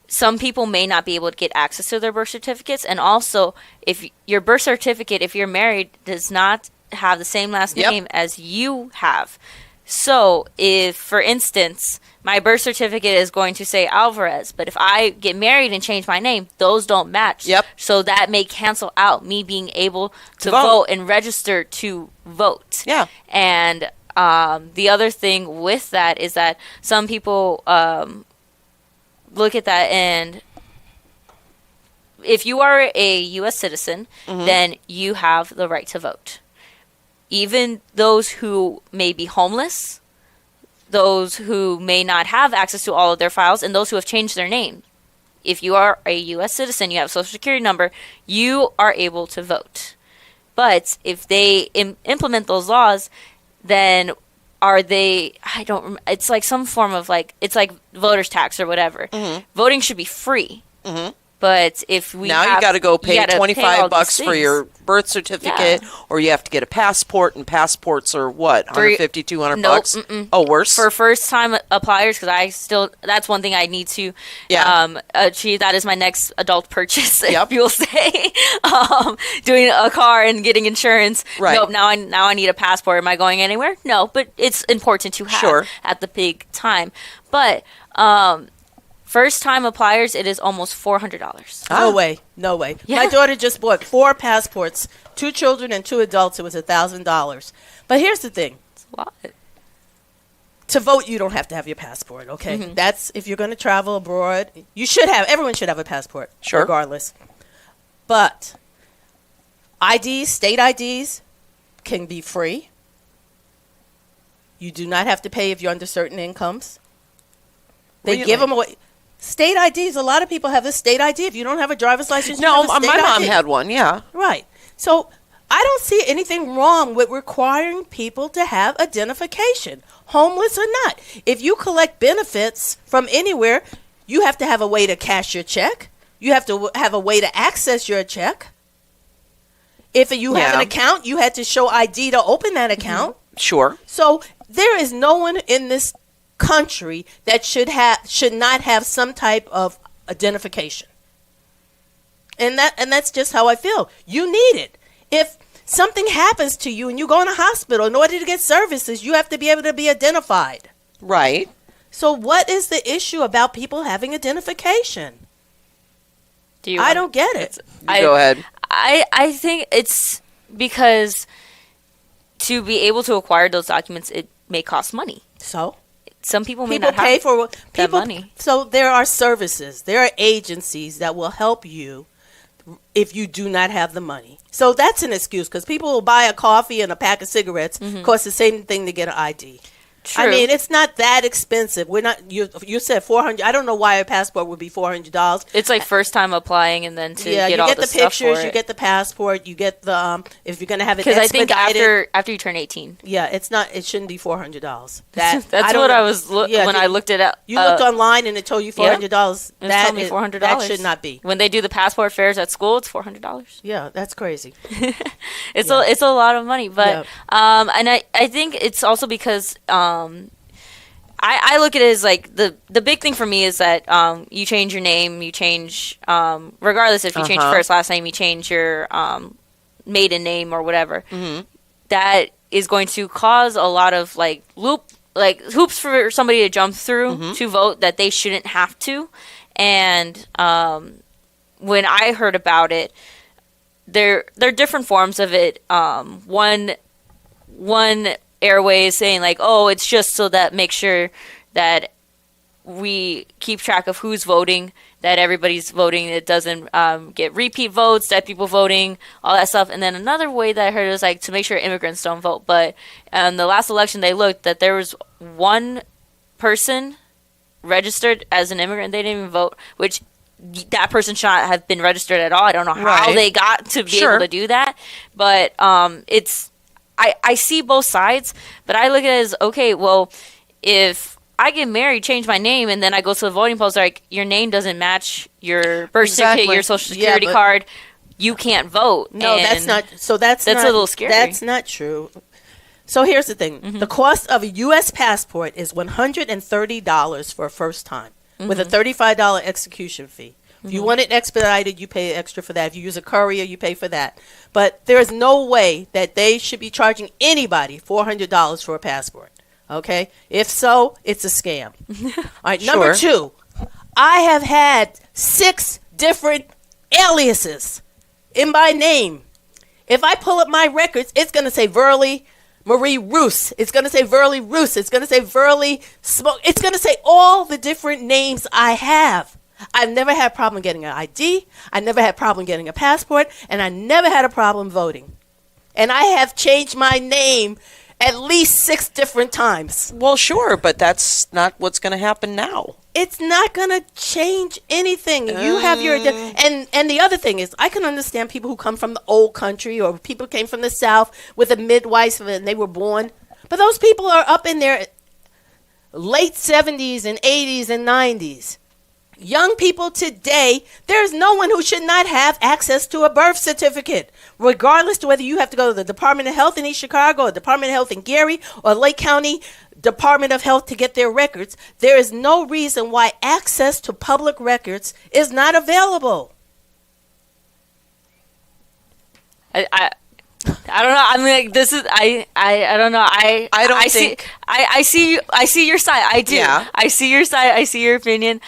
[SPEAKER 3] some people may not be able to get access to their birth certificates, and also if your birth certificate, if you're married, does not have the same last name as you have. So if, for instance, my birth certificate is going to say Alvarez, but if I get married and change my name, those don't match.
[SPEAKER 1] Yep.
[SPEAKER 3] So that may cancel out me being able to vote and register to vote.
[SPEAKER 1] Yeah.
[SPEAKER 3] And the other thing with that is that some people look at that, and if you are a U.S. citizen, then you have the right to vote. Even those who may be homeless, those who may not have access to all of their files, and those who have changed their name. If you are a U.S. citizen, you have a social security number, you are able to vote. But if they implement those laws, then are they, it's like some form of it's like voter's tax or whatever. Voting should be free. But if we
[SPEAKER 1] you got to go pay $25 for your birth certificate, or you have to get a passport, and passports are what, $150, $200? Oh, worse
[SPEAKER 3] for first time appliers, because that's one thing I need to achieve. That is my next adult purchase. If you'll say doing a car and getting insurance.
[SPEAKER 1] Right.
[SPEAKER 3] Nope. Now I need a passport. Am I going anywhere? No, but it's important to have at the big time. But first-time appliers, it is almost $400.
[SPEAKER 2] No way. My daughter just bought 4 passports, 2 children and 2 adults. It was $1,000. But here's the thing.
[SPEAKER 3] It's a lot.
[SPEAKER 2] To vote, you don't have to have your passport, okay? That's if you're going to travel abroad. Everyone should have a passport, regardless. But IDs, state IDs, can be free. You do not have to pay if you're under certain incomes. They give them away. State IDs, a lot of people have a state ID. If you don't have a driver's license, you have a state
[SPEAKER 1] my mom
[SPEAKER 2] ID.
[SPEAKER 1] had one,
[SPEAKER 2] Right. So I don't see anything wrong with requiring people to have identification, homeless or not. If you collect benefits from anywhere, you have to have a way to cash your check. You have to have a way to access your check. If you have an account, you had to show ID to open that account.
[SPEAKER 1] Sure.
[SPEAKER 2] So there is no one in this country that should not have some type of identification, and that's just how I feel. You need it. If something happens to you and you go in a hospital, in order to get services, you have to be able to be identified.
[SPEAKER 1] Right.
[SPEAKER 2] So what is the issue about people having identification? I don't get it.
[SPEAKER 1] Go ahead.
[SPEAKER 3] I think it's because to be able to acquire those documents, it may cost money.
[SPEAKER 2] So
[SPEAKER 3] some people may
[SPEAKER 2] people
[SPEAKER 3] not
[SPEAKER 2] pay
[SPEAKER 3] have
[SPEAKER 2] for
[SPEAKER 3] that money.
[SPEAKER 2] So there are services, there are agencies that will help you if you do not have the money. So that's an excuse, because people will buy a coffee and a pack of cigarettes, cost the same thing to get an ID.
[SPEAKER 3] True.
[SPEAKER 2] I mean, it's not that expensive. We're not. You said $400. I don't know why a passport would be $400.
[SPEAKER 3] It's like first time applying, and then
[SPEAKER 2] you get
[SPEAKER 3] all
[SPEAKER 2] the
[SPEAKER 3] the stuff
[SPEAKER 2] pictures,
[SPEAKER 3] for
[SPEAKER 2] you
[SPEAKER 3] it.
[SPEAKER 2] get the passport, you get the if you're gonna have it.
[SPEAKER 3] Because I think
[SPEAKER 2] expedited-
[SPEAKER 3] after you turn 18.
[SPEAKER 2] Yeah, it's not. It shouldn't be $400.
[SPEAKER 3] That's what I was when I looked it up.
[SPEAKER 2] You looked online and it told you $400.
[SPEAKER 3] It told me $400.
[SPEAKER 2] That should not be.
[SPEAKER 3] When they do the passport fairs at school, it's $400.
[SPEAKER 2] Yeah, that's crazy.
[SPEAKER 3] It's a lot of money, but and I think it's also because I look at it as like the big thing for me is that you change your name, you change regardless if you change first, last name, you change your maiden name or whatever. That is going to cause a lot of hoops for somebody to jump through to vote that they shouldn't have to. And when I heard about it, there are different forms of it. One one airways saying like, oh, it's just so that make sure that we keep track of who's voting, that everybody's voting, it doesn't get repeat votes, dead people voting, all that stuff. And then another way that I heard was like to make sure immigrants don't vote. But in the last election, they looked that there was one person registered as an immigrant. They didn't even vote, which that person should not have been registered at all. I don't know how they got to be able to do that. But it's I see both sides, but I look at it as, okay, well, if I get married, change my name, and then I go to the voting polls, like, your name doesn't match your birth certificate, your social security card, you can't vote.
[SPEAKER 2] No, that's not. So that's
[SPEAKER 3] a
[SPEAKER 2] not,
[SPEAKER 3] little scary.
[SPEAKER 2] That's not true. So here's the thing: the cost of a U.S. passport is $130 for a first time, with a $35 execution fee. If you want it expedited, you pay extra for that. If you use a courier, you pay for that. But there is no way that they should be charging anybody $400 for a passport. Okay? If so, it's a scam. All right, number two, I have had 6 different aliases in my name. If I pull up my records, it's going to say Verly Marie Roos. It's going to say Verly Roos. It's going to say Verly Smoke. It's going to say all the different names I have. I've never had a problem getting an ID. I never had a problem getting a passport. And I never had a problem voting. And I have changed my name at least 6 different times.
[SPEAKER 1] Well, sure, but that's not what's going to happen now.
[SPEAKER 2] It's not going to change anything. You have your... And the other thing is, I can understand people who come from the old country or people who came from the South with a midwife and they were born. But those people are up in their late 70s and 80s and 90s. Young people today, there's no one who should not have access to a birth certificate, regardless to whether you have to go to the Department of Health in East Chicago, or Department of Health in Gary, or Lake County Department of Health to get their records. There is no reason why access to public records is not available.
[SPEAKER 3] I don't know. I mean, like, this is I don't know. I see your side. I do. Yeah. I see your side. I see your opinion.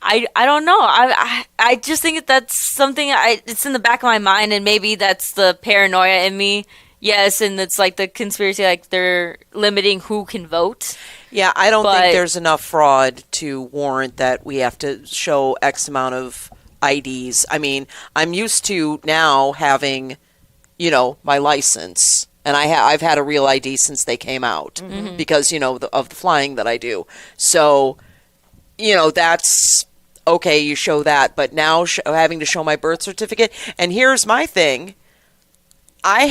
[SPEAKER 3] I don't know. I just think that's something it's in the back of my mind, and maybe that's the paranoia in me. Yes, and it's like the conspiracy, like they're limiting who can vote.
[SPEAKER 1] Yeah, I don't think there's enough fraud to warrant that we have to show X amount of IDs. I mean, I'm used to now having, my license, and I've had a real ID since they came out because, of the flying that I do. So, that's okay, you show that, but now having to show my birth certificate. And here's my thing. I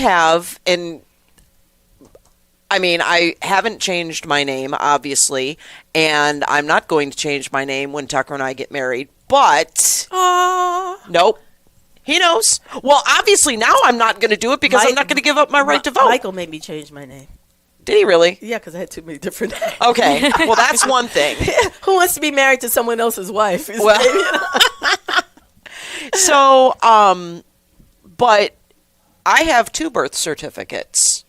[SPEAKER 1] haven't changed my name, obviously, and I'm not going to change my name when Tucker and I get married, but nope. He knows. Well, obviously now I'm not going to do it because I'm not going to give up my right to vote.
[SPEAKER 2] Michael made me change my name.
[SPEAKER 1] Did he really?
[SPEAKER 2] Yeah, because I had too many different names.
[SPEAKER 1] Okay. Well, that's one thing.
[SPEAKER 2] Who wants to be married to someone else's wife?
[SPEAKER 1] Well, so, but I have 2 birth certificates.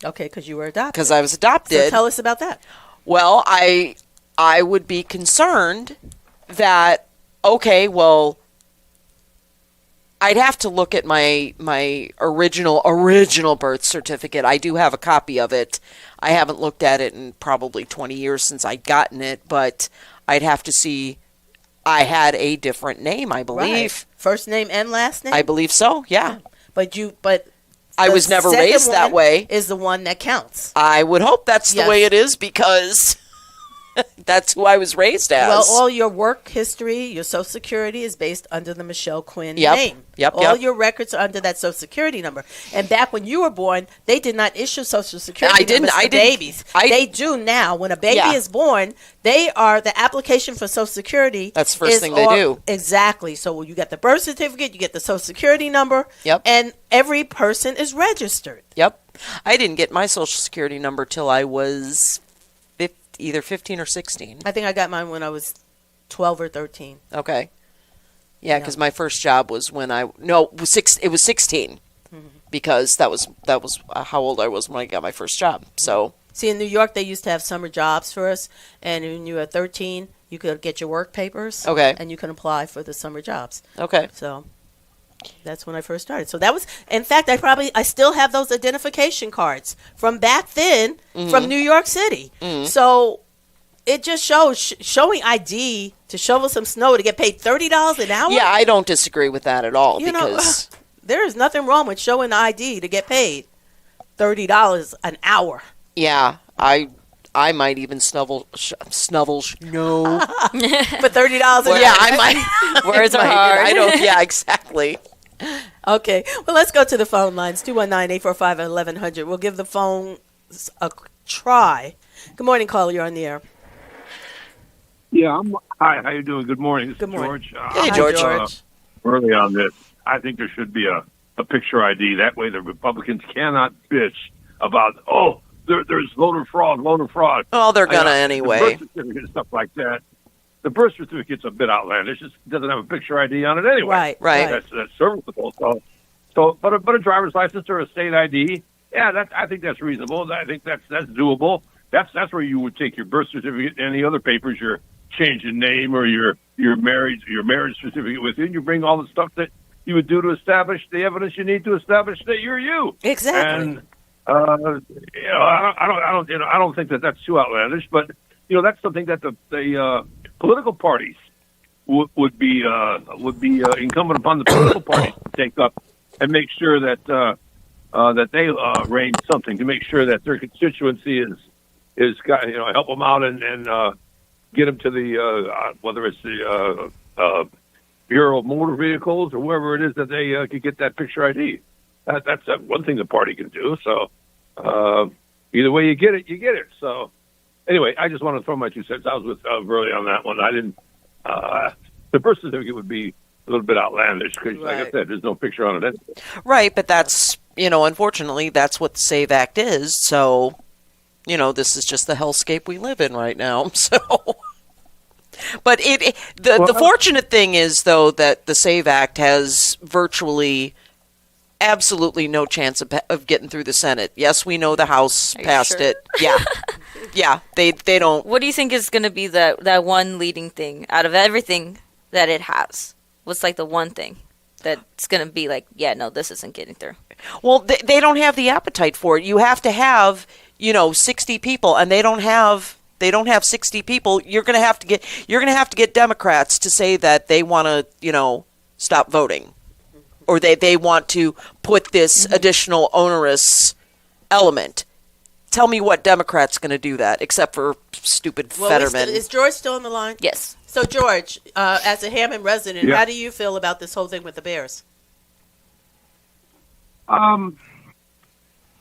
[SPEAKER 2] Okay, because you were adopted.
[SPEAKER 1] Because I was adopted.
[SPEAKER 2] So tell us about that.
[SPEAKER 1] Well, I would be concerned that, okay, well, I'd have to look at my original birth certificate. I do have a copy of it. I haven't looked at it in probably 20 years since I'd gotten it, but I'd have to see. I had a different name, I believe.
[SPEAKER 2] Right. First name and last name?
[SPEAKER 1] I believe so, yeah.
[SPEAKER 2] But
[SPEAKER 1] I was never raised that way.
[SPEAKER 2] Is the one that counts.
[SPEAKER 1] I would hope that's the way it is because that's who I was raised as.
[SPEAKER 2] Well, all your work history, your Social Security is based under the Michelle Quinn name. All your records are under that Social Security number. And back when you were born, they did not issue Social Security numbers for babies. They do now. When a baby is born, they are the application for Social Security.
[SPEAKER 1] That's the first thing they do.
[SPEAKER 2] Exactly. So you get the birth certificate, you get the Social Security number, and every person is registered.
[SPEAKER 1] Yep. I didn't get my Social Security number till I was either 15 or 16.
[SPEAKER 2] I think I got mine when I was 12 or 13.
[SPEAKER 1] Okay. Yeah, because my first job was when it was 16 because that was how old I was when I got my first job. So
[SPEAKER 2] see, in New York, they used to have summer jobs for us, and when you were 13, you could get your work papers.
[SPEAKER 1] Okay.
[SPEAKER 2] And you can apply for the summer jobs.
[SPEAKER 1] Okay.
[SPEAKER 2] So. That's when I first started. So that was, in fact, I still have those identification cards from back then from New York City. So it just shows showing ID to shovel some snow to get paid $30 an hour.
[SPEAKER 1] Yeah, I don't disagree with that at all. Because
[SPEAKER 2] there is nothing wrong with showing ID to get paid $30 an hour.
[SPEAKER 1] Yeah, I might even snovel snow
[SPEAKER 2] for $30 an hour.
[SPEAKER 1] Yeah, I might.
[SPEAKER 3] Words are hard.
[SPEAKER 1] I don't. Yeah, exactly.
[SPEAKER 2] Okay, well, let's go to the phone lines, 219-845-1100. We'll give the phone a try. Good morning, caller. You're on the air.
[SPEAKER 6] Yeah, hi, how you doing? Good morning. This
[SPEAKER 2] Good morning.
[SPEAKER 6] is George.
[SPEAKER 1] Hey, George.
[SPEAKER 6] Early on this, I think there should be a picture ID. That way the Republicans cannot bitch about, there's voter fraud.
[SPEAKER 1] Oh, they're going to anyway.
[SPEAKER 6] The birth certificate and stuff like that. The birth certificate's a bit outlandish. It just doesn't have a picture ID on it anyway.
[SPEAKER 2] Right.
[SPEAKER 6] That's serviceable. But a driver's license or a state ID, I think that's reasonable. I think that's doable. That's where you would take your birth certificate and any other papers, your change in name or your marriage certificate with you, and you bring all the stuff that you would do to establish the evidence you need to establish that you're you.
[SPEAKER 2] Exactly.
[SPEAKER 6] And I don't think that that's too outlandish, but that's something that the political parties would be incumbent upon the political parties to take up and make sure that they arrange something to make sure that their constituency is help them out and get them to the whether it's the Bureau of Motor Vehicles or wherever it is that they could get that picture ID. That's one thing the party can do. So either way you get it. So anyway, I just want to throw my 2 cents. I was with Verley on that one. I didn't. The birth certificate would be a little bit outlandish because, like I said, there's no picture on it anyway.
[SPEAKER 1] Right, but that's unfortunately, that's what the SAVE Act is. So, this is just the hellscape we live in right now. So, but the fortunate thing is though that the SAVE Act has virtually absolutely no chance of getting through the Senate. Yes, we know the House passed it. Yeah, they don't.
[SPEAKER 3] What do you think is going to be that one leading thing out of everything that it has? What's like the one thing that's going to be like, this isn't getting through?
[SPEAKER 1] Well, they don't have the appetite for it. You have to have 60 people, and they don't have 60 people. You're going to have to get Democrats to say that they want to stop voting, or they want to put this additional onerous element. Tell me what Democrat's going to do that, except for stupid Fetterman.
[SPEAKER 2] Is George still on the line?
[SPEAKER 3] Yes.
[SPEAKER 2] So, George, as a Hammond resident, how do you feel about this whole thing with the Bears?
[SPEAKER 6] I'm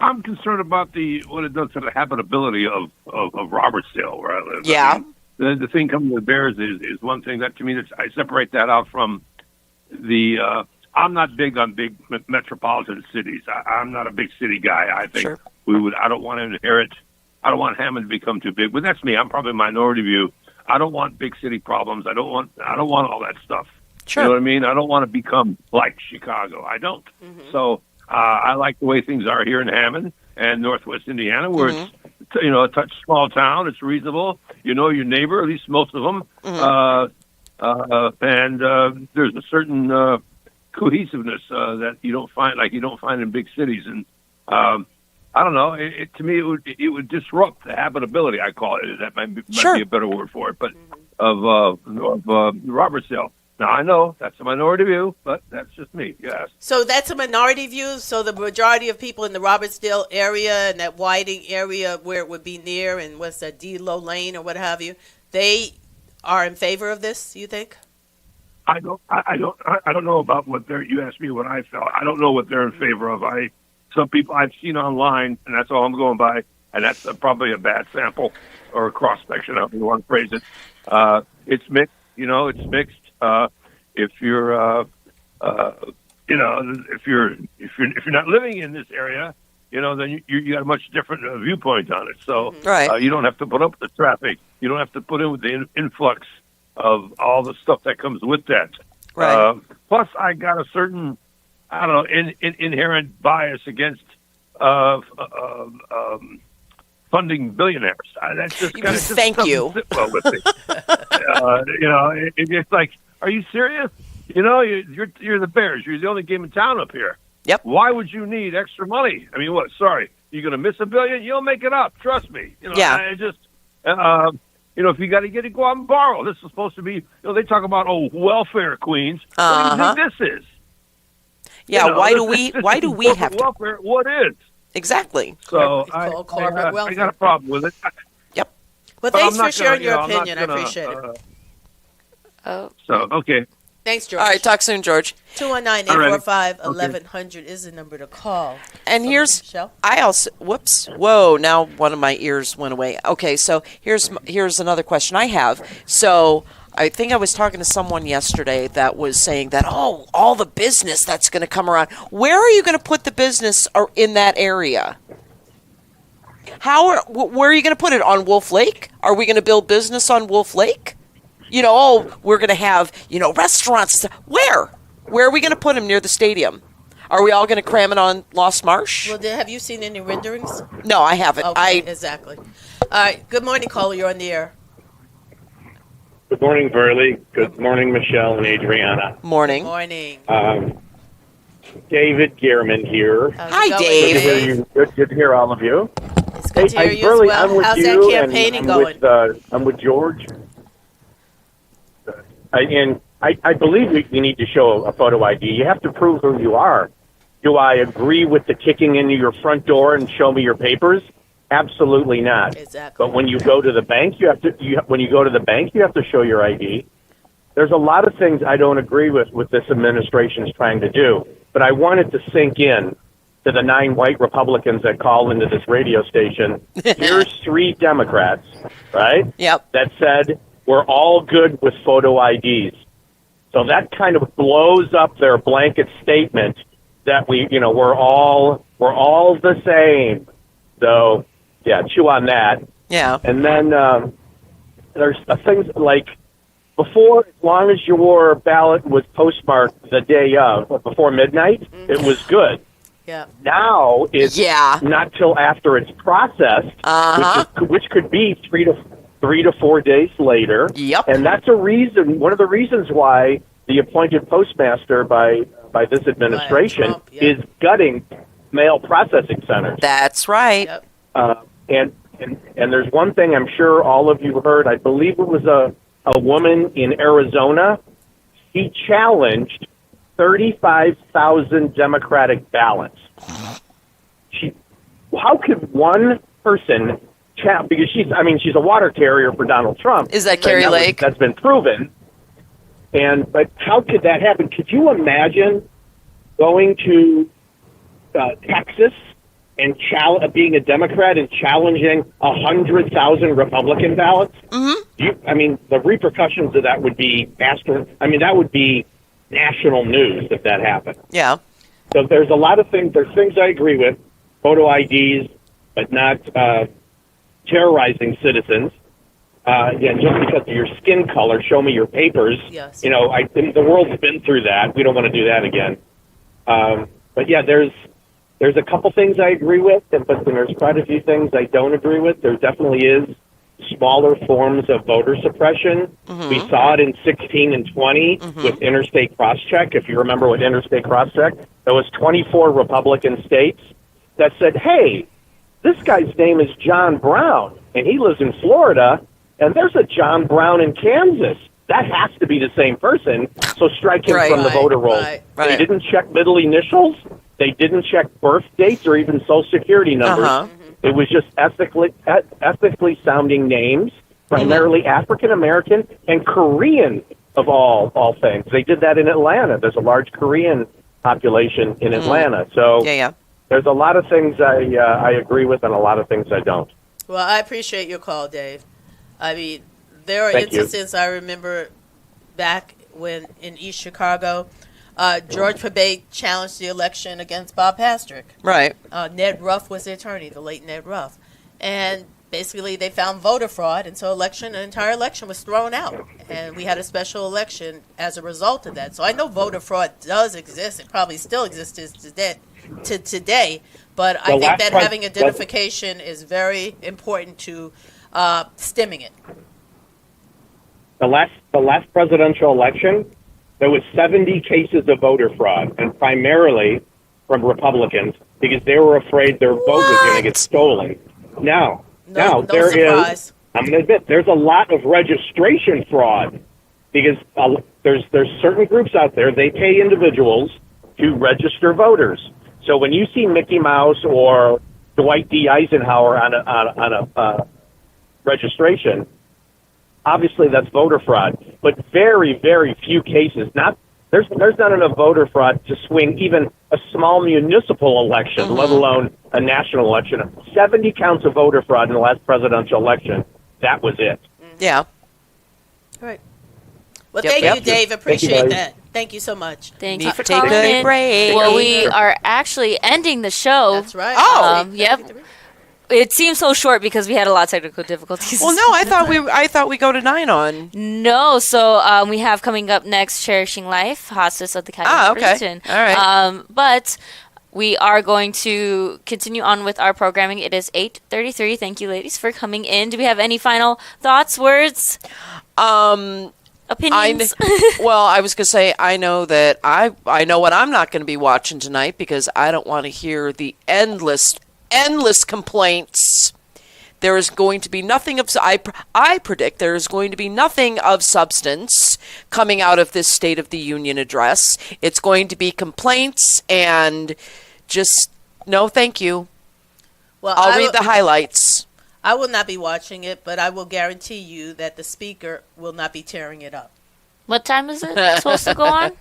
[SPEAKER 6] concerned about what it does to the habitability of Robertsdale, where I live.
[SPEAKER 1] Yeah.
[SPEAKER 6] I mean, the thing coming with Bears is one thing that, to me, I separate that out from the. I'm not big on big metropolitan cities. I'm not a big city guy. I think I don't want to inherit. I don't want Hammond to become too big. But that's me. I'm probably a minority view. I don't want big city problems. I don't want all that stuff.
[SPEAKER 1] Sure.
[SPEAKER 6] You know what I mean? I don't want to become like Chicago. I don't. So I like the way things are here in Hammond and Northwest Indiana, where it's a touch small town. It's reasonable. You know your neighbor, at least most of them. And there's a certain cohesiveness that you don't find in big cities. And I don't know. To me, it would disrupt the habitability. I call it. That might be a better word for it. But of Robertsdale. Now I know that's a minority view, but that's just me. Yes.
[SPEAKER 2] So that's a minority view. So the majority of people in the Robertsdale area and that Whiting area, where it would be near, and what's that, D-Low Lane or what have you, they are in favor of this. You think?
[SPEAKER 6] I don't know about what you asked me what I felt. I don't know what they're in favor of. Some people I've seen online, and that's all I'm going by, and that's probably a bad sample or a cross section, however you want to phrase it. It's mixed. It's mixed. If you're, if you're not living in this area, then you got a much different viewpoint on it. So you don't have to put up with the traffic. You don't have to put in with the influx of all the stuff that comes with that.
[SPEAKER 1] Right.
[SPEAKER 6] Plus, I got a certain, inherent bias against funding billionaires. That's just kind of
[SPEAKER 1] thank you.
[SPEAKER 6] Sit well with me. It's like, are you serious? You know, you're the Bears. You're the only game in town up here.
[SPEAKER 1] Yep.
[SPEAKER 6] Why would you need extra money? I mean, what? Sorry, you're going to miss $1 billion? You'll make it up. Trust me. You know,
[SPEAKER 1] Yeah.
[SPEAKER 6] I just, you know, if you got to get it, go out and borrow. This is supposed to be. You know, they talk about welfare queens. What do you think this is?
[SPEAKER 1] Yeah.
[SPEAKER 6] You know,
[SPEAKER 1] Why do we have to?
[SPEAKER 6] welfare? What is?
[SPEAKER 1] Exactly.
[SPEAKER 6] So
[SPEAKER 2] It's called corporate
[SPEAKER 6] I
[SPEAKER 2] welfare.
[SPEAKER 6] got a problem with it.
[SPEAKER 1] Yep.
[SPEAKER 2] But
[SPEAKER 6] But
[SPEAKER 2] thanks
[SPEAKER 6] I'm
[SPEAKER 2] for
[SPEAKER 6] not
[SPEAKER 2] sharing
[SPEAKER 6] gonna-
[SPEAKER 2] your
[SPEAKER 6] you know, I'm not
[SPEAKER 2] opinion. I
[SPEAKER 6] gonna,
[SPEAKER 2] appreciate it.
[SPEAKER 3] Oh.
[SPEAKER 6] So okay.
[SPEAKER 2] Thanks, George.
[SPEAKER 1] All right. Talk soon, George.
[SPEAKER 2] 219-845-1100 is the number to call.
[SPEAKER 1] And here's
[SPEAKER 2] Michelle?
[SPEAKER 1] I also whoops whoa now one of my ears went away. Okay, so here's another question I have. So I think I was talking to someone yesterday that was saying that all the business that's going to come around. Where are you going to put the business in that area? Where are you going to put it on Wolf Lake? Are we going to build business on Wolf Lake? You know, we're going to have restaurants. Where are we going to put them near the stadium? Are we all going to cram it on Lost Marsh?
[SPEAKER 2] Well, have you seen any renderings?
[SPEAKER 1] No, I haven't.
[SPEAKER 2] Okay, exactly. All right. Good morning, caller. You're on the air.
[SPEAKER 7] Good morning, Burley. Good morning, Michelle and Adriana.
[SPEAKER 1] Morning.
[SPEAKER 2] Morning.
[SPEAKER 7] David Gehrman here.
[SPEAKER 1] Hi,
[SPEAKER 7] Good to
[SPEAKER 1] Dave.
[SPEAKER 7] hear you. Good to hear all of you.
[SPEAKER 2] It's good to hear you
[SPEAKER 7] Burley,
[SPEAKER 2] as well.
[SPEAKER 7] I'm with
[SPEAKER 2] How's
[SPEAKER 7] you,
[SPEAKER 2] that campaigning
[SPEAKER 7] and
[SPEAKER 2] going?
[SPEAKER 7] I'm with George. I believe we need to show a photo ID. You have to prove who you are. Do I agree with the kicking into your front door and show me your papers? Absolutely not.
[SPEAKER 2] Exactly.
[SPEAKER 7] But when you go to the bank, you have to show your ID. There's a lot of things I don't agree with this administration is trying to do. But I want it to sink in to the 9 white Republicans that call into this radio station. Here's 3 Democrats, right?
[SPEAKER 1] Yep.
[SPEAKER 7] That said, we're all good with photo IDs. So that kind of blows up their blanket statement that we're all the same. So yeah, chew on that.
[SPEAKER 1] Yeah.
[SPEAKER 7] And then there's things like before, as long as your ballot was postmarked the day of, before midnight, it was good.
[SPEAKER 2] Yeah.
[SPEAKER 7] Now it's not till after it's processed, which could be 3 to 4 days later.
[SPEAKER 1] Yep.
[SPEAKER 7] And that's one of the reasons why the appointed postmaster by this administration is gutting mail processing centers.
[SPEAKER 1] That's right.
[SPEAKER 7] And there's one thing I'm sure all of you heard. I believe it was a woman in Arizona. She challenged 35,000 Democratic ballots. How could one person because she's a water carrier for Donald Trump.
[SPEAKER 1] Is that Carrie Lake?
[SPEAKER 7] That's been proven. But how could that happen? Could you imagine going to Texas and being a Democrat and challenging 100,000 Republican ballots? Mm-hmm. The repercussions of that would be that would be national news if that happened.
[SPEAKER 1] Yeah.
[SPEAKER 7] So there's a lot of things. There's things I agree with, photo IDs, but not terrorizing citizens. Just because of your skin color, show me your papers.
[SPEAKER 2] Yes.
[SPEAKER 7] The world's been through that. We don't want to do that again. But yeah, there's a couple things I agree with, but there's quite a few things I don't agree with. There definitely is smaller forms of voter suppression. Mm-hmm. We saw it in 16 and 20 with interstate crosscheck. If you remember what interstate crosscheck, there was 24 Republican states that said, hey, this guy's name is John Brown, and he lives in Florida, and there's a John Brown in Kansas. That has to be the same person, so strike him from the voter roll. They didn't check middle initials. They didn't check birth dates or even Social Security numbers. It was just ethically sounding names, primarily African American and Korean of all things. They did that in Atlanta. There's a large Korean population in Atlanta. So there's a lot of things I agree with and a lot of things I don't.
[SPEAKER 2] Well, I appreciate your call, Dave. There are instances I remember back when in East Chicago, George Pabay challenged the election against Bob Pastrick.
[SPEAKER 1] Right.
[SPEAKER 2] Ned Ruff was the attorney, the late Ned Ruff. And basically they found voter fraud, and so the entire election was thrown out. And we had a special election as a result of that. So I know voter fraud does exist. It probably still exists to today. But I think that having identification is very important to stemming it.
[SPEAKER 7] The last presidential election, there was 70 cases of voter fraud, and primarily from Republicans because they were afraid their vote was going to get stolen. Now there is. I'm going to admit there's a lot of registration fraud because there's certain groups out there, they pay individuals to register voters. So when you see Mickey Mouse or Dwight D. Eisenhower on a registration, obviously that's voter fraud. But very, very few cases. There's not enough voter fraud to swing even a small municipal election, let alone a national election. 70 counts of voter fraud in the last presidential election. That was it.
[SPEAKER 1] Yeah.
[SPEAKER 2] All right. Well, thank you, Dave. Appreciate that. Thank you so much.
[SPEAKER 3] Thank you for calling in. Well, we are actually ending the show.
[SPEAKER 2] That's right.
[SPEAKER 1] Oh,
[SPEAKER 3] yep. It seems so short because we had a lot of technical difficulties.
[SPEAKER 1] Well, no, I thought we go to 9 on.
[SPEAKER 3] No, so we have coming up next Cherishing Life, Hospice of the Catholic Religion.
[SPEAKER 1] All right.
[SPEAKER 3] But we are going to continue on with our programming. It is 8:33. Thank you, ladies, for coming in. Do we have any final thoughts, words? Opinions?
[SPEAKER 1] Well, I was going to say, I know that I know what I'm not going to be watching tonight because I don't want to hear the endless complaints. There is going to be nothing of, I predict there is going to be nothing of substance coming out of this State of the Union address. It's going to be complaints and just, no thank you.
[SPEAKER 2] Well,
[SPEAKER 1] I'll read the highlights.
[SPEAKER 2] I will not be watching it, but I will guarantee you that the speaker will not be tearing it up.
[SPEAKER 3] What time is it supposed to go on?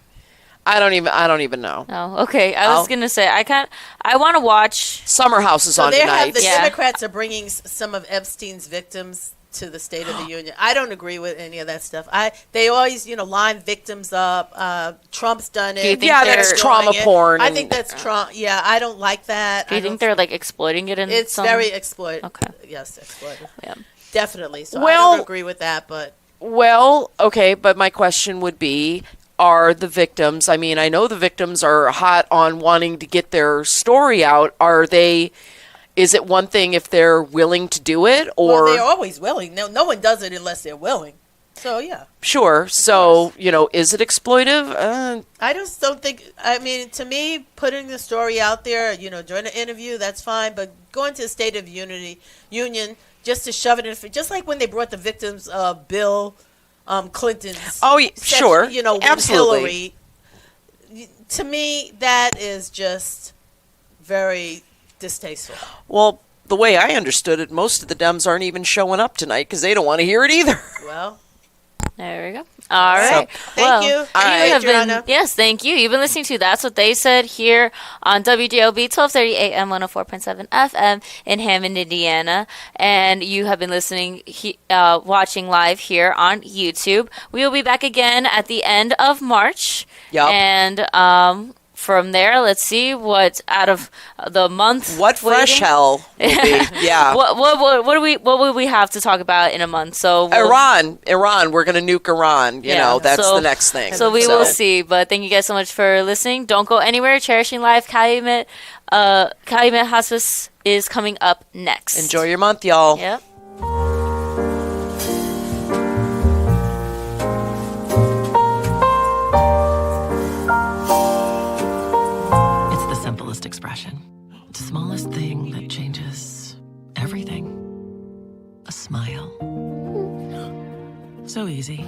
[SPEAKER 1] I don't even know.
[SPEAKER 3] Oh, okay. I was gonna say I want to watch
[SPEAKER 1] Summer House is on tonight.
[SPEAKER 2] The Democrats are bringing some of Epstein's victims to the State of the Union. I don't agree with any of that stuff. They always, line victims up. Trump's done it.
[SPEAKER 1] That's trauma porn.
[SPEAKER 2] I think that's trauma. Yeah, I don't like that.
[SPEAKER 3] Do you think they're exploiting it in
[SPEAKER 2] It's
[SPEAKER 3] some...
[SPEAKER 2] very exploitive.
[SPEAKER 3] Okay.
[SPEAKER 2] Yes, exploitive.
[SPEAKER 3] Yeah.
[SPEAKER 2] Definitely. So I don't agree with that, but...
[SPEAKER 1] Well, okay, but my question would be, are the victims, I mean, I know the victims are hot on wanting to get their story out. Is it one thing if they're willing to do it, or...
[SPEAKER 2] Well, they're always willing. No one does it unless they're willing. So, yeah.
[SPEAKER 1] Sure. So, is it exploitive?
[SPEAKER 2] I just don't think, to me, putting the story out there, during an interview, that's fine. But going to the State of Union just to shove it in, just like when they brought the victims of Bill Clinton's...
[SPEAKER 1] Oh, sure.
[SPEAKER 2] Absolutely. Hillary. To me, that is just very distasteful.
[SPEAKER 1] Well, the way I understood it, most of the Dems aren't even showing up tonight because they don't want to hear it either.
[SPEAKER 2] Well...
[SPEAKER 3] There we go. All right.
[SPEAKER 2] Thank you.
[SPEAKER 3] Yes, thank you. You've been listening to That's What They Said here on WJOB 1230 AM 104.7 FM in Hammond, Indiana. And you have been watching live here on YouTube. We will be back again at the end of March.
[SPEAKER 1] Yep.
[SPEAKER 3] And from there, let's see what out of the month.
[SPEAKER 1] What fresh hell will be. Yeah.
[SPEAKER 3] What will we have to talk about in a month? So
[SPEAKER 1] Iran. We're going to nuke Iran. That's the next thing.
[SPEAKER 3] So we will see. But thank you guys so much for listening. Don't go anywhere. Cherishing Life, Calumet Hospice is coming up next.
[SPEAKER 1] Enjoy your month, y'all.
[SPEAKER 3] Yep.
[SPEAKER 12] Expression. The smallest thing that changes everything. A smile. So easy.